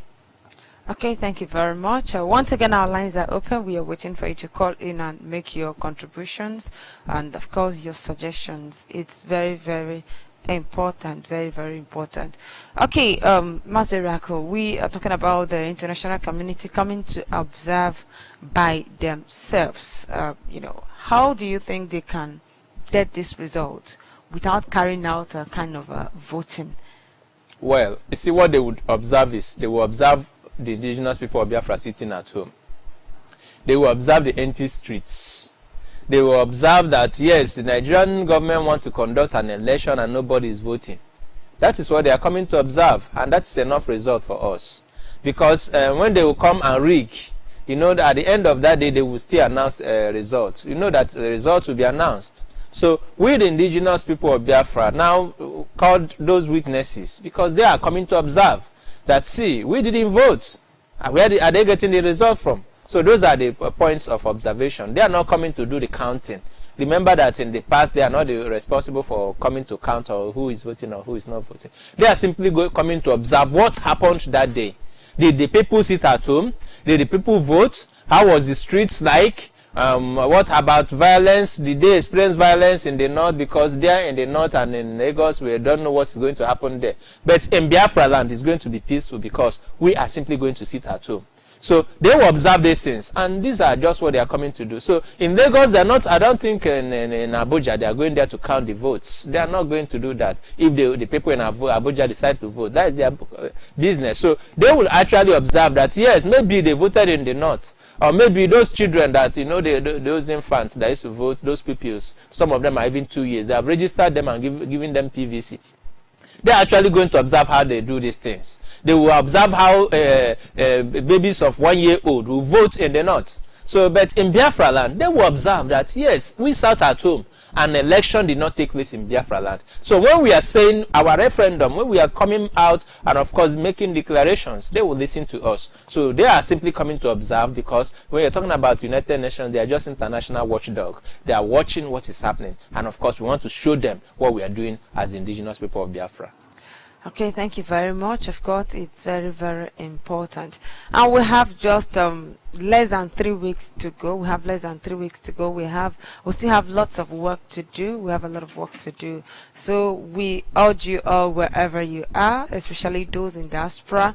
S2: Okay, thank you very much. Once again, our lines are open. We are waiting for you to call in and make your contributions and, of course, your suggestions. It's very, very important, very important. Okay, Mazerako, we are talking about the international community coming to observe by themselves. How do you think they can get this result without carrying out a kind of voting?
S3: Well, you see, what they would observe is they will observe the indigenous people of Biafra sitting at home. They will observe the empty streets. They will observe that, yes, the Nigerian government wants to conduct an election and nobody is voting. That is what they are coming to observe, and that's enough result for us. Because when they will come and rig, that at the end of that day, they will still announce a result. That the result will be announced. So we, the indigenous people of Biafra, now called those witnesses, because they are coming to observe that, see, we didn't vote. Where are they getting the result from? So those are the points of observation. They are not coming to do the counting. Remember that in the past, they are not responsible for coming to count or who is voting or who is not voting. They are simply coming to observe what happened that day. Did the people sit at home? Did the people vote? How was the streets like? What about violence? Did they experience violence in the north? Because they are in the north and in Lagos, we don't know what's going to happen there. But in Biafra land, it's going to be peaceful because we are simply going to sit at home. So they will observe these things, and these are just what they are coming to do. So in Lagos, they're not, I don't think in Abuja, they are going there to count the votes. They are not going to do that. If the people in Abuja decide to vote, that is their business. So they will actually observe that, yes, maybe they voted in the north. Or maybe those children that, those infants that used to vote, those pupils, some of them are even 2 years. They have registered them and given them PVC. They're actually going to observe how they do these things. They will observe how babies of 1 year old will vote in the north. So, but in Biafra land, they will observe that, yes, we sat at home. An election did not take place in Biafra land. So when we are saying our referendum, when we are coming out and of course making declarations, they will listen to us. So they are simply coming to observe, because when you're talking about United Nations, they are just international watchdog. They are watching what is happening. And of course we want to show them what we are doing as the indigenous people of Biafra.
S2: Okay, thank you very much. Of course, it's very, very important. And we have just less than 3 weeks to go. We still have lots of work to do. We have a lot of work to do. So we urge you all, wherever you are, especially those in diaspora,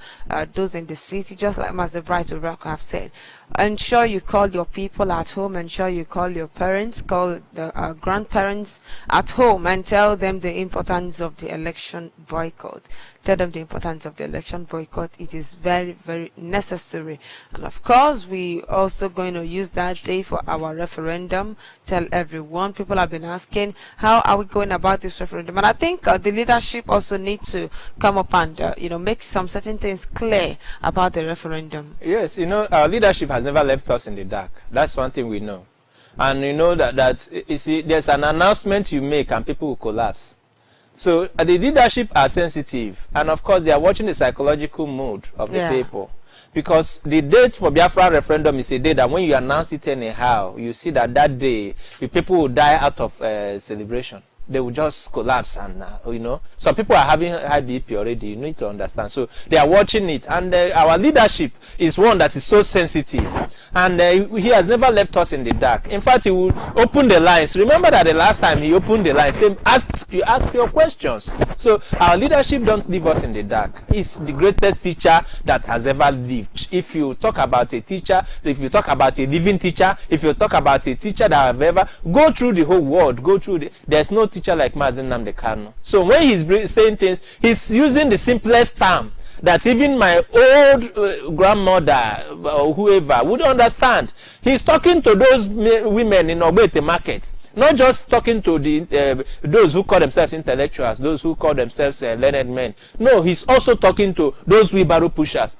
S2: those in the city, just like Master Bright Urako have said, ensure you call your people at home, ensure you call your parents, call the grandparents at home, and tell them the importance of the election boycott. Tell them the importance of the election boycott. It is very, very necessary. And of course, we also going to use that day for our referendum. Tell everyone. People have been asking, how are we going about this referendum? And I think the leadership also need to come up and make some certain things clear about the referendum.
S3: Yes, our leadership has never left us in the dark. That's one thing we know. And that you see, there's an announcement you make and people will collapse. So the leadership are sensitive, and of course they are watching the psychological mood of the people. Because the date for Biafra referendum is a day that when you announce it anyhow, you see that day the people will die out of celebration. They will just collapse, and some people are having high BP already. You need to understand. So they are watching it, and our leadership is one that is so sensitive, and he has never left us in the dark. In fact, he will open the lines. Remember that the last time he opened the lines, saying, ask your questions. So our leadership don't leave us in the dark. He's the greatest teacher that has ever lived. If you talk about a teacher, if you talk about a living teacher, if you talk about a teacher that have ever go through the whole world, there's no teacher like Mazen Namdekano. So when he's saying things, he's using the simplest term that even my old grandmother or whoever would understand. He's talking to those women in Ogbete market, not just talking to those who call themselves intellectuals, those who call themselves learned men. No, he's also talking to those wheelbarrow pushers.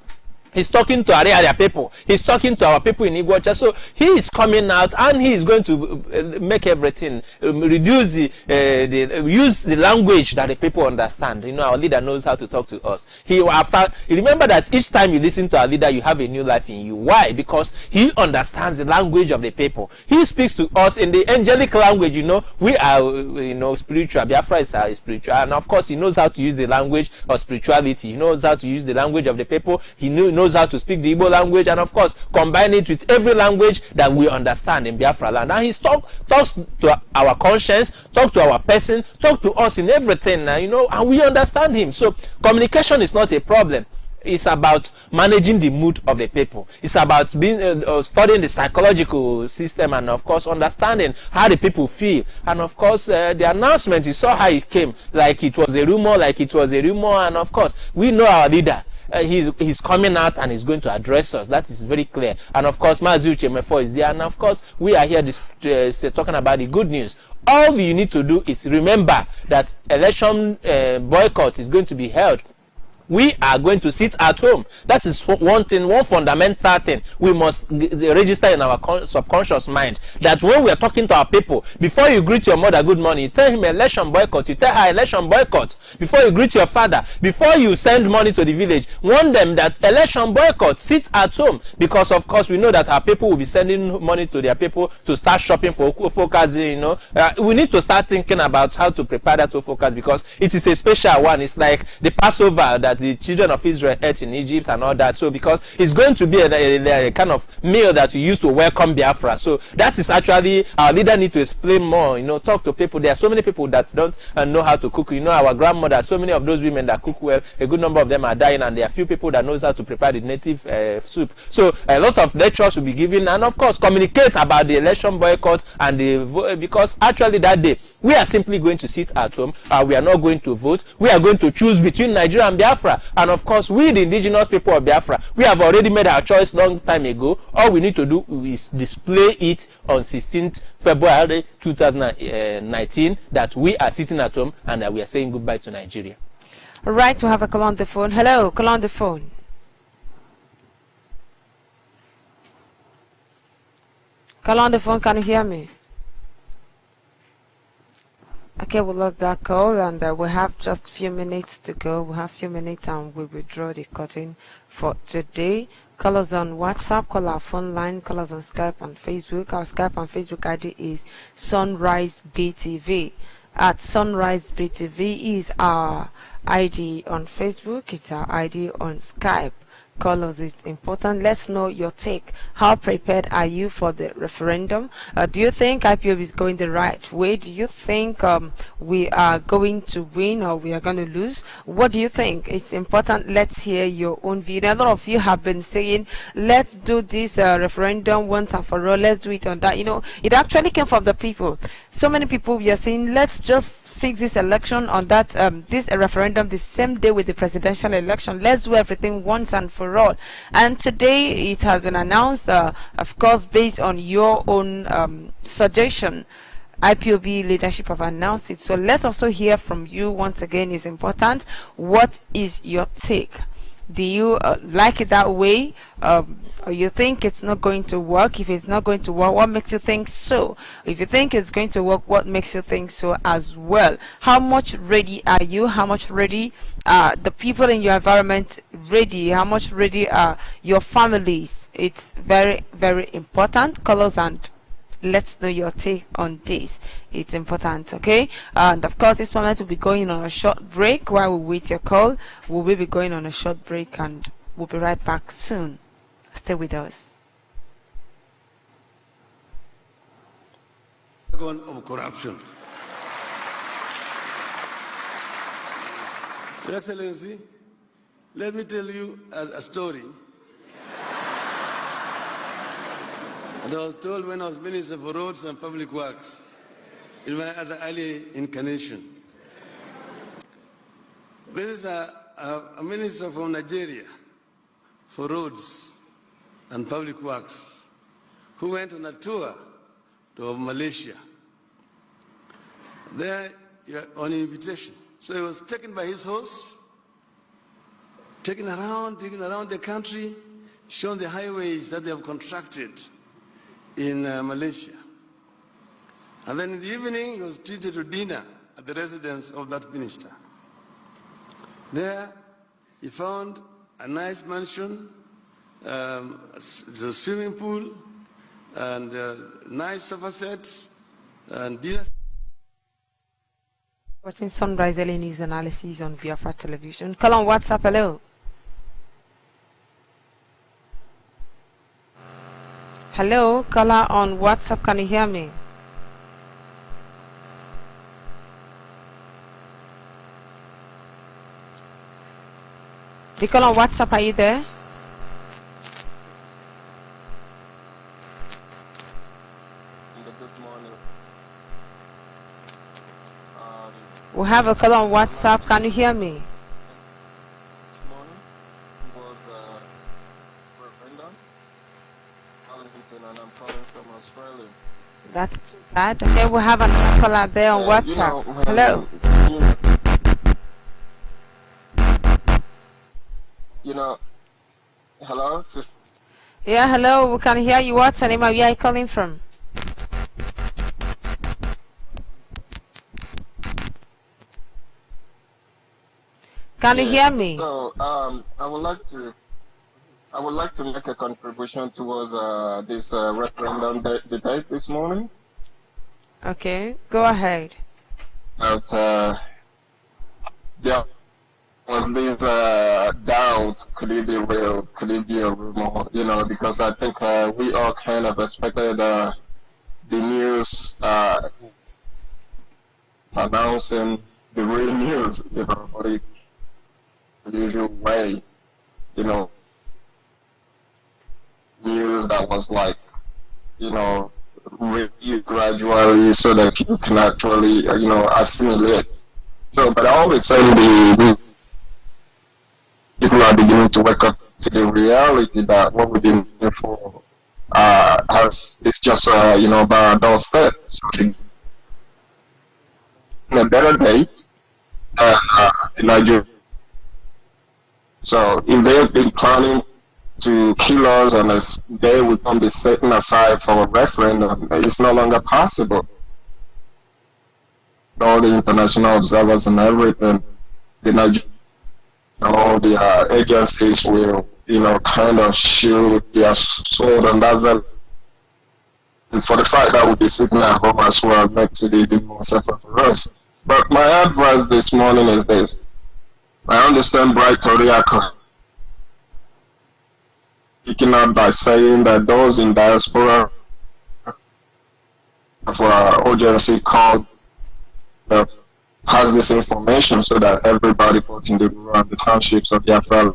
S3: He's talking to Area people. He's talking to our people in Iguacha. So he is coming out and he is going to make everything, reduce use the language that the people understand. You know, our leader knows how to talk to us. Remember that each time you listen to our leader, you have a new life in you. Why? Because he understands the language of the people. He speaks to us in the angelic language. You know, we are, spiritual. Biafra is spiritual. And of course, he knows how to use the language of spirituality. He knows how to use the language of the people. He knows how to speak the Igbo language, and of course combine it with every language that we understand in Biafra land. And he talks to our conscience, talk to our person, talk to us in everything, and we understand him. So communication is not a problem. It's about managing the mood of the people. It's about being studying the psychological system, and of course understanding how the people feel. And of course the announcement, you saw how it came, like it was a rumor, and of course we know our leader. He's coming out and he's going to address us. That is very clear. And of course, Mazi Uchemefo is there. And of course, we are here talking about the good news. All you need to do is remember that election boycott is going to be held. We are going to sit at home. That is one thing, one fundamental thing we must register in our subconscious mind. That when we are talking to our people, before you greet your mother good morning, you tell him election boycott, you tell her election boycott. Before you greet your father, before you send money to the village, warn them that election boycott, sit at home. Because of course we know that our people will be sending money to their people to start shopping for focus. We need to start thinking about how to prepare that focus, because it is a special one. It's like the Passover that the children of Israel ate in Egypt and all that. So because it's going to be a kind of meal that we use to welcome Biafra. So that is actually, our leader need to explain more, talk to people. There are so many people that don't know how to cook. Our grandmother, so many of those women that cook well, a good number of them are dying, and there are few people that knows how to prepare the native soup. So a lot of lectures will be given, and of course communicate about the election boycott and because actually that day we are simply going to sit at home. We are not going to vote. We are going to choose between Nigeria and Biafra. And of course, we, the indigenous people of Biafra, we have already made our choice long time ago. All we need to do is display it on 16th February 2019 that we are sitting at home and that we are saying goodbye to Nigeria.
S2: All right, to have a call on the phone. Hello, call on the phone. Call on the phone, can you hear me? Okay, we lost that call, and we have just a few minutes to go. We have a few minutes and we withdraw the curtain for today. Call us on WhatsApp, call our phone line, call us on Skype and Facebook. Our Skype and Facebook ID is Sunrise BTV. At Sunrise BTV is our ID on Facebook. It's our ID on Skype. Call us, it's important. Let's know your take. How prepared are you for the referendum? Do you think IPOB is going the right way? Do you think we are going to win or we are going to lose? What do you think? It's important. Let's hear your own view. A lot of you have been saying, let's do this referendum once and for all. Let's do it on that. It actually came from the people. So many people we are saying, let's just fix this election on that, this referendum the same day with the presidential election. Let's do everything once and for all. And today it has been announced, of course, based on your own suggestion. IPOB leadership have announced it. So let's also hear from you. Once again, is important. What is your take? Do you like it that way? Or you think it's not going to work? If it's not going to work, what makes you think so? If you think it's going to work, what makes you think so as well? How much ready are you? How much ready are the people in your environment ready? How much ready are your families? It's very, very important. Colors, and let's know your take on this. It's important, okay? And of course, this moment will be going on a short break while we wait your call. We will be going on a short break and we'll be right back soon. Stay with us.
S5: Of corruption. Your Excellency, let me tell you a story. And I was told when I was Minister for Roads and Public Works in my other early incarnation. This is a minister from Nigeria for Roads and Public Works who went on a tour to Malaysia. There on invitation. So he was taken by his host, taken around the country, shown the highways that they have constructed in Malaysia. And then in the evening, he was treated to dinner at the residence of that minister. There, he found a nice mansion, a swimming pool, and nice sofa sets, and dinner.
S2: Watching Sunrise Daily News Analysis on Biafra Television. Call on WhatsApp, hello. Hello, caller on WhatsApp, can you hear me? The caller on WhatsApp, are you there?
S6: Good morning.
S2: We have a caller on WhatsApp, can you hear me?
S6: This morning was referendum, and I'm calling from Australia.
S2: That's too bad. Okay, we have another caller there on WhatsApp. Hello.
S6: Hello, sister.
S2: Yeah, hello, we can hear you. What's your name? Where are you calling from? Can you hear me?
S6: So, I would like to make a contribution towards this referendum debate this morning.
S2: Okay, go ahead.
S6: But there was this doubt: could it be real? Could it be a rumor? Because I think we all kind of expected the news announcing the real news, but it the usual way, news that was like, reviewed gradually so that people can actually, assimilate. So, but all of a sudden, people are beginning to wake up to the reality that what we've been doing for it's just, by our doorstep. So, in a better date in Nigeria. So if they've been planning to kill us on a day we can be setting aside for a referendum, it's no longer possible. All the international observers and everything, all the agencies will, kind of shield their sword on that level. And for the fact that we'll be sitting at home as well, makes it even more safer for us. But my advice this morning is this. I understand Bright Toriako speaking out by saying that those in diaspora for our urgency called has this information so that everybody both in the rural and the townships of Biafra.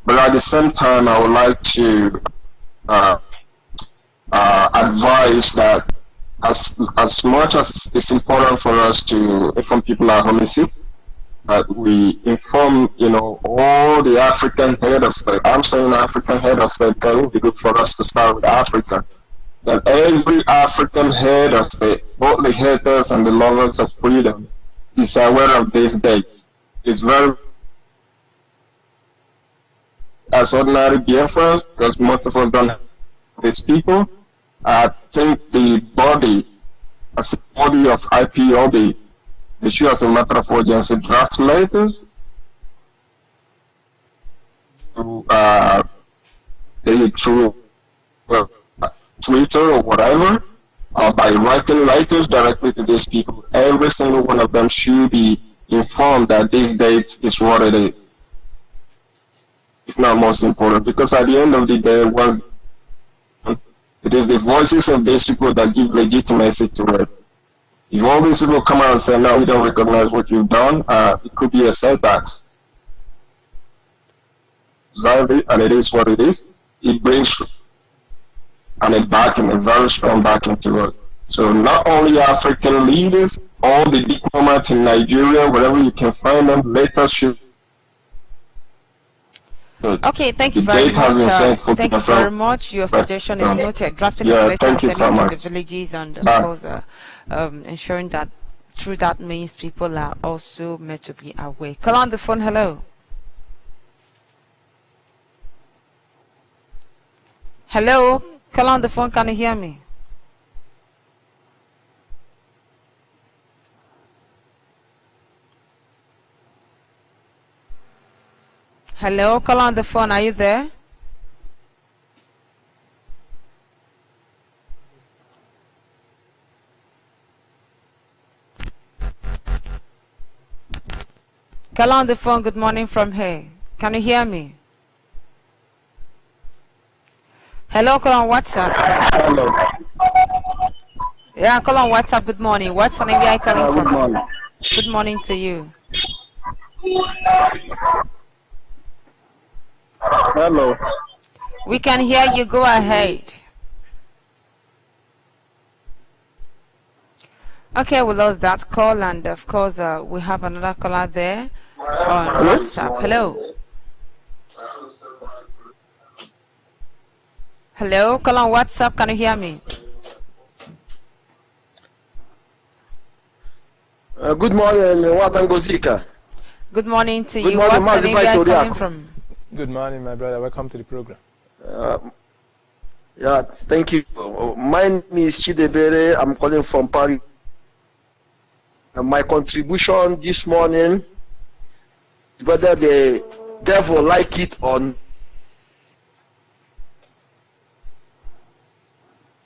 S6: But at the same time, I would like to advise that as much as it's important for us to inform people at home, that we inform, all the African head of state. I'm saying African head of state because it would be good for us to start with Africa. That every African head of state, both the haters and the lovers of freedom, is aware of this date. It's very, as ordinary Biafrans, because most of us don't have these people, I think the body, as a body of IPOB, they should, as a matter of urgency, draft letters to through Twitter or whatever, or by writing letters directly to these people. Every single one of them should be informed that this date is what it is. If not most important, because at the end of the day, it is the voices of these people that give legitimacy to it. If all these people come out and say, no, we don't recognize what you've done, it could be a setback. And it is what it is. It brings a backing, a very strong backing to it. So not only African leaders, all the diplomats in Nigeria, wherever you can find them, let us should.
S2: Okay, thank you very much. Thank you very much. Your suggestion is noted. Drafting a letter and sending to the villages, and of course, ensuring that through that means people are also made to be aware. Call on the phone. Hello. Hello, call on the phone. Can you hear me? Hello, call on the phone. Are you there? Call on the phone. Good morning from here. Can you hear me? Hello, call on WhatsApp.
S4: Hello.
S2: Yeah, call on WhatsApp. Good morning. What's the name you are calling from?
S4: Good morning.
S2: Good morning to you.
S4: Hello.
S2: We can hear you. Go ahead. Okay, we lost that call, and of course, we have another caller there on WhatsApp. Hello. Hello, call on WhatsApp. Can you hear me?
S4: Good morning, Watangozika.
S2: Good morning to
S4: Good
S2: you.
S4: morning,
S2: What's the name you are
S4: Mazi
S2: calling from?
S7: Good morning, my brother. Welcome to the program.
S4: Yeah, thank you. My name is Chidebere. I'm calling from Paris. My contribution this morning, whether the devil like it or not,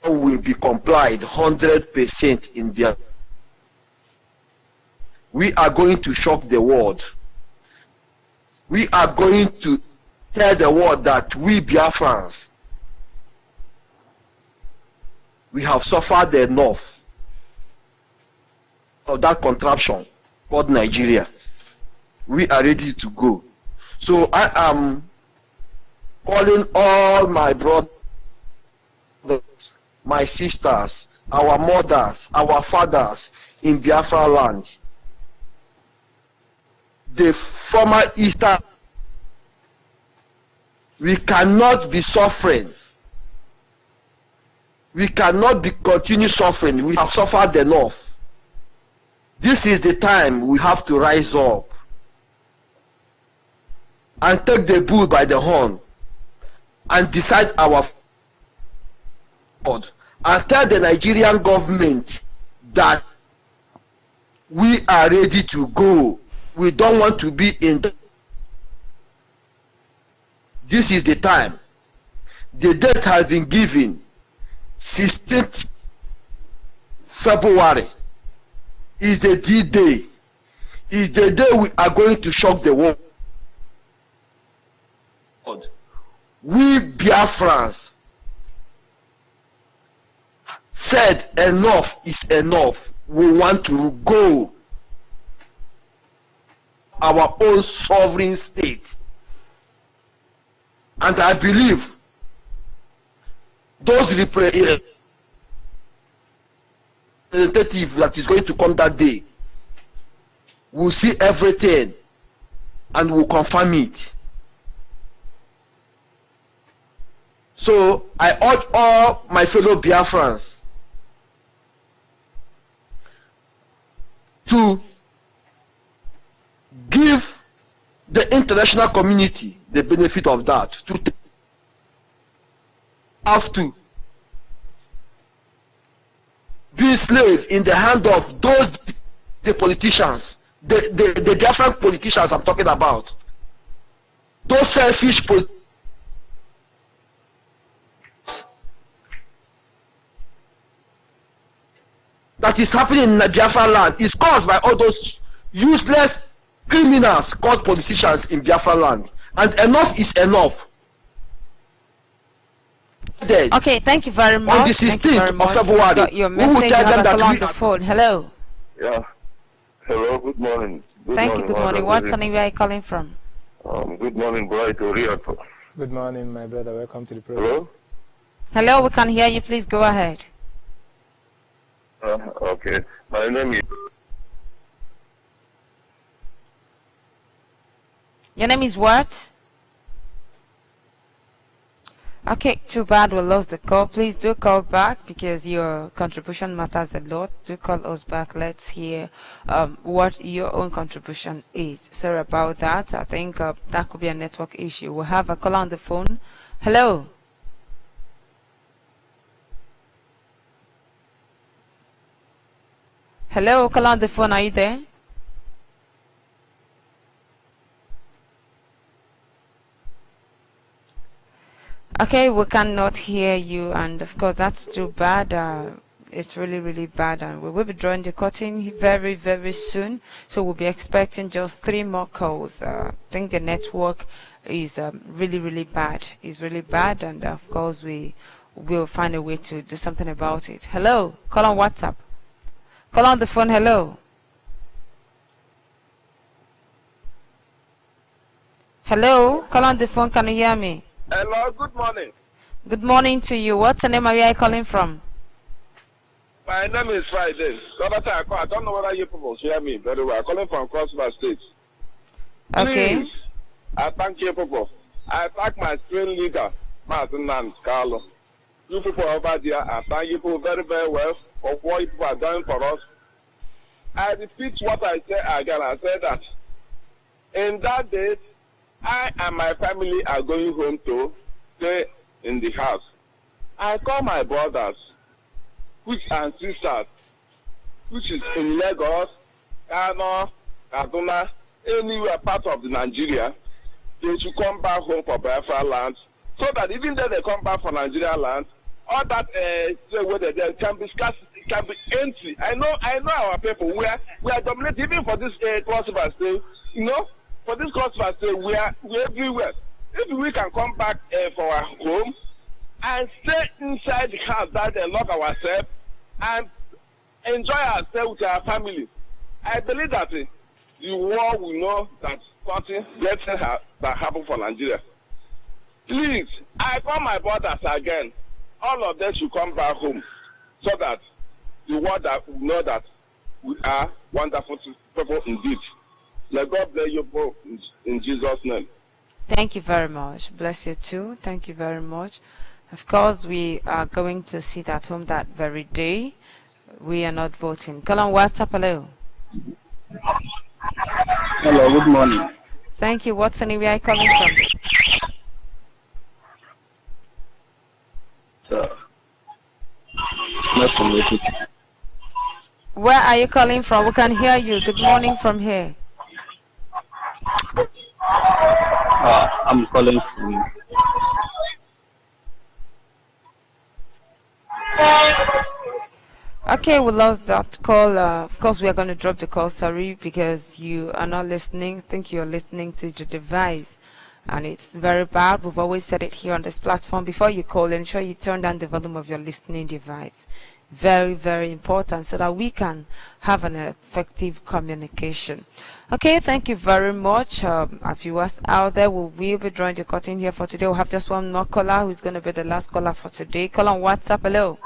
S4: will be complied 100% in Biafra. We are going to shock the world. We are going to tell the world that we Biafrans, we have suffered enough of that contraption called Nigeria. We are ready to go. So I am calling all my brothers, my sisters, our mothers, our fathers in Biafra land, the former Eastern. We cannot be suffering. We cannot be continue suffering. We have suffered enough. This is the time we have to rise up and take the bull by the horn and decide our God and tell the Nigerian government that we are ready to go. We don't want to be in the. This is the time. The date has been given, 16th February is the D-Day. Is the day we are going to shock the world. We Biafrans said enough is enough. We want to go our own sovereign state. And I believe those representatives that is going to come that day will see everything and will confirm it. So I urge all my fellow Biafrans to give the international community the benefit of that, to have to be slave in the hand of those the politicians, the different politicians I'm talking about, those selfish that is happening in Biafra land is caused by all those useless criminals called politicians in Biafra land. And enough is enough.
S2: Okay, thank you very much.
S4: On the 16th of February,
S2: got your message. You have a call on the phone. Hello.
S8: Yeah. Hello, good morning.
S2: Thank you, good morning. What name are you calling from?
S8: Good morning, Bright Oriato.
S7: Good morning, my brother. Welcome to the program.
S8: Hello?
S2: Hello, we can hear you. Please go ahead.
S8: Okay. My name is...
S2: Your name is what? Okay, too bad we lost the call. Please do call back because your contribution matters a lot. Do call us back. Let's hear what your own contribution is. Sorry about that. I think that could be a network issue. We have a call on the phone. Hello. Hello, call on the phone. Are you there? Okay, we cannot hear you, and of course that's too bad. It's really, really bad, and we will be drawing the curtain very, very soon. So we'll be expecting just 3 more calls. I think the network is really, really bad. It's really bad, and of course we will find a way to do something about it. Hello, call on WhatsApp. Call on the phone. Hello. Hello, call on the phone. Can you hear me?
S9: Hello, good morning.
S2: Good morning to you. What's the name? Are you calling from?
S9: My name is Friday. I don't know whether you people hear me very well. I'm calling from Cross River State.
S2: Okay.
S9: Please, I thank you people. I thank my stream leader, Martin and Carlo. You people over there, I thank you people very, very well for what you people are doing for us. I repeat what I said again. I said that in that day, I and my family are going home to stay in the house. I call my brothers, which and sisters, which is in Lagos, Kano, Kaduna, anywhere part of the Nigeria, they should come back home for Biafra land, so that even though they come back for Nigeria land, all that where they can be scarcity, can be empty. I know our people. We are dominated even for this crossover state. You know, for this crossover state, we are everywhere. If we can come back for our home and stay inside the house, that they lock ourselves and enjoy ourselves with our family, I believe that the world will know that something better that happened for Nigeria. Please, I call my brothers again. All of them should come back home, so that the world that will know that we are wonderful people indeed. Let God bless you both in Jesus' name.
S2: Thank you very much. Bless you too. Thank you very much. Of course, we are going to sit at home that very day. We are not voting. Call on WhatsApp. Hello.
S10: Hello, good morning.
S2: Thank you. What's the name you are coming from? Where are you calling from? We can hear you. Good morning from here.
S10: I'm calling from.
S2: Okay, we lost that call. Of course, we are going to drop the call. Sorry, because you are not listening. I think you are listening to the device, and it's very bad. We've always said it here on this platform. Before you call, ensure you turn down the volume of your listening device. Very, very important, so that we can have an effective communication. Okay, thank you very much. Our viewers out there, we will be drawing the curtain here for today. We'll have just one more caller who's going to be the last caller for today. Call on WhatsApp. Hello.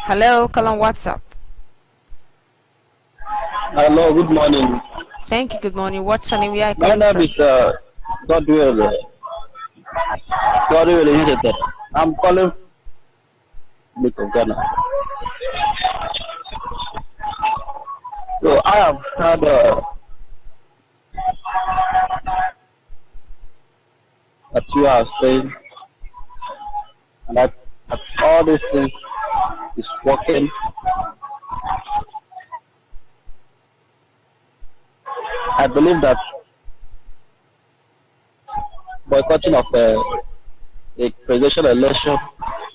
S2: Hello, call on WhatsApp.
S10: Hello, good morning.
S2: Thank you, good morning. What's your name?
S10: My name is Godwill. I'm calling from Ghana. So I have had that you are saying, and that all these things is working. I believe that boycotting of the presidential election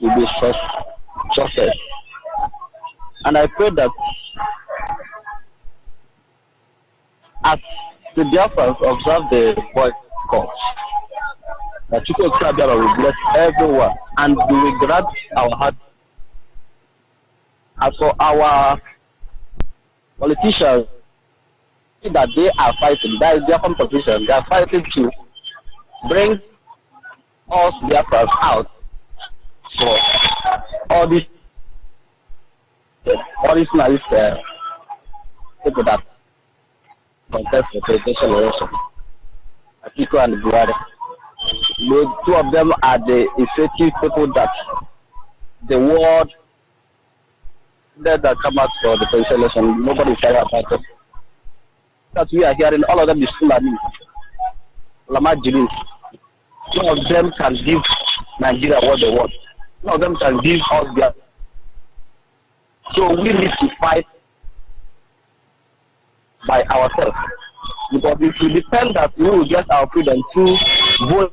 S10: will be success. And I pray that as the Biafrans observe the boycott, that Chukwu will bless everyone and we will grant our heart. As for our politicians, that they are fighting, that is their position, they are fighting to bring us Biafrans out for all these nice people that contest the presidential election, Atiku and Buhari. The two of them are the effective people that the world that come out for the presidential election. Nobody is talking about it. That we are hearing, all of them is Fulani, Lama Jirin. Some of them can give Nigeria what they want. None of them can give us their. So we need to fight by ourselves. Because if we depend that we will get our freedom through vote,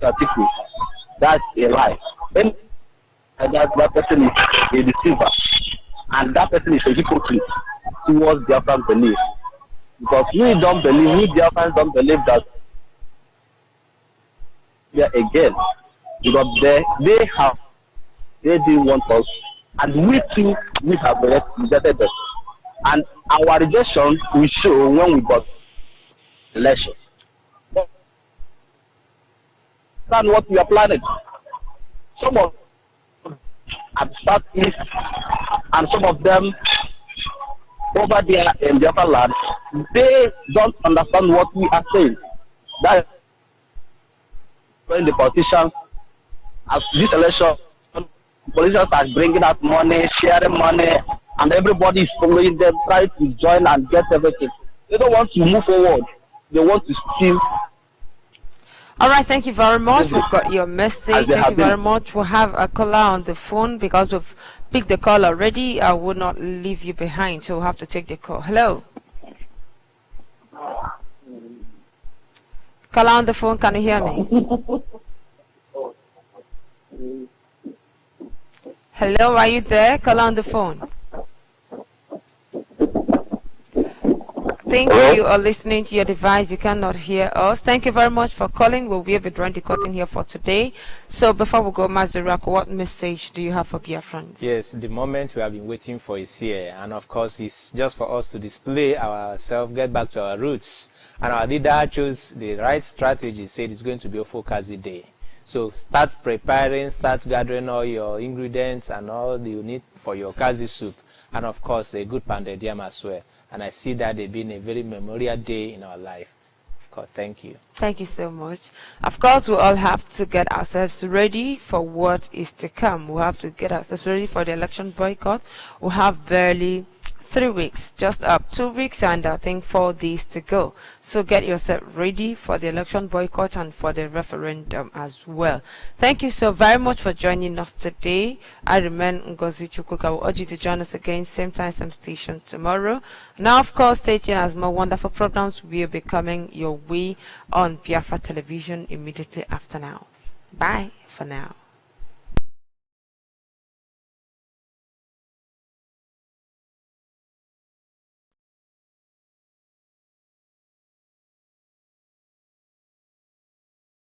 S10: that's a lie. And that person is a deceiver. And that person is a hypocrite towards Biafran belief. Because we Biafrans don't believe that again. Because they didn't want us, and we too, we have rejected them. And our rejection will show when we got election. That's what we are planning. Some of at Southeast and some of them over there in the upper land, they don't understand what we are saying. That when the politicians, as this election, politicians are bringing out money, sharing money, and everybody is following them, trying to join and get everything. They don't want to move forward. They want to steal.
S2: All right, thank you very much. We've got your message. Thank you very much. We'll have a caller on the phone because we've picked the call already. I would not leave you behind, so we'll have to take the call. Hello. Caller on the phone, can you hear me? Hello, are you there? Caller on the phone. Think you are listening to your device, you cannot hear us. Thank you very much for calling. We'll be drawing the curtain here for today. So before we go, Mazurako, what message do you have for Biafrans?
S3: Yes, the moment we have been waiting for is here. And of course, it's just for us to display ourselves, get back to our roots. And our leader chose the right strategy, said it's going to be a Okazi day. So start preparing, start gathering all your ingredients and all that you need for your Okazi soup. And of course, a good pounded yam as well. And I see that it being a very memorial day in our life. Of course, thank you.
S2: Thank you so much. Of course, we all have to get ourselves ready for what is to come. We have to get ourselves ready for the election boycott. We have barely 3 weeks, just up 2 weeks, and I think 4 days to go. So get yourself ready for the election boycott and for the referendum as well. Thank you so very much for joining us today. I remain Ngozi Chukwuka. I will urge you to join us again, same time, same station tomorrow. Now, of course, stay tuned as more wonderful programs will be coming your way on Biafra television immediately after now. Bye for now.